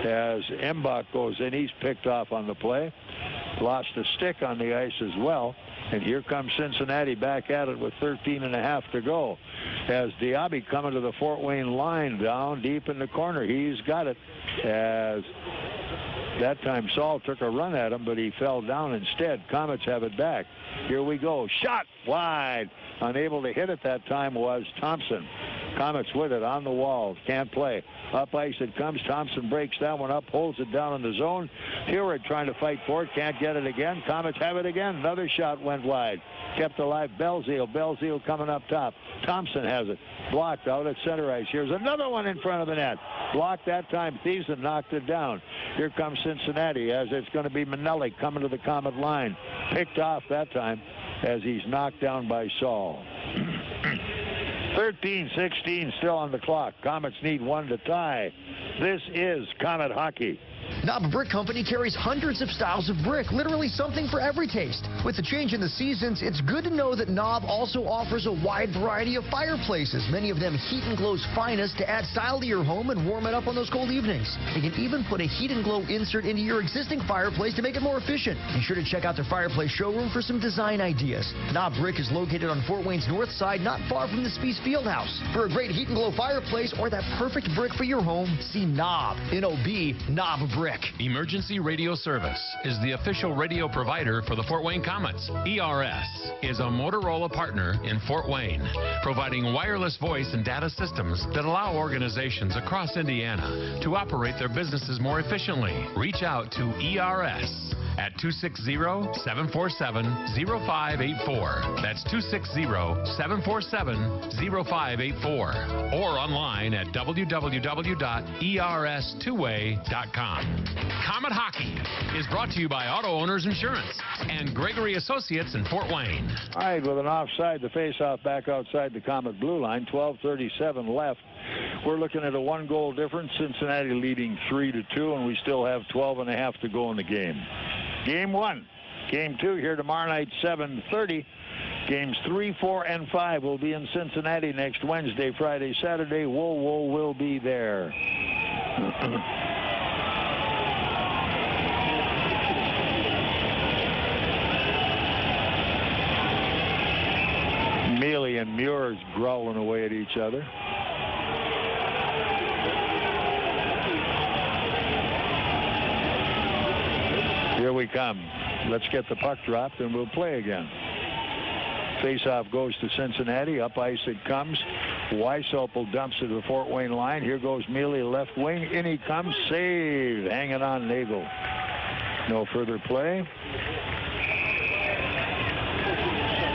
As Embach goes in, he's picked off on the play. Lost a stick on the ice as well. And here comes Cincinnati back at it with 13.5 to go. As Diaby coming to the Fort Wayne line down deep in the corner. He's got it. As that time Saul took a run at him, but he fell down instead. Komets have it back. Here we go. Shot wide. Unable to hit it that time was Thompson. Komets with it on the wall. Can't play. Up ice it comes. Thompson breaks that one up, holds it down in the zone. Heward trying to fight for it. Can't get it again. Komets have it again. Another shot went wide. Kept alive Belzile. Belzile coming up top. Thompson has it. Blocked out at center ice. Here's another one in front of the net. Blocked that time. Thiessen knocked it down. Here comes Cincinnati as it's going to be Manelli coming to the Komet line. Picked off that time as he's knocked down by Saul. 13-16 still on the clock. Komets need one to tie. This is Komet Hockey. Nagle Brick Company carries hundreds of styles of brick, literally something for every taste. With the change in the seasons, it's good to know that Nagle also offers a wide variety of fireplaces, many of them Heat and Glow's finest, to add style to your home and warm it up on those cold evenings. They can even put a Heat and Glow insert into your existing fireplace to make it more efficient. Be sure to check out their fireplace showroom for some design ideas. Nagle Brick is located on Fort Wayne's north side, not far from the Spies Fieldhouse. For a great Heat and Glow fireplace or that perfect brick for your home, see Nagle, N-O-B, Nagle Brick. Emergency Radio Service is the official radio provider for the Fort Wayne Komets. ERS is a Motorola partner in Fort Wayne, providing wireless voice and data systems that allow organizations across Indiana to operate their businesses more efficiently. Reach out to ERS at 260-747-0584. That's 260-747-0584. Or online at www.ers2way.com. Komet Hockey is brought to you by Auto Owners Insurance and Gregory Associates in Fort Wayne. All right, with an offside, the face-off back outside the Komet blue line. 12:37 left. We're looking at a 1-goal difference. Cincinnati leading 3-2, and we still have 12.5 to go in the game. Game 1. Game 2 here tomorrow night, 7:30. Games 3, 4, and 5 will be in Cincinnati next Wednesday, Friday, Saturday. Whoa will be there. Mealy and Meurs growling away at each other. Here we come. Let's get the puck dropped, and we'll play again. Faceoff goes to Cincinnati. Up ice it comes. Weisopel dumps it to the Fort Wayne line. Here goes Mealy, left wing. In he comes. Save. Hanging on Nagle. No further play.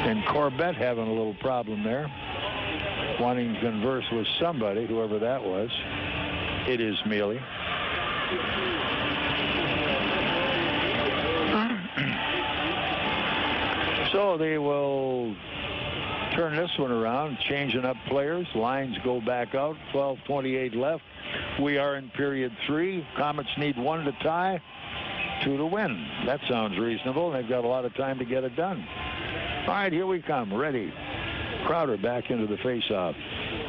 And Corbett having a little problem there. Wanting to converse with somebody, whoever that was. It is Mealy. So they will turn this one around, changing up players. Lines go back out. 12:28 left. We are in period 3. Komets need 1 to tie, 2 to win. That sounds reasonable. They've got a lot of time to get it done. All right, here we come. Ready. Crowder back into the faceoff.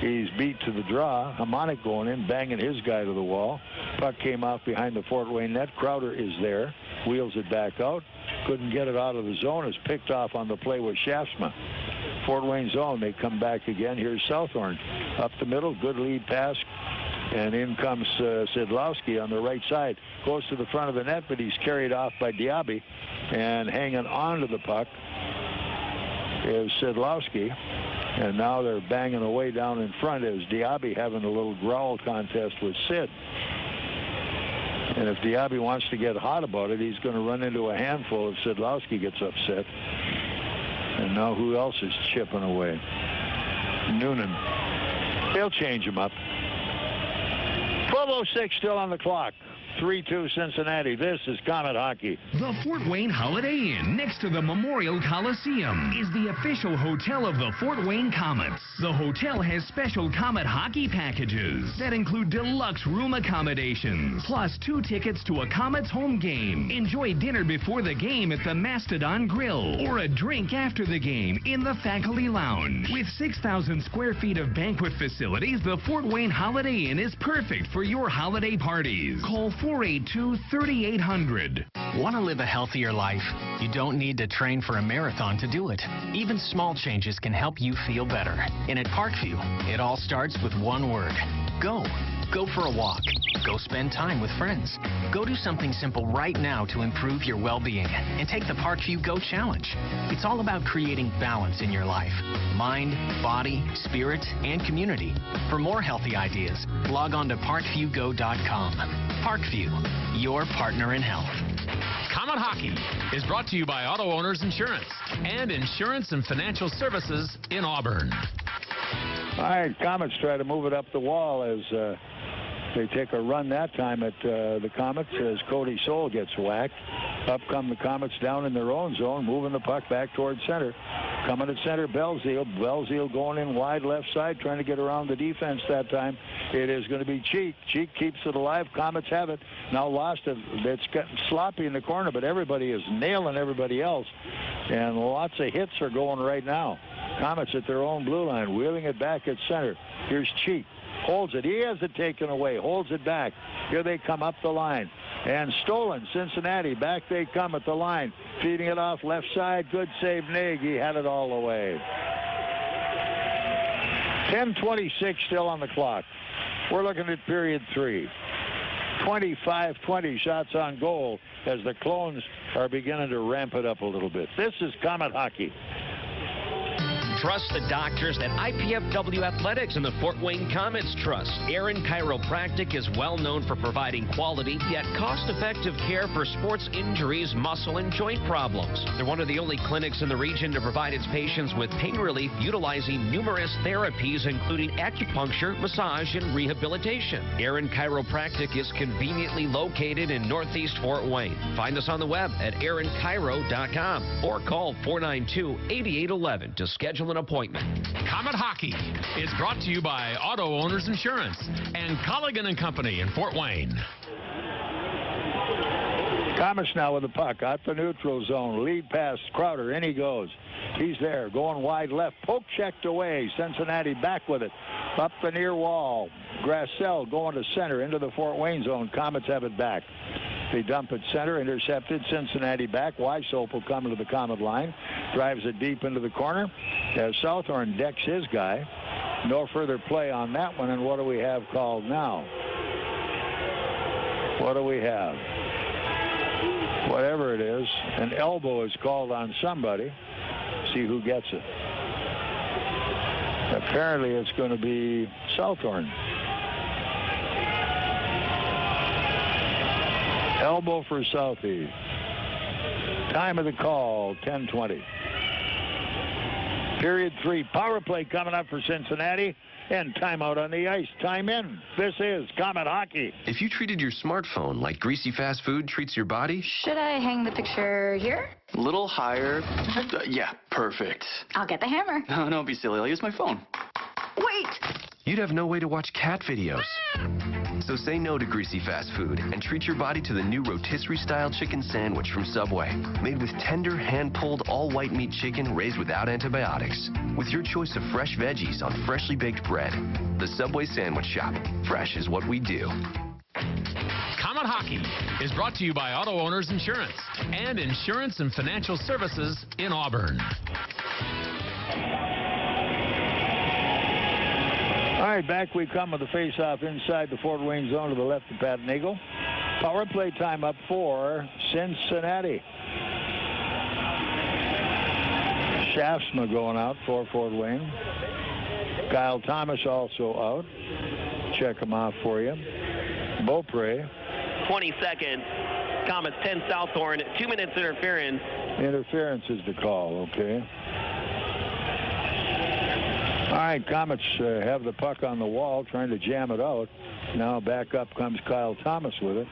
He's beat to the draw. Hamonic going in, banging his guy to the wall. Puck came off behind the Fort Wayne net. Crowder is there. Wheels it back out. Couldn't get it out of the zone. Is picked off on the play with Shaftsma. Fort Wayne zone. They come back again. Here's Southorn. Up the middle. Good lead pass. And in comes Sidlowski on the right side. Goes to the front of the net, but he's carried off by Diaby. And hanging on to the puck is Sidlowski. And now they're banging away down in front as Diaby having a little growl contest with Sid. And if Diaby wants to get hot about it, he's going to run into a handful if Sidlowski gets upset. And now who else is chipping away? Noonan. They'll change him up. 12:06 still on the clock. 3-2 Cincinnati. This is Comet Hockey. The Fort Wayne Holiday Inn next to the Memorial Coliseum is the official hotel of the Fort Wayne Komets. The hotel has special Comet hockey packages that include deluxe room accommodations, plus 2 tickets to a Komets home game. Enjoy dinner before the game at the Mastodon Grill, or a drink after the game in the Faculty Lounge. With 6,000 square feet of banquet facilities, the Fort Wayne Holiday Inn is perfect for your holiday parties. Call 482-3800. Want to live a healthier life? You don't need to train for a marathon to do it. Even small changes can help you feel better. And at Parkview, it all starts with one word. Go. Go for a walk. Go spend time with friends. Go do something simple right now to improve your well-being and take the Parkview Go Challenge. It's all about creating balance in your life. Mind, body, spirit, and community. For more healthy ideas, log on to parkviewgo.com. Parkview, your partner in health. Comet Hockey is brought to you by Auto Owners Insurance and Insurance and Financial Services in Auburn. All right, Komets try to move it up the wall as they take a run that time at the Komets as Cody Soul gets whacked. Up come the Komets down in their own zone, moving the puck back towards center. Coming at center, Belzile. Belzile going in wide left side, trying to get around the defense that time. It is going to be Cheek. Cheek keeps it alive. Komets have it. Now lost it. It's getting sloppy in the corner, but everybody is nailing everybody else. And lots of hits are going right now. Komets at their own blue line, wheeling it back at center. Here's Cheek. Holds it. He has it taken away. Holds it back. Here they come up the line. And stolen. Cincinnati. Back they come at the line. Feeding it off left side. Good save, Nagle. He had it all the way. 10:26 still on the clock. We're looking at period 3. 25-20 shots on goal as the Clones are beginning to ramp it up a little bit. This is Comet Hockey. Trust the doctors at IPFW Athletics and the Fort Wayne Komets Trust. Aaron Chiropractic is well known for providing quality yet cost-effective care for sports injuries, muscle, and joint problems. They're one of the only clinics in the region to provide its patients with pain relief utilizing numerous therapies, including acupuncture, massage, and rehabilitation. Aaron Chiropractic is conveniently located in Northeast Fort Wayne. Find us on the web at aaronchiro.com or call 492-8811 to schedule an appointment. Comet Hockey is brought to you by Auto Owners Insurance and Colligan & Company in Fort Wayne. Komets now with the puck out the neutral zone. Lead pass, Crowder, in he goes. He's there, going wide left. Poke checked away. Cincinnati back with it. Up the near wall. Grassell going to center into the Fort Wayne zone. Komets have it back. They dump it center, intercepted. Cincinnati back. Weisopel coming to the Comet line. Drives it deep into the corner. As Southorn decks his guy. No further play on that one. And what do we have called now? What do we have? whatever it is, an elbow is called on somebody. See who gets it. Apparently it's going to be Southorn. Elbow for Southeast. Time of the call, 10:20. Period 3. Power play coming up for Cincinnati. And timeout on the ice. Time in. This is Comet Hockey. If you treated your smartphone like greasy fast food treats your body... Should I hang the picture here? A little higher. Yeah, perfect. I'll get the hammer. No, don't be silly. I'll use my phone. Wait! You'd have no way to watch cat videos. So say no to greasy fast food and treat your body to the new rotisserie-style chicken sandwich from Subway. Made with tender, hand-pulled, all-white meat chicken raised without antibiotics. With your choice of fresh veggies on freshly baked bread. The Subway Sandwich Shop. Fresh is what we do. Comet Hockey is brought to you by Auto Owners Insurance and Insurance and Financial Services in Auburn. All right, back we come with the face-off inside the Fort Wayne zone to the left of Pat Nagle. Power play time up for Cincinnati. Shaftsma going out for Fort Wayne. Kyle Thomas also out. Check him off for you. Beaupre. 20 seconds. Komets 10 Southorn. 2 minutes interference. Interference is the call, okay. All right, Komets have the puck on the wall, trying to jam it out. Now back up comes Kyle Thomas with it.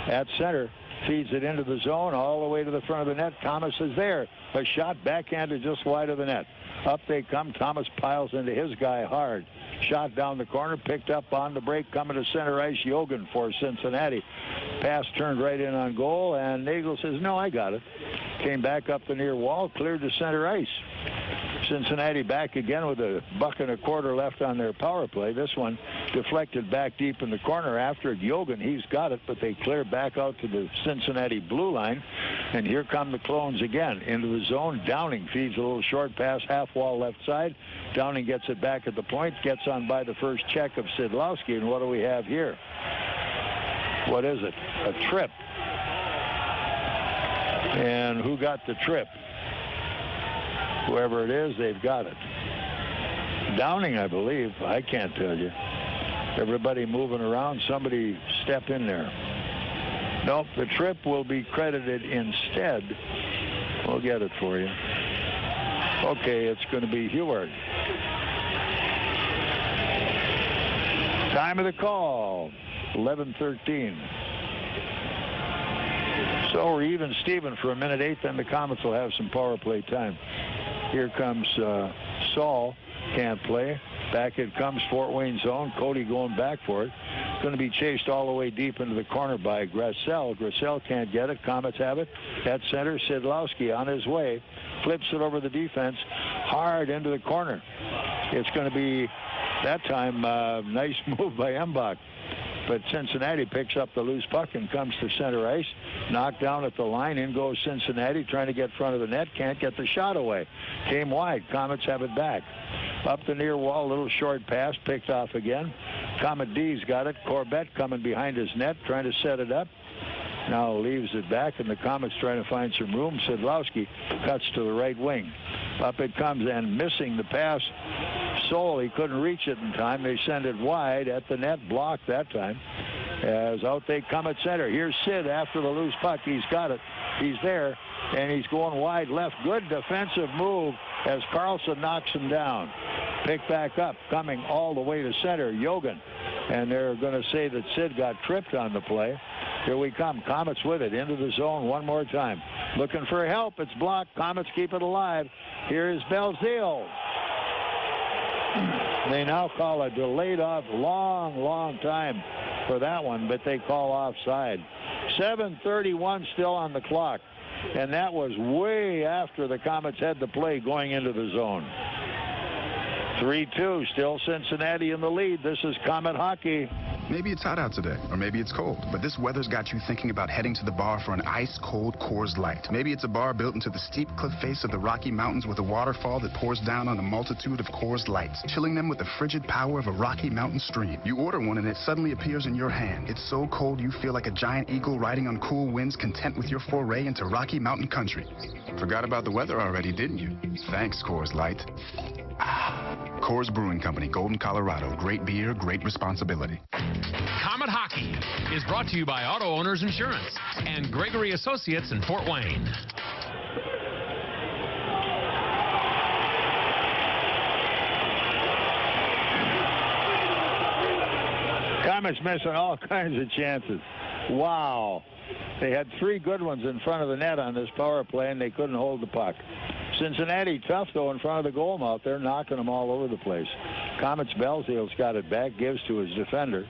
At center, feeds it into the zone, all the way to the front of the net. Thomas is there. A shot backhanded just wide of the net. Up they come. Thomas piles into his guy hard. Shot down the corner, picked up on the break, coming to center ice. Yogan for Cincinnati. Pass turned right in on goal, and Nagle says, no, I got it. Came back up the near wall, cleared to center ice. Cincinnati back again with a $1.25 left on their power play. This one deflected back deep in the corner after it. Yogan, he's got it, but they clear back out to the Cincinnati blue line. And here come the Clones again into the zone. Downing feeds a little short pass, half wall left side. Downing gets it back at the point, gets on by the first check of Sidlowski. And what do we have here? What is it? A trip. And who got the trip? Whoever it is, they've got it. Downing, I believe. I can't tell you. Everybody moving around. Somebody step in there. Nope, the trip will be credited instead. We'll get it for you. Okay, it's going to be Heward. Time of the call, 11:13. So we're even Steven for a minute 8, then the Komets will have some power play time. Here comes Saul, can't play. Back it comes Fort Wayne zone. Cody going back for it. Going to be chased all the way deep into the corner by Gressel. Gressel can't get it. Komets have it. At center, Sidlowski on his way. Flips it over the defense. Hard into the corner. It's going to be, that time, nice move by Embach. But Cincinnati picks up the loose puck and comes to center ice. Knocked down at the line. In goes Cincinnati trying to get front of the net. Can't get the shot away. Came wide. Komets have it back. Up the near wall. Little short pass. Picked off again. Comet D's got it. Corbett coming behind his net. Trying to set it up. Now leaves it back. And the Komets trying to find some room. Sidlowski cuts to the right wing. Up it comes and missing the pass. Soul, he couldn't reach it in time. They send it wide at the net, blocked that time. As out they come at center. Here's Sid after the loose puck. He's got it. He's there, and he's going wide left. Good defensive move as Carlson knocks him down. Picked back up, coming all the way to center, Yogan. And they're going to say that Sid got tripped on the play. Here we come. Komets with it into the zone one more time. Looking for help. It's blocked. Komets keep it alive. Here is Belzile. They now call a delayed off, long time for that one, but they call offside. 7:31 still on the clock, and that was way after the Komets had the play going into the zone. 3-2, still Cincinnati in the lead. This is Comet Hockey. Maybe it's hot out today, or maybe it's cold, but this weather's got you thinking about heading to the bar for an ice-cold Coors Light. Maybe it's a bar built into the steep cliff face of the Rocky Mountains with a waterfall that pours down on a multitude of Coors Lights, chilling them with the frigid power of a Rocky Mountain stream. You order one and it suddenly appears in your hand. It's so cold you feel like a giant eagle riding on cool winds, content with your foray into Rocky Mountain country. Forgot about the weather already, didn't you? Thanks, Coors Light. Coors Brewing Company, Golden, Colorado. Great beer, great responsibility. Comet Hockey is brought to you by Auto Owners Insurance and Gregory Associates in Fort Wayne. Comets missing all kinds of chances. Wow. They had 3 good ones in front of the net on this power play, and they couldn't hold the puck. Cincinnati tough, though, in front of the goal mouth. They're knocking them all over the place. Comets Belzier's got it back, gives to his defender.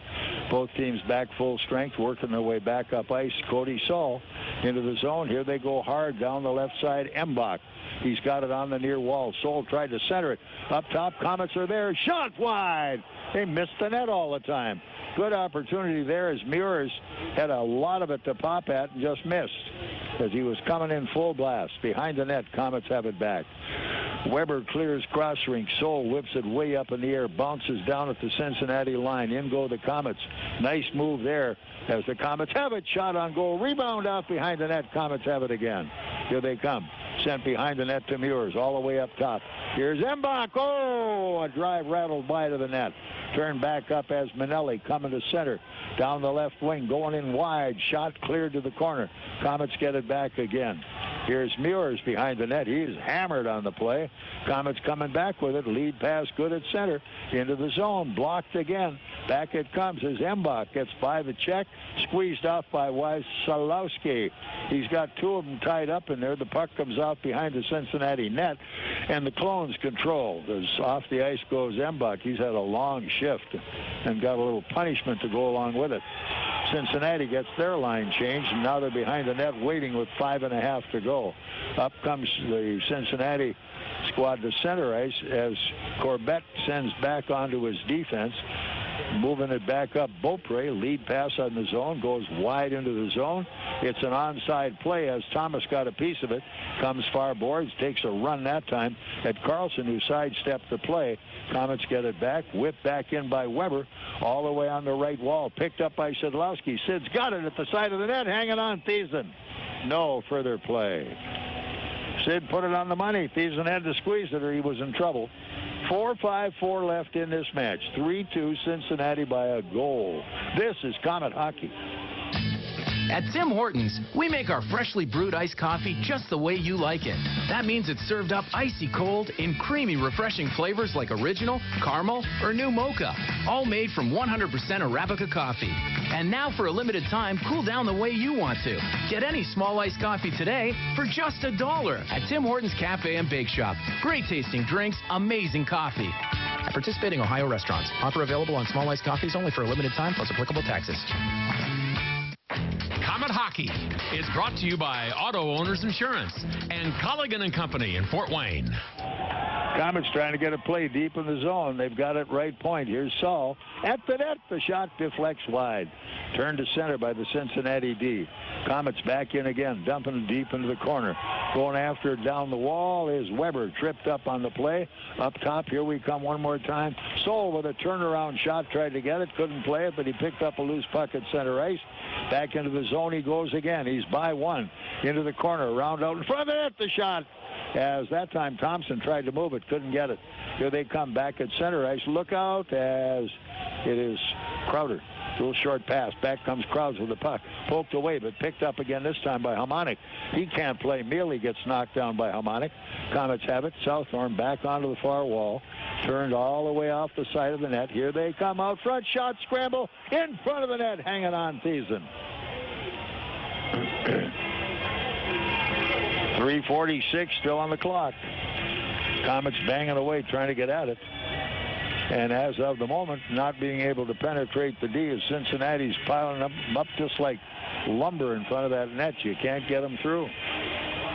Both teams back full strength, working their way back up ice. Cody Saul into the zone. Here they go hard down the left side. Embach. He's got it on the near wall. Saul tried to center it. Up top, Comets are there. Shot wide. They missed the net all the time. Good opportunity there as Meurs had a lot of it to pop at and just missed as he was coming in full blast. Behind the net, Comets have it back. Weber clears cross rink. Sol whips it way up in the air, bounces down at the Cincinnati line. In go the Comets. Nice move there as the Comets have it. Shot on goal. Rebound out behind the net. Comets have it again. Here they come. Sent behind the net to Meurs, all the way up top. Here's Embach. Oh, a drive rattled by to the net. Turned back up as Manelli coming to center. Down the left wing, going in wide. Shot cleared to the corner. Comets get it back again. Here's Meurs behind the net. He's hammered on the play. Comets coming back with it. Lead pass good at center. Into the zone. Blocked again. Back it comes as Embach gets by the check. Squeezed off by Wasilowski. He's got 2 of them tied up in there. The puck comes out behind the Cincinnati net. And the Clones control. As off the ice goes Embach. He's had a long shift and got a little punishment to go along with it. Cincinnati gets their line changed, and now they're behind the net waiting with 5.5 to go. Up comes the Cincinnati squad to center ice as Corbett sends back onto his defense. Moving it back up, Beaupre, lead pass on the zone, goes wide into the zone. It's an onside play as Thomas got a piece of it. Comes far boards, takes a run that time at Carlson, who sidestepped the play. Comets get it back, whipped back in by Weber, all the way on the right wall. Picked up by Sidlowski. Sid's got it at the side of the net, hanging on Thiessen. No further play. Sid put it on the money. Thiessen had to squeeze it or he was in trouble. 4-5-4 left in this match. 3-2 Cincinnati by a goal. This is Comet Hockey. At Tim Hortons, we make our freshly brewed iced coffee just the way you like it. That means it's served up icy cold in creamy, refreshing flavors like original, caramel, or new mocha, all made from 100% Arabica coffee. And now for a limited time, cool down the way you want to. Get any small iced coffee today for just $1 at Tim Hortons Cafe and Bake Shop. Great tasting drinks, amazing coffee. At participating Ohio restaurants. Offer available on small iced coffees only for a limited time plus applicable taxes. Comet Hockey is brought to you by Auto Owners Insurance and Colligan & Company in Fort Wayne. Comets trying to get a play deep in the zone. They've got it right point. Here's Saul at the net. The shot deflects wide. Turned to center by the Cincinnati D. Comets back in again, dumping deep into the corner. Going after it down the wall is Weber. Tripped up on the play. Up top, here we come one more time. Saul with a turnaround shot, tried to get it, couldn't play it, but he picked up a loose puck at center ice. Back into the zone he goes again. He's by one. Into the corner, round out in front of the net. The shot. As that time Thompson tried to move it, couldn't get it. Here they come back at center ice. Look out as it is Crowder. Little short pass. Back comes Krause with the puck. Poked away, but picked up again this time by Hamonic. He can't play. Mealy gets knocked down by Hamonic. Comets have it. Southorn back onto the far wall. Turned all the way off the side of the net. Here they come out front. Shot scramble in front of the net. Hanging on Thiessen. 3:46 still on the clock. Comets banging away trying to get at it. And as of the moment, not being able to penetrate the D as Cincinnati's piling them up just like lumber in front of that net. You can't get them through.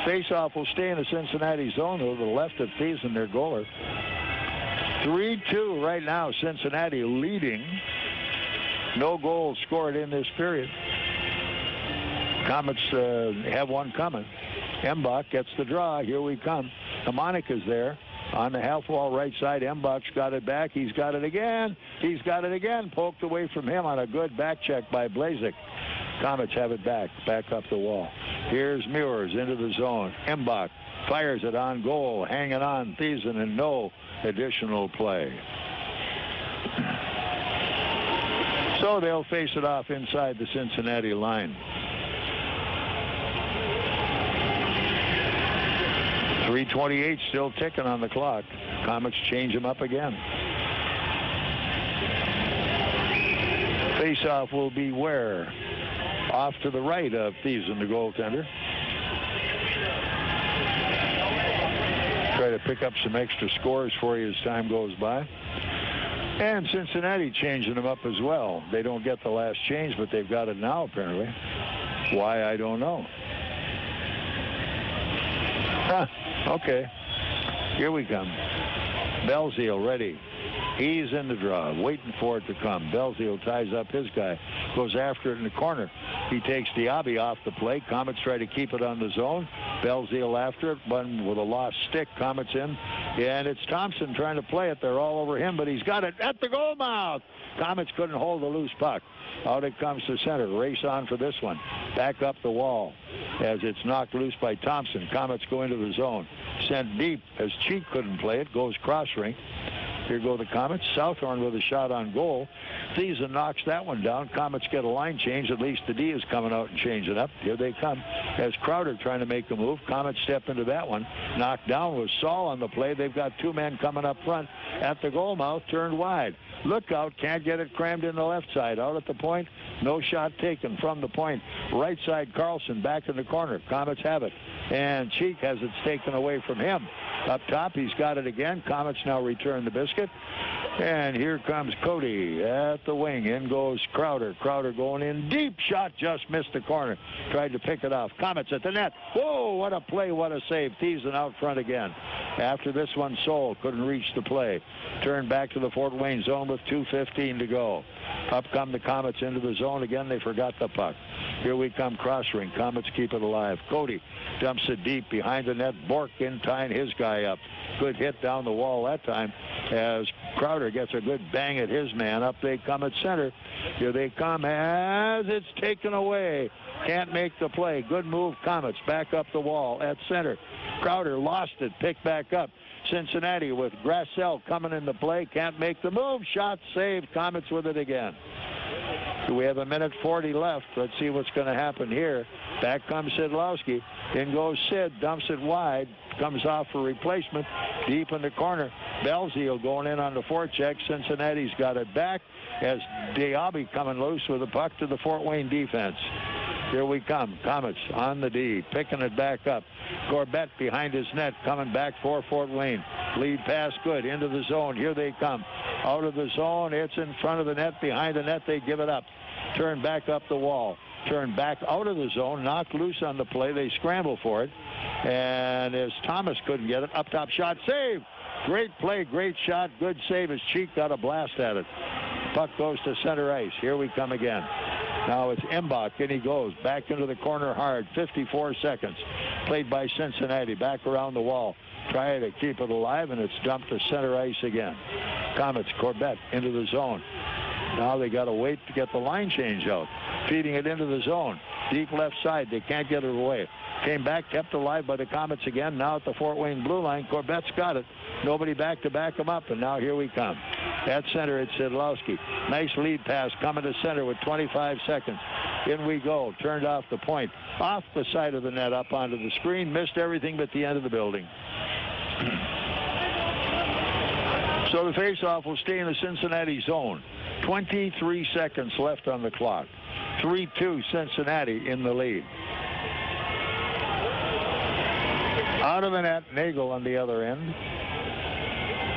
Faceoff will stay in the Cincinnati zone to the left of Thiessen, their goaler. 3-2 right now, Cincinnati leading No goals scored in this period. Komets have one coming. Embach gets the draw. Here we come. Hamonic is there. On the half wall right side, Embach's got it back. He's got it again. He's got it again. Poked away from him on a good back check by Blazek. Komets have it back up the wall. Here's Meurs into the zone. Embach fires it on goal. Hanging on, Thiessen, and no additional play. So they'll face it off inside the Cincinnati line. 3:28 still ticking on the clock. Komets change him up again. Face-off will be where? Off to the right of Thiessen, the goaltender. Try to pick up some extra scores for you as time goes by. And Cincinnati changing them up as well. They don't get the last change, but they've got it now, apparently. Why, I don't know. Okay. Here we come. Belzile ready. He's in the draw, waiting for it to come. Belzile ties up his guy, goes after it in the corner. He takes Diaby off the play. Komets try to keep it on the zone. Belzile after it, one with a lost stick. Komets in, and it's Thompson trying to play it. They're all over him, but he's got it at the goal mouth. Komets couldn't hold the loose puck. Out it comes to center. Race on for this one. Back up the wall as it's knocked loose by Thompson. Komets go into the zone. Sent deep as Cheek couldn't play it. Goes cross rink. Here go the Komets. Southhorn with a shot on goal. Thiessen knocks that one down. Komets get a line change. At least the D is coming out and changing up. Here they come. As Crowder trying to make a move. Komets step into that one. Knocked down with Saul on the play. They've got two men coming up front at the goal mouth. Turned wide. Look out. Can't get it crammed in the left side. Out at the point. No shot taken from the point. Right side Carlson back in the corner. Komets have it. And Cheek has it taken away from him. Up top, he's got it again. Komets now return the biscuit. And here comes Cody at the wing. In goes Crowder. Crowder going in deep. Shot just missed the corner. Tried to pick it off. Komets at the net. Whoa, what a play, what a save. Thiessen out front again. After this one, Soul couldn't reach the play. Turned back to the Fort Wayne zone with 2:15 to go. Up come the Komets into the zone again. They forgot the puck. Here we come, cross ring. Komets keep it alive. Cody dumps it deep behind the net. Bourke in tying his guy up. Good hit down the wall that time as Crowder gets a good bang at his man. Up they come at center. Here they come as it's taken away. Can't make the play. Good move, Komets. Back up the wall at center. Crowder lost it. Picked back up. Cincinnati with Grassell coming into play. Can't make the move. Shot saved. Komets with it again. We have 1:40 left. Let's see what's going to happen here. Back comes Sidlowski. In goes Sid. Dumps it wide. Comes off for replacement. Deep in the corner. Belzile going in on the forecheck. Cincinnati's got it back as Diaby coming loose with the puck to the Fort Wayne defense. Here we come. Komets on the D. Picking it back up. Corbett behind his net. Coming back for Fort Wayne. Lead pass good. Into the zone. Here they come. Out of the zone. It's in front of the net. Behind the net. They give it up. Turn back up the wall. Turn back out of the zone. Knocked loose on the play. They scramble for it. And as Thomas couldn't get it. Up top shot. Save. Great play. Great shot. Good save as Cheek got a blast at it. Puck goes to center ice. Here we come again. Now it's Embach, and he goes back into the corner hard. 54 seconds. Played by Cincinnati. Back around the wall. Trying to keep it alive, and it's dumped to center ice again. Komets, Corbett into the zone. Now they got to wait to get the line change out. Feeding it into the zone. Deep left side. They can't get it away. Came back, kept alive by the Komets again. Now at the Fort Wayne blue line. Corbett's got it. Nobody back to back him up, and now here we come. At center, it's Sidlowski. Nice lead pass coming to center with 25 seconds. In we go. Turned off the point. Off the side of the net, up onto the screen. Missed everything but the end of the building. So the faceoff will stay in the Cincinnati zone. 23 seconds left on the clock. 3-2 Cincinnati in the lead. Out of the net, Nagle on the other end.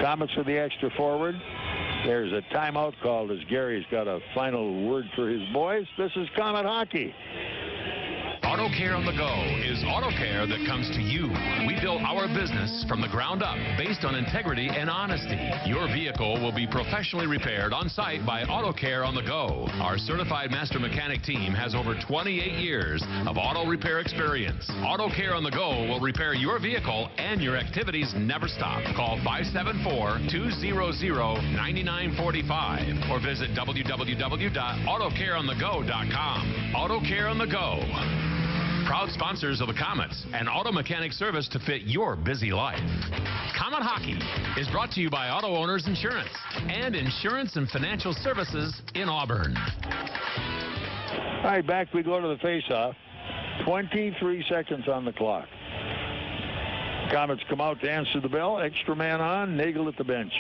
Komets with the extra forward. There's a timeout called as Gary's got a final word for his boys. This is Komet Hockey. Auto Auto Care on the Go is auto care that comes to you. We built our business from the ground up based on integrity and honesty. Your vehicle will be professionally repaired on site by Auto Care on the Go. Our certified master mechanic team has over 28 years of auto repair experience. Auto Care on the Go will repair your vehicle and your activities never stop. Call 574-200-9945 or visit www.autocareonthego.com. Auto Care on the Go. Proud sponsors of the Komets, an auto mechanic service to fit your busy life. Komet Hockey is brought to you by Auto Owners Insurance and Insurance and Financial Services in Auburn. All right, back we go to the face-off. 23 seconds on the clock. Komets come out to answer the bell. Extra man on, Nagle at the bench.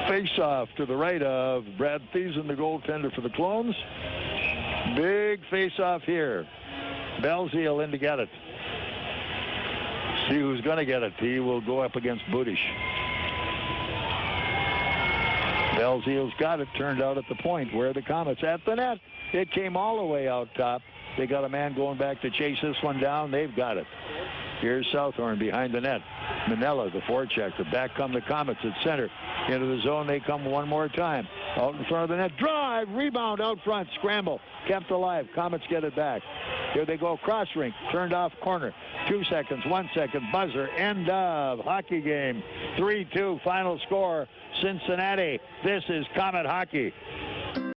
Face-off to the right of Brad Thiessen, the goaltender for the Clones. Big face-off here. Belzile in to get it. See who's going to get it. He will go up against Budish. Belzile's got it. Turned out at the point where the Komets at the net. It came all the way out top. They got a man going back to chase this one down. They've got it. Here's Southhorn behind the net. Manella, the forechecker. Back come the Komets at center. Into the zone they come one more time. Out in front of the net. Drive. Rebound out front. Scramble. Kept alive. Komets get it back. Here they go. Cross rink. Turned off corner. 2 seconds. 1 second. Buzzer. End of hockey game. 3-2 final score. Cincinnati. This is Komet Hockey.